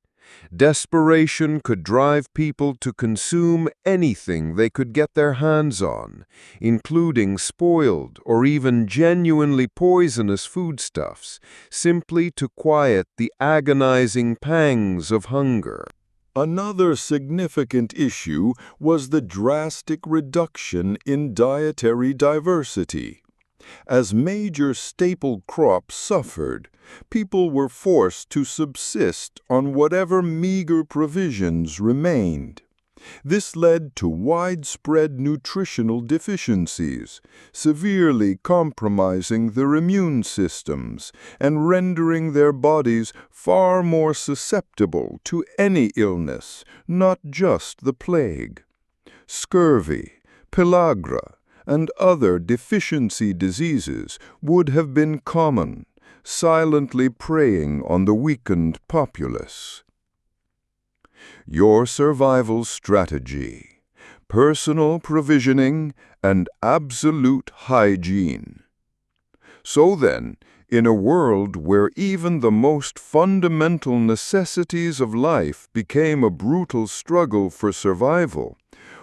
Desperation could drive people to consume anything they could get their hands on, including spoiled or even genuinely poisonous foodstuffs, simply to quiet the agonizing pangs of hunger. Another significant issue was the drastic reduction in dietary diversity. As major staple crops suffered, people were forced to subsist on whatever meager provisions remained. This led to widespread nutritional deficiencies, severely compromising their immune systems and rendering their bodies far more susceptible to any illness, not just the plague. Scurvy, pellagra, and other deficiency diseases would have been common, silently preying on the weakened populace. Your survival strategy: personal provisioning and absolute hygiene. So then, in a world where even the most fundamental necessities of life became a brutal struggle for survival,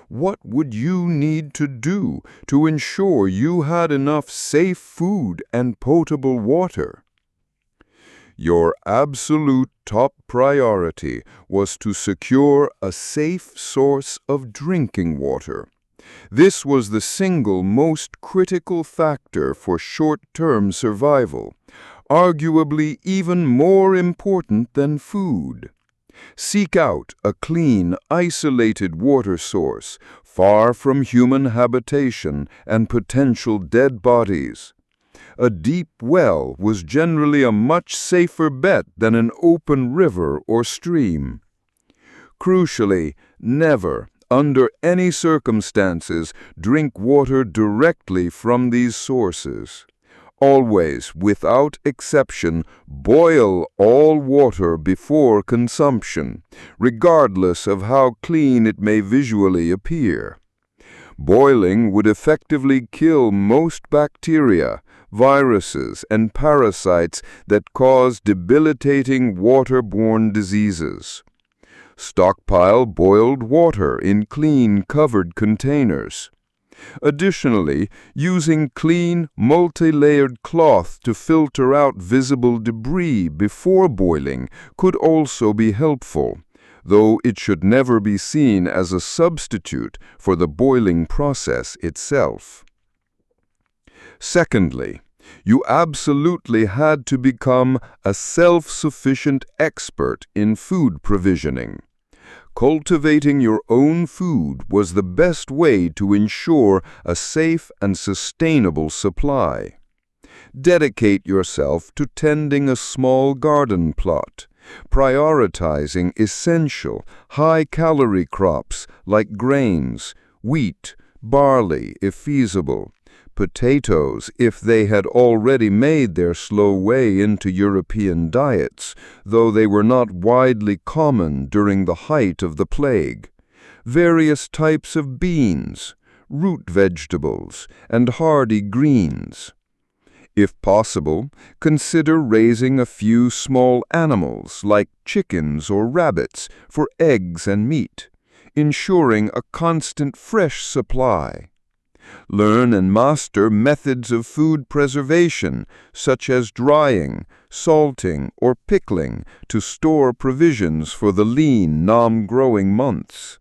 what would you need to do to ensure you had enough safe food and potable water? Your absolute top priority was to secure a safe source of drinking water. This was the single most critical factor for short-term survival, arguably even more important than food. Seek out a clean, isolated water source, far from human habitation and potential dead bodies. A deep well was generally a much safer bet than an open river or stream. Crucially, never, under any circumstances, drink water directly from these sources. Always, without exception, boil all water before consumption, regardless of how clean it may visually appear. Boiling would effectively kill most bacteria, viruses, and parasites that cause debilitating waterborne diseases. Stockpile boiled water in clean, covered containers. Additionally, using clean, multi-layered cloth to filter out visible debris before boiling could also be helpful, though it should never be seen as a substitute for the boiling process itself. Secondly, you absolutely had to become a self-sufficient expert in food provisioning. Cultivating your own food was the best way to ensure a safe and sustainable supply. Dedicate yourself to tending a small garden plot, prioritizing essential, high-calorie crops like grains, wheat, barley if feasible, potatoes if they had already made their slow way into European diets, though they were not widely common during the height of the plague, various types of beans, root vegetables, and hardy greens. If possible, consider raising a few small animals like chickens or rabbits for eggs and meat, ensuring a constant fresh supply. Learn and master methods of food preservation, such as drying, salting, or pickling, to store provisions for the lean, non-growing months.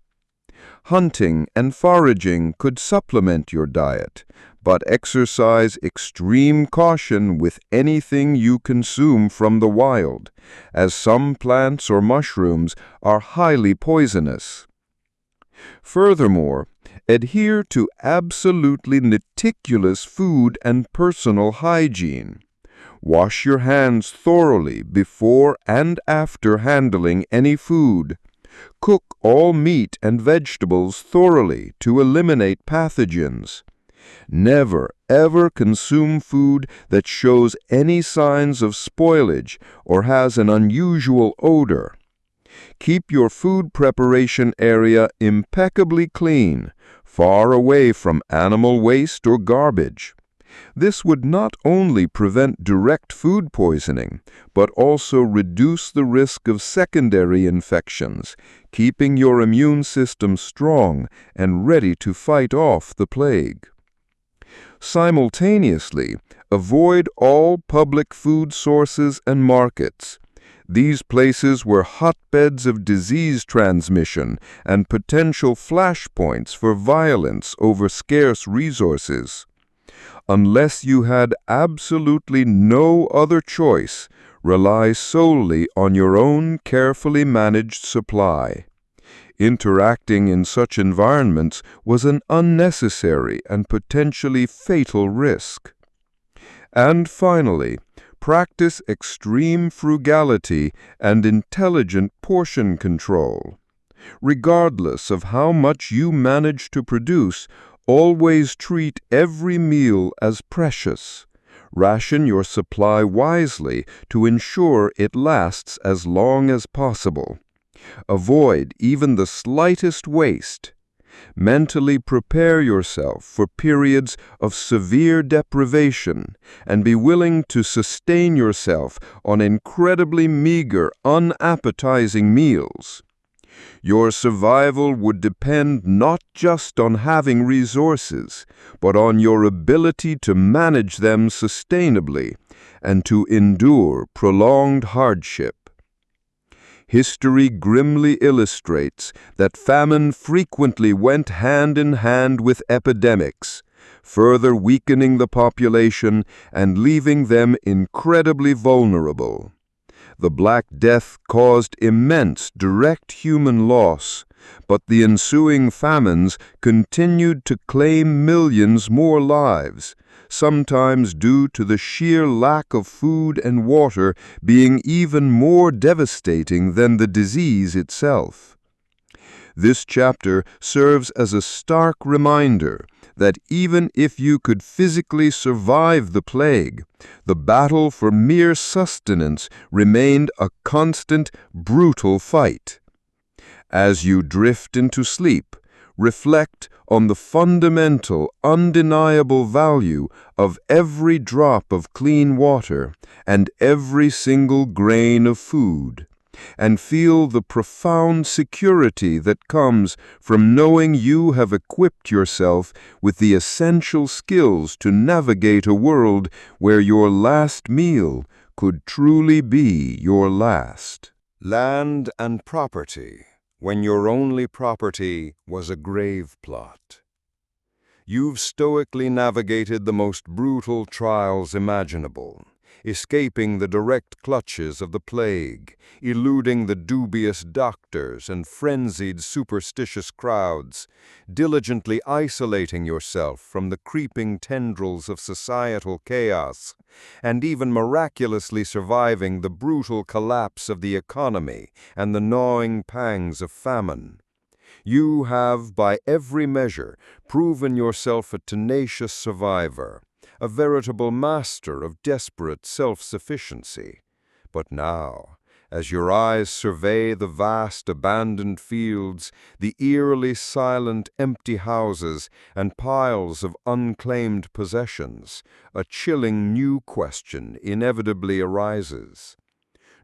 Hunting and foraging could supplement your diet, but exercise extreme caution with anything you consume from the wild, as some plants or mushrooms are highly poisonous. Furthermore, adhere to absolutely meticulous food and personal hygiene. Wash your hands thoroughly before and after handling any food. Cook all meat and vegetables thoroughly to eliminate pathogens. Never, ever consume food that shows any signs of spoilage or has an unusual odor. Keep your food preparation area impeccably clean, far away from animal waste or garbage. This would not only prevent direct food poisoning, but also reduce the risk of secondary infections, keeping your immune system strong and ready to fight off the plague. Simultaneously, avoid all public food sources and markets. These places were hotbeds of disease transmission and potential flashpoints for violence over scarce resources. Unless you had absolutely no other choice, rely solely on your own carefully managed supply. Interacting in such environments was an unnecessary and potentially fatal risk. And finally, practice extreme frugality and intelligent portion control. Regardless of how much you manage to produce, always treat every meal as precious. Ration your supply wisely to ensure it lasts as long as possible. Avoid even the slightest waste. Mentally prepare yourself for periods of severe deprivation and be willing to sustain yourself on incredibly meager, unappetizing meals. Your survival would depend not just on having resources, but on your ability to manage them sustainably and to endure prolonged hardship. History grimly illustrates that famine frequently went hand in hand with epidemics, further weakening the population and leaving them incredibly vulnerable. The Black Death caused immense direct human loss, but the ensuing famines continued to claim millions more lives, sometimes due to the sheer lack of food and water being even more devastating than the disease itself. This chapter serves as a stark reminder that even if you could physically survive the plague, the battle for mere sustenance remained a constant, brutal fight. As you drift into sleep, reflect on the fundamental, undeniable value of every drop of clean water and every single grain of food, and feel the profound security that comes from knowing you have equipped yourself with the essential skills to navigate a world where your last meal could truly be your last. Land and property, when your only property was a grave plot. You've stoically navigated the most brutal trials imaginable, escaping the direct clutches of the plague, eluding the dubious doctors and frenzied superstitious crowds, diligently isolating yourself from the creeping tendrils of societal chaos, and even miraculously surviving the brutal collapse of the economy and the gnawing pangs of famine. You have, by every measure, proven yourself a tenacious survivor, a veritable master of desperate self-sufficiency. But now, As your eyes survey the vast abandoned fields, the eerily silent empty houses, and piles of unclaimed possessions, a chilling new question inevitably arises.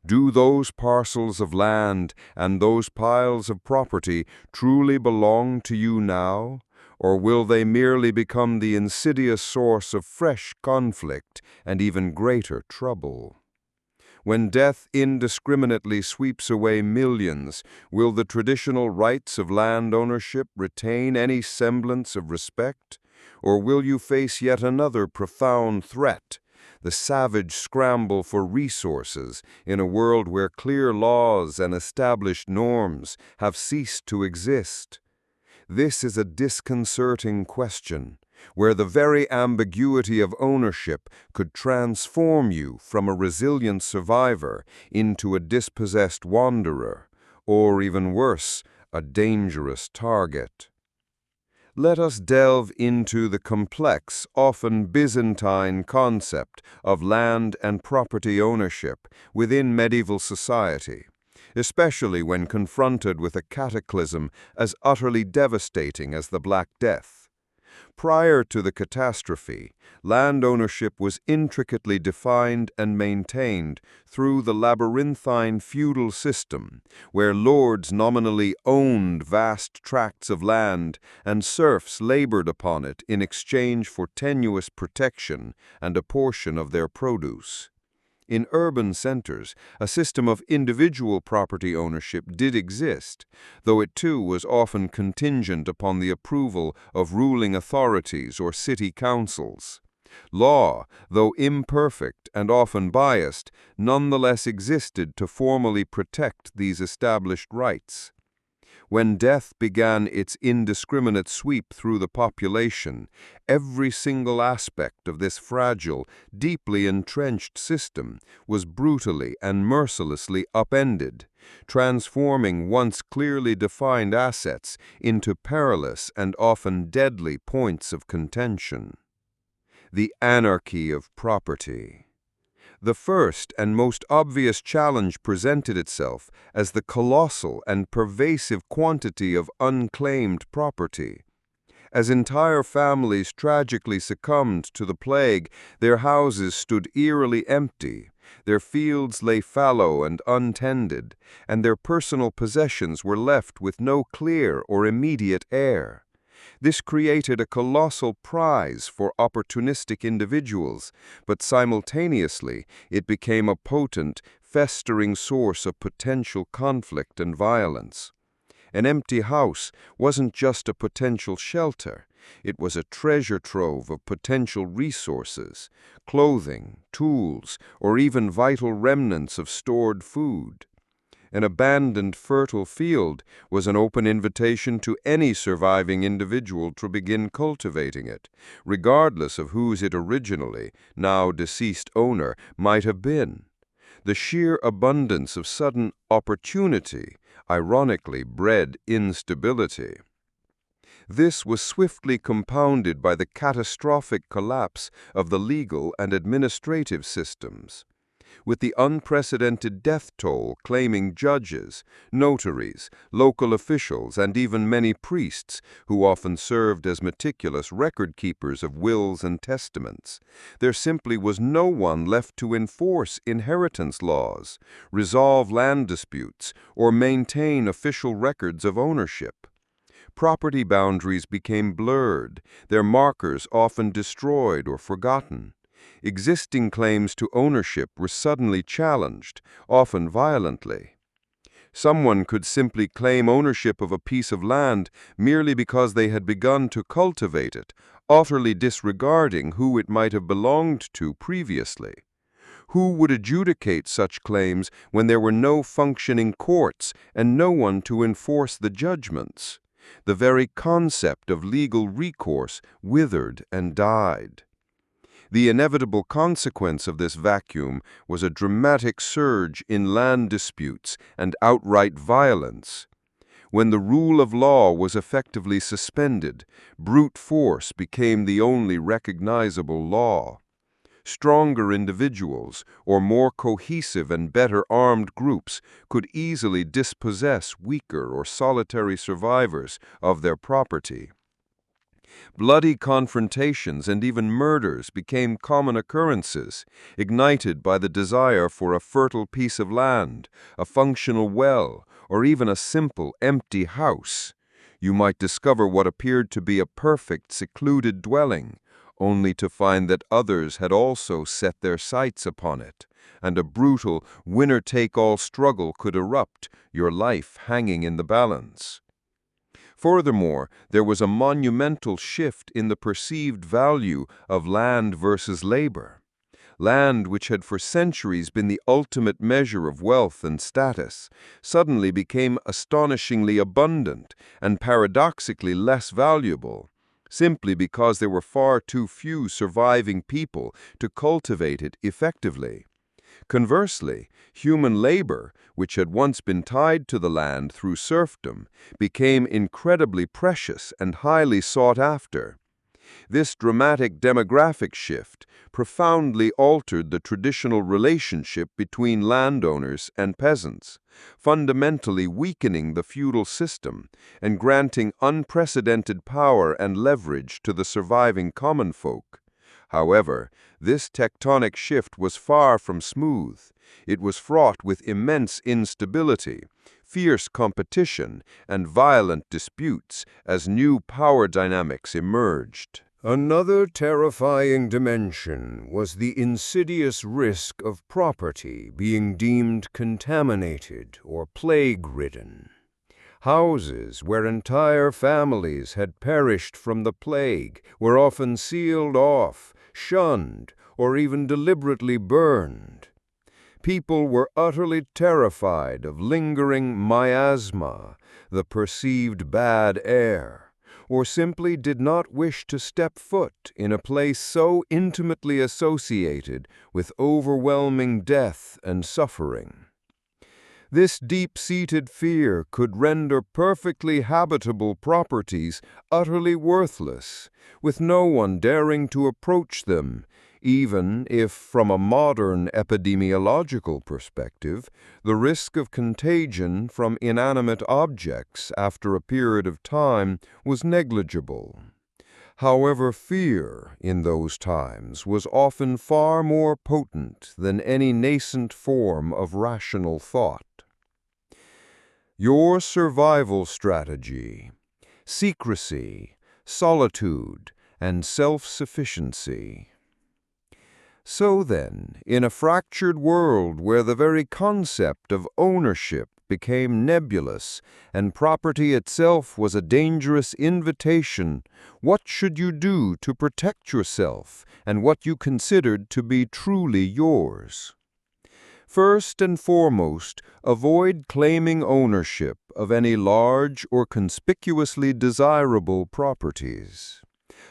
Do those parcels of land and those piles of property truly belong to you now? Or will they merely become the insidious source of fresh conflict and even greater trouble? When death indiscriminately sweeps away millions, will the traditional rights of land ownership retain any semblance of respect? Or will you face yet another profound threat, the savage scramble for resources in a world where clear laws and established norms have ceased to exist? This is a disconcerting question, where the very ambiguity of ownership could transform you from a resilient survivor into a dispossessed wanderer, or even worse, a dangerous target. Let us delve into the complex, often Byzantine concept of land and property ownership within medieval society, especially when confronted with a cataclysm as utterly devastating as the Black Death. Prior to the catastrophe, land ownership was intricately defined and maintained through the labyrinthine feudal system, where lords nominally owned vast tracts of land and serfs labored upon it in exchange for tenuous protection and a portion of their produce. In urban centers, a system of individual property ownership did exist, though it too was often contingent upon the approval of ruling authorities or city councils. Law, though imperfect and often biased, nonetheless existed to formally protect these established rights. When death began its indiscriminate sweep through the population, every single aspect of this fragile, deeply entrenched system was brutally and mercilessly upended, transforming once clearly defined assets into perilous and often deadly points of contention. The anarchy of property. The first and most obvious challenge presented itself as the colossal and pervasive quantity of unclaimed property. As entire families tragically succumbed to the plague, their houses stood eerily empty, their fields lay fallow and untended, and their personal possessions were left with no clear or immediate heir. This created a colossal prize for opportunistic individuals, but simultaneously it became a potent, festering source of potential conflict and violence. An empty house wasn't just a potential shelter, it was a treasure trove of potential resources, clothing, tools, or even vital remnants of stored food. An abandoned fertile field was an open invitation to any surviving individual to begin cultivating it, regardless of whose it originally, now deceased owner, might have been. The sheer abundance of sudden opportunity ironically bred instability. This was swiftly compounded by the catastrophic collapse of the legal and administrative systems, with the unprecedented death toll claiming judges, notaries, local officials, and even many priests, who often served as meticulous record-keepers of wills and testaments. There simply was no one left to enforce inheritance laws, resolve land disputes, or maintain official records of ownership. Property boundaries became blurred, their markers often destroyed or forgotten. Existing claims to ownership were suddenly challenged, often violently. Someone could simply claim ownership of a piece of land merely because they had begun to cultivate it, utterly disregarding who it might have belonged to previously. Who would adjudicate such claims when there were no functioning courts and no one to enforce the judgments? The very concept of legal recourse withered and died. The inevitable consequence of this vacuum was a dramatic surge in land disputes and outright violence. When the rule of law was effectively suspended, brute force became the only recognizable law. Stronger individuals or more cohesive and better armed groups could easily dispossess weaker or solitary survivors of their property. Bloody confrontations and even murders became common occurrences, ignited by the desire for a fertile piece of land, a functional well, or even a simple, empty house. You might discover what appeared to be a perfect, secluded dwelling, only to find that others had also set their sights upon it, and a brutal, winner-take-all struggle could erupt, your life hanging in the balance. Furthermore, there was a monumental shift in the perceived value of land versus labor. Land, which had for centuries been the ultimate measure of wealth and status, suddenly became astonishingly abundant and paradoxically less valuable, simply because there were far too few surviving people to cultivate it effectively. Conversely, human labor, which had once been tied to the land through serfdom, became incredibly precious and highly sought after. This dramatic demographic shift profoundly altered the traditional relationship between landowners and peasants, fundamentally weakening the feudal system and granting unprecedented power and leverage to the surviving common folk. However, this tectonic shift was far from smooth. It was fraught with immense instability, fierce competition, and violent disputes as new power dynamics emerged. Another terrifying dimension was the insidious risk of property being deemed contaminated or plague-ridden. Houses where entire families had perished from the plague were often sealed off, shunned, or even deliberately burned. People were utterly terrified of lingering miasma, the perceived bad air, or simply did not wish to step foot in a place so intimately associated with overwhelming death and suffering. This deep-seated fear could render perfectly habitable properties utterly worthless, with no one daring to approach them, even if, from a modern epidemiological perspective, the risk of contagion from inanimate objects after a period of time was negligible. However, fear in those times was often far more potent than any nascent form of rational thought. Your survival strategy: secrecy, solitude, and self-sufficiency. So then, in a fractured world where the very concept of ownership became nebulous and property itself was a dangerous invitation, what should you do to protect yourself and what you considered to be truly yours? First and foremost, avoid claiming ownership of any large or conspicuously desirable properties.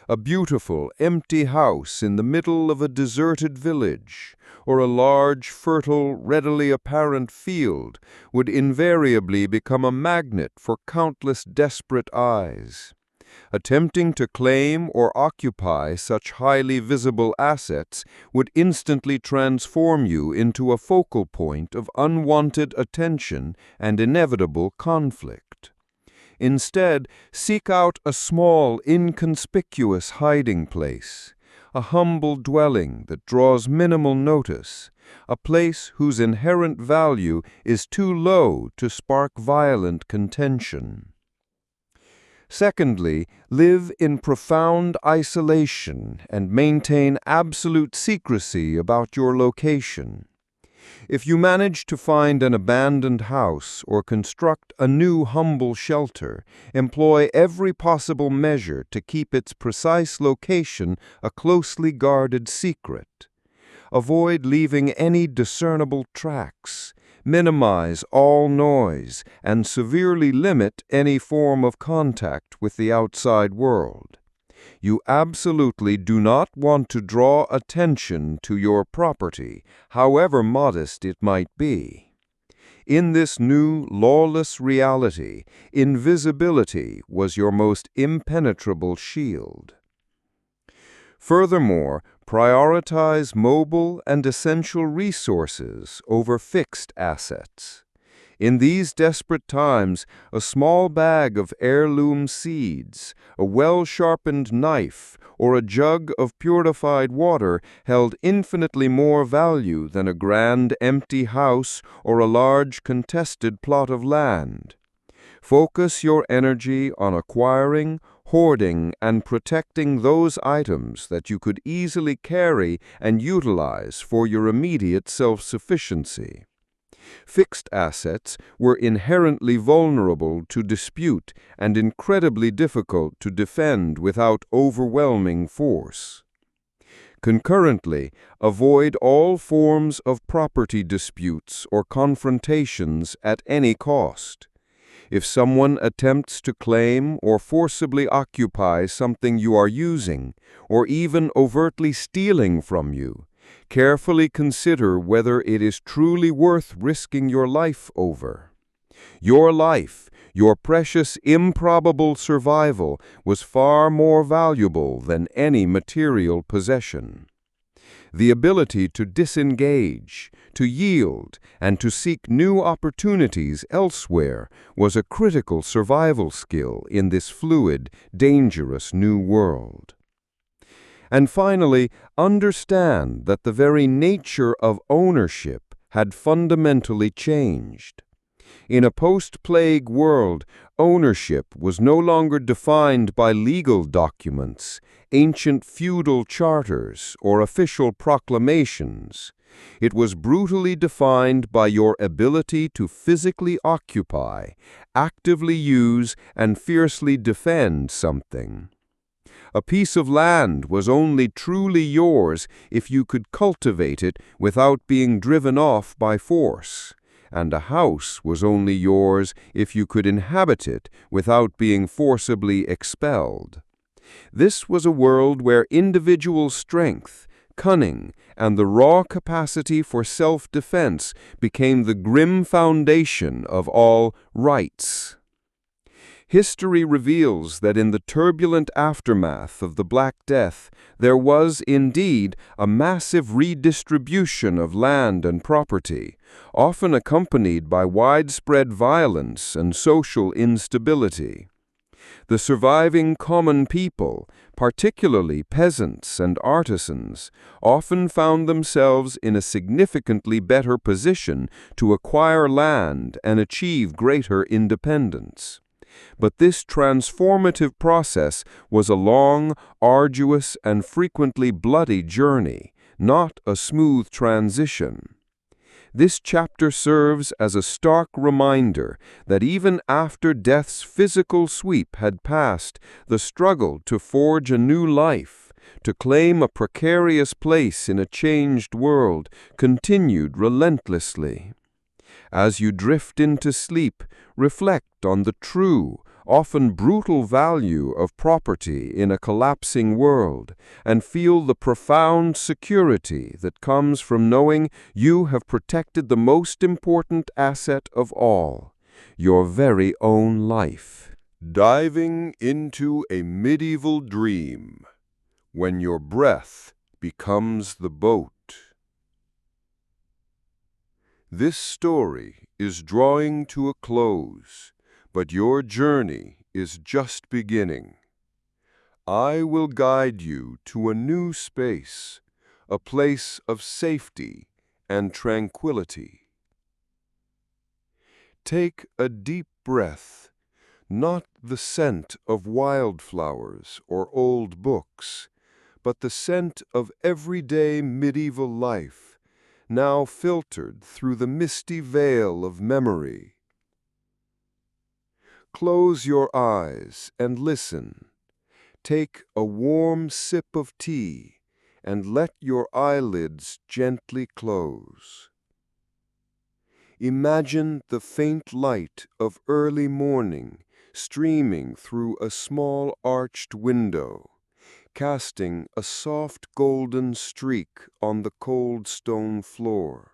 A beautiful, empty house in the middle of a deserted village, or a large, fertile, readily apparent field would invariably become a magnet for countless desperate eyes. Attempting to claim or occupy such highly visible assets would instantly transform you into a focal point of unwanted attention and inevitable conflict. Instead, seek out a small, inconspicuous hiding place, a humble dwelling that draws minimal notice, a place whose inherent value is too low to spark violent contention. Secondly, live in profound isolation and maintain absolute secrecy about your location. If you manage to find an abandoned house or construct a new humble shelter, employ every possible measure to keep its precise location a closely guarded secret. Avoid leaving any discernible tracks. Minimize all noise and severely limit any form of contact with the outside world. You absolutely do not want to draw attention to your property, however modest it might be. In this new, lawless reality, invisibility was your most impenetrable shield. Furthermore, Prioritize mobile and essential resources over fixed assets. In these desperate times, a small bag of heirloom seeds, a well-sharpened knife, or a jug of purified water held infinitely more value than a grand empty house or a large contested plot of land. Focus your energy on acquiring, hoarding, and protecting those items that you could easily carry and utilize for your immediate self-sufficiency. Fixed assets were inherently vulnerable to dispute and incredibly difficult to defend without overwhelming force. Concurrently, avoid all forms of property disputes or confrontations at any cost. If someone attempts to claim or forcibly occupy something you are using, or even overtly stealing from you, carefully consider whether it is truly worth risking your life over. Your life, your precious improbable survival, was far more valuable than any material possession. The ability to disengage, to yield, and to seek new opportunities elsewhere was a critical survival skill in this fluid, dangerous new world. And finally, understand that the very nature of ownership had fundamentally changed. In a post-plague world, ownership was no longer defined by legal documents, ancient feudal charters, or official proclamations. It was brutally defined by your ability to physically occupy, actively use, and fiercely defend something. A piece of land was only truly yours if you could cultivate it without being driven off by force, and a house was only yours if you could inhabit it without being forcibly expelled. This was a world where individual strength, cunning, and the raw capacity for self-defense became the grim foundation of all rights. History reveals that in the turbulent aftermath of the Black Death, there was indeed a massive redistribution of land and property, often accompanied by widespread violence and social instability. The surviving common people, particularly peasants and artisans, often found themselves in a significantly better position to acquire land and achieve greater independence. But this transformative process was a long, arduous, and frequently bloody journey, not a smooth transition. This chapter serves as a stark reminder that even after death's physical sweep had passed, the struggle to forge a new life, to claim a precarious place in a changed world, continued relentlessly. As you drift into sleep, reflect on the true, often brutal value of property in a collapsing world, and feel the profound security that comes from knowing you have protected the most important asset of all, your very own life. Diving into a medieval dream, when your breath becomes the boat. This story is drawing to a close, but your journey is just beginning. I will guide you to a new space, a place of safety and tranquility. Take a deep breath, not the scent of wildflowers or old books, but the scent of everyday medieval life, now filtered through the misty veil of memory. Close your eyes and listen. Take a warm sip of tea and let your eyelids gently close. Imagine the faint light of early morning streaming through a small arched window, casting a soft golden streak on the cold stone floor.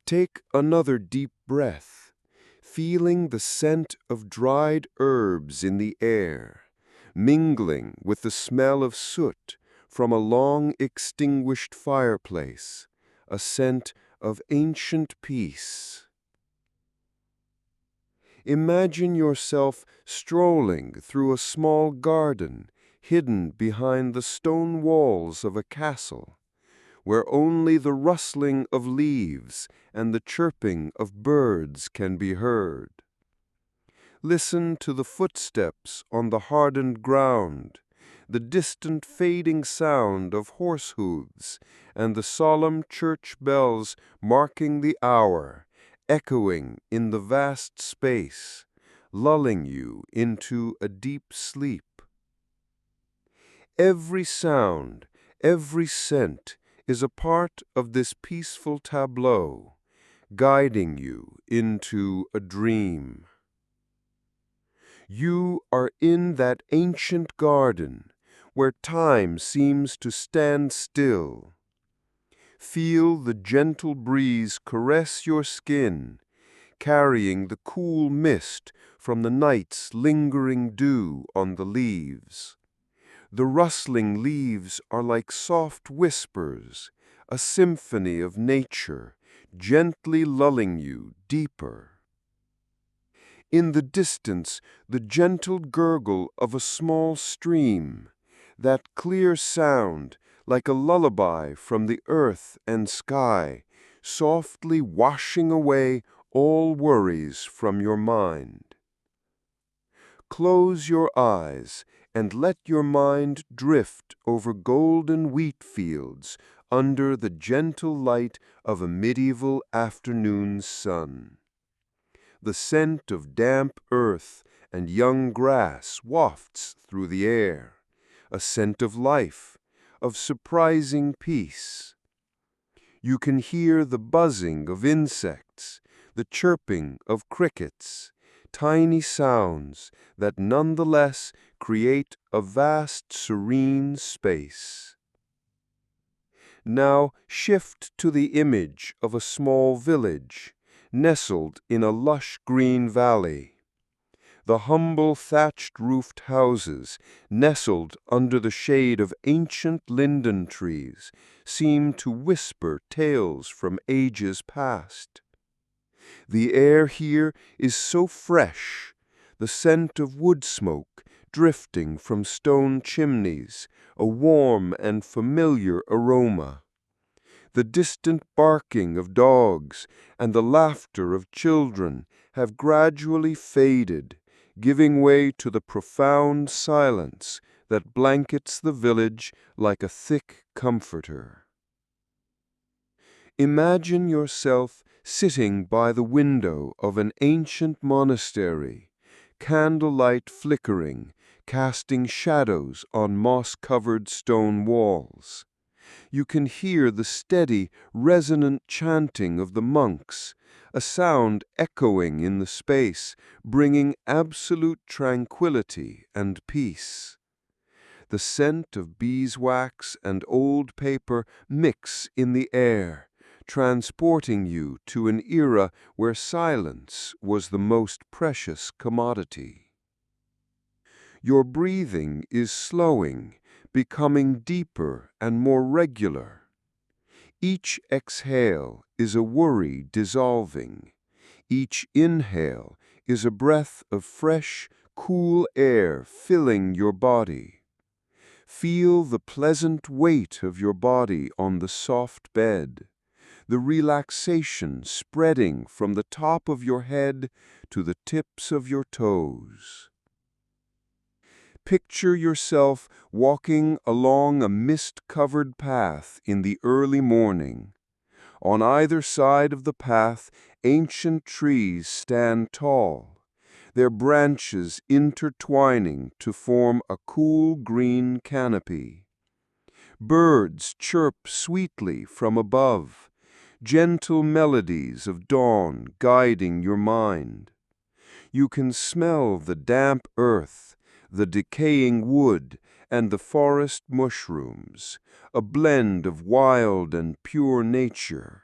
Take another deep breath, feeling the scent of dried herbs in the air, mingling with the smell of soot, from a long-extinguished fireplace, a scent of ancient peace. Imagine yourself strolling through a small garden hidden behind the stone walls of a castle, where only the rustling of leaves and the chirping of birds can be heard. Listen to the footsteps on the hardened ground, the distant fading sound of horse hooves, and the solemn church bells marking the hour, echoing in the vast space, lulling you into a deep sleep. Every sound, every scent is a part of this peaceful tableau, guiding you into a dream. You are in that ancient garden where time seems to stand still. Feel the gentle breeze caress your skin, carrying the cool mist from the night's lingering dew on the leaves. The rustling leaves are like soft whispers, a symphony of nature, gently lulling you deeper. In the distance, the gentle gurgle of a small stream, that clear sound like a lullaby from the earth and sky, softly washing away all worries from your mind. Close your eyes and let your mind drift over golden wheat fields under the gentle light of a medieval afternoon sun. The scent of damp earth and young grass wafts through the air, a scent of life, of surprising peace. You can hear the buzzing of insects, the chirping of crickets, tiny sounds that nonetheless create a vast, serene space. Now shift to the image of a small village, nestled in a lush green valley. The humble thatched-roofed houses, nestled under the shade of ancient linden trees, seem to whisper tales from ages past. The air here is so fresh, the scent of wood smoke drifting from stone chimneys, a warm and familiar aroma. The distant barking of dogs and the laughter of children have gradually faded, giving way to the profound silence that blankets the village like a thick comforter. Imagine yourself sitting by the window of an ancient monastery, candlelight flickering, casting shadows on moss-covered stone walls. You can hear the steady, resonant chanting of the monks, a sound echoing in the space, bringing absolute tranquility and peace. The scent of beeswax and old paper mix in the air, transporting you to an era where silence was the most precious commodity. Your breathing is slowing, becoming deeper and more regular. Each exhale is a worry dissolving. Each inhale is a breath of fresh, cool air filling your body. Feel the pleasant weight of your body on the soft bed, the relaxation spreading from the top of your head to the tips of your toes. Picture yourself walking along a mist-covered path in the early morning. On either side of the path, ancient trees stand tall, their branches intertwining to form a cool green canopy. Birds chirp sweetly from above, gentle melodies of dawn guiding your mind. You can smell the damp earth, the decaying wood, and the forest mushrooms, a blend of wild and pure nature.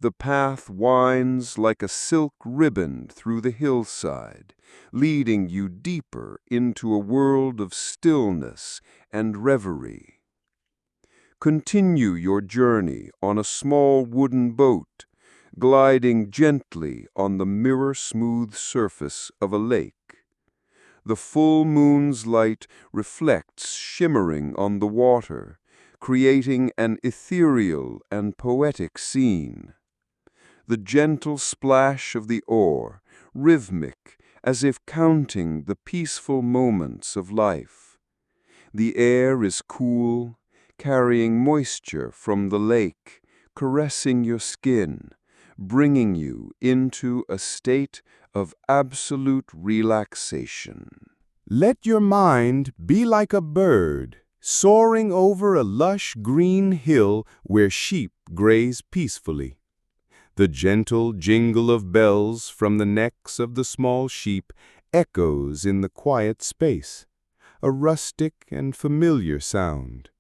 The path winds like a silk ribbon through the hillside, leading you deeper into a world of stillness and reverie. continue your journey on a small wooden boat, gliding gently on the mirror-smooth surface of a lake. The full moon's light reflects shimmering on the water, creating an ethereal and poetic scene. The gentle splash of the oar, rhythmic, as if counting the peaceful moments of life. The air is cool, carrying moisture from the lake, caressing your skin, bringing you into a state of absolute relaxation. Let your mind be like a bird, soaring over a lush green hill where sheep graze peacefully. The gentle jingle of bells from the necks of the small sheep echoes in the quiet space, a rustic and familiar sound.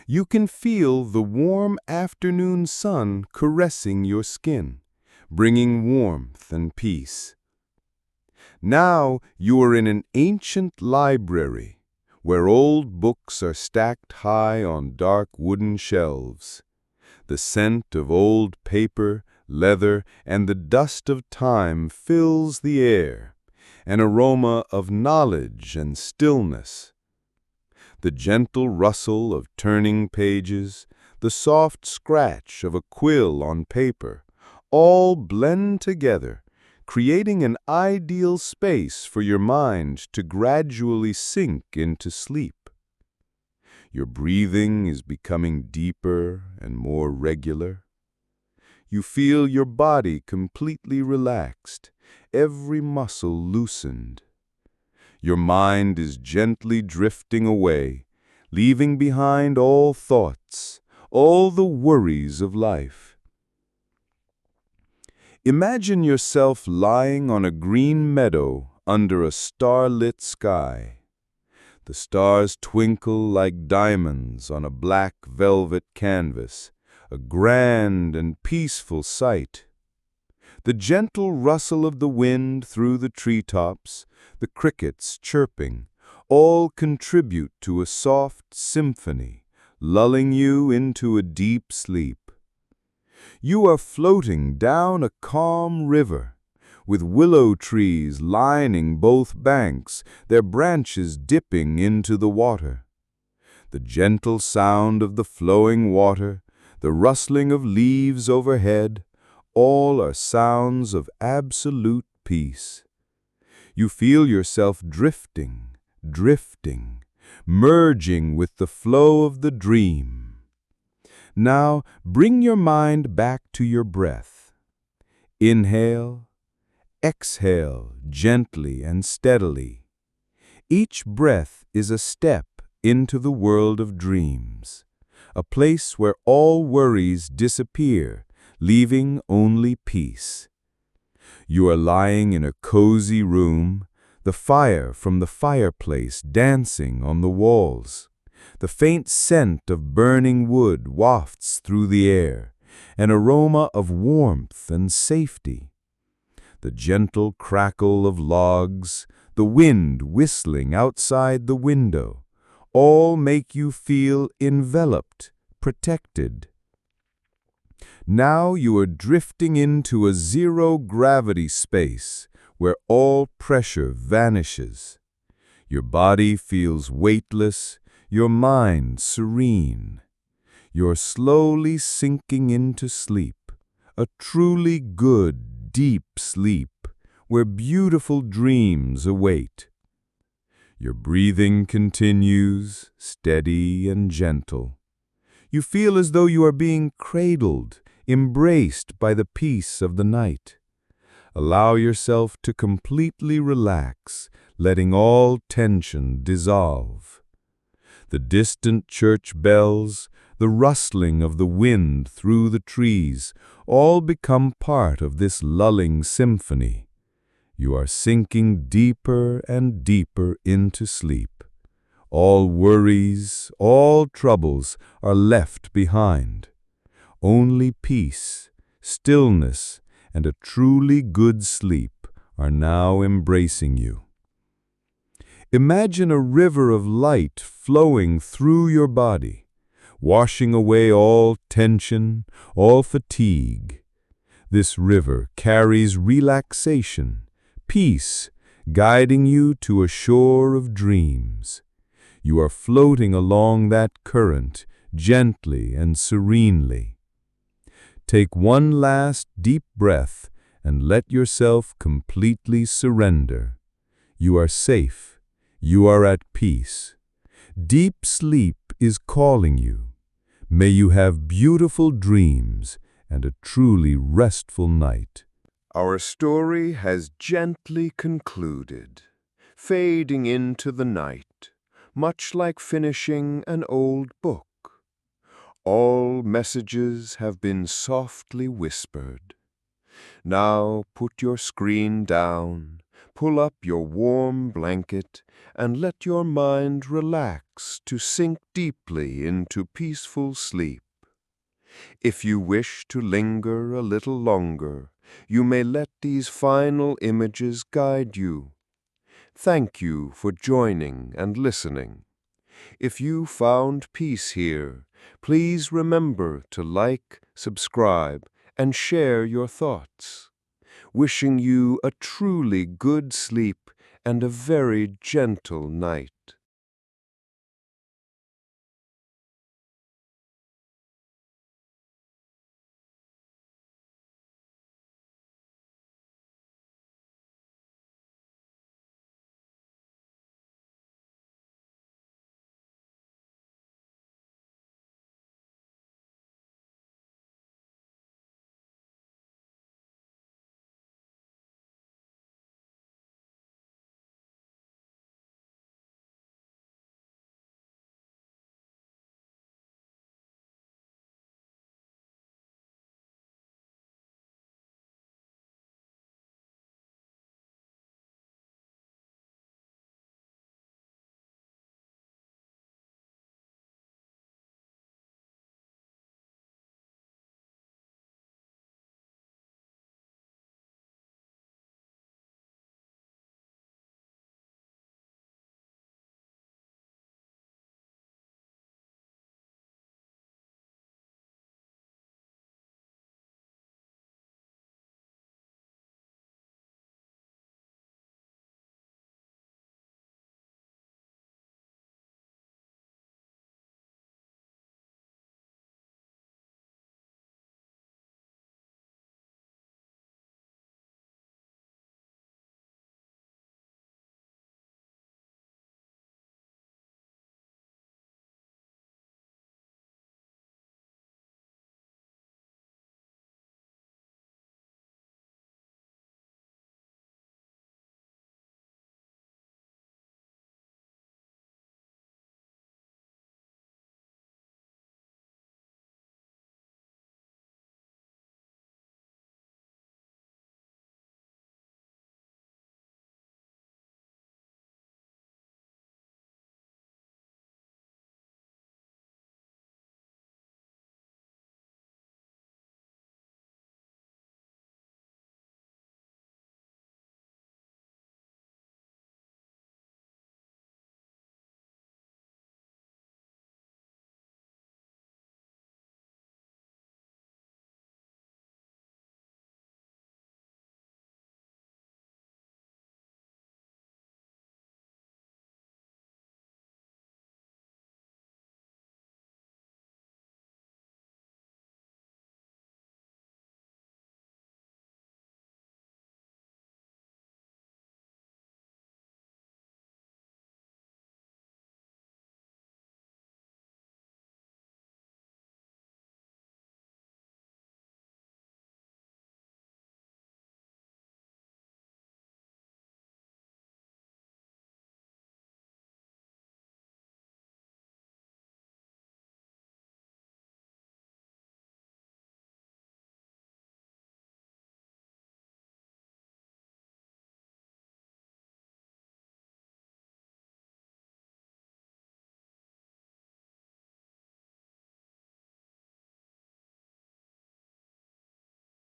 You can feel the warm afternoon sun caressing your skin, bringing warmth and peace. Now you are in an ancient library, where old books are stacked high on dark wooden shelves. The scent of old paper, leather, and the dust of time fills the air, an aroma of knowledge and stillness. The gentle rustle of turning pages, the soft scratch of a quill on paper, all blend together, creating an ideal space for your mind to gradually sink into sleep. Your breathing is becoming deeper and more regular. You feel your body completely relaxed, every muscle loosened. Your mind is gently drifting away, leaving behind all thoughts, all the worries of life. Imagine yourself lying on a green meadow under a starlit sky. The stars twinkle like diamonds on a black velvet canvas, a grand and peaceful sight. The gentle rustle of the wind through the treetops, the crickets chirping, all contribute to a soft symphony, lulling you into a deep sleep. You are floating down a calm river, with willow trees lining both banks, their branches dipping into the water. The gentle sound of the flowing water, the rustling of leaves overhead, all are sounds of absolute peace. You feel yourself drifting, merging with the flow of the dream. Now bring your mind back to your breath. Inhale, exhale gently and steadily. Each breath is a step into the world of dreams, a place where all worries disappear, leaving only peace. You are lying in a cozy room, the fire from the fireplace dancing on the walls. The faint scent of burning wood wafts through the air, an aroma of warmth and safety. The gentle crackle of logs, the wind whistling outside the window, all make you feel enveloped, protected. Now you are drifting into a zero-gravity space where all pressure vanishes. Your body feels weightless, your mind serene. You're slowly sinking into sleep, a truly good, deep sleep where beautiful dreams await. Your breathing continues, steady and gentle. You feel as though you are being cradled, embraced by the peace of the night. Allow yourself to completely relax, letting all tension dissolve. The distant church bells, the rustling of the wind through the trees, all become part of this lulling symphony. You are sinking deeper and deeper into sleep. All worries, all troubles are left behind. Only peace, stillness, and a truly good sleep are now embracing you. Imagine a river of light flowing through your body, washing away all tension, all fatigue. This river carries relaxation, peace, guiding you to a shore of dreams. You are floating along that current, gently and serenely. Take one last deep breath and let yourself completely surrender. You are safe. You are at peace. Deep sleep is calling you. May you have beautiful dreams and a truly restful night. Our story has gently concluded, fading into the night, much like finishing an old book. All messages have been softly whispered. Now put your screen down, pull up your warm blanket, and let your mind relax to sink deeply into peaceful sleep. If you wish to linger a little longer, you may let these final images guide you. Thank you for joining and listening. If you found peace here, please remember to like, subscribe, and share your thoughts. Wishing you a truly good sleep and a very gentle night.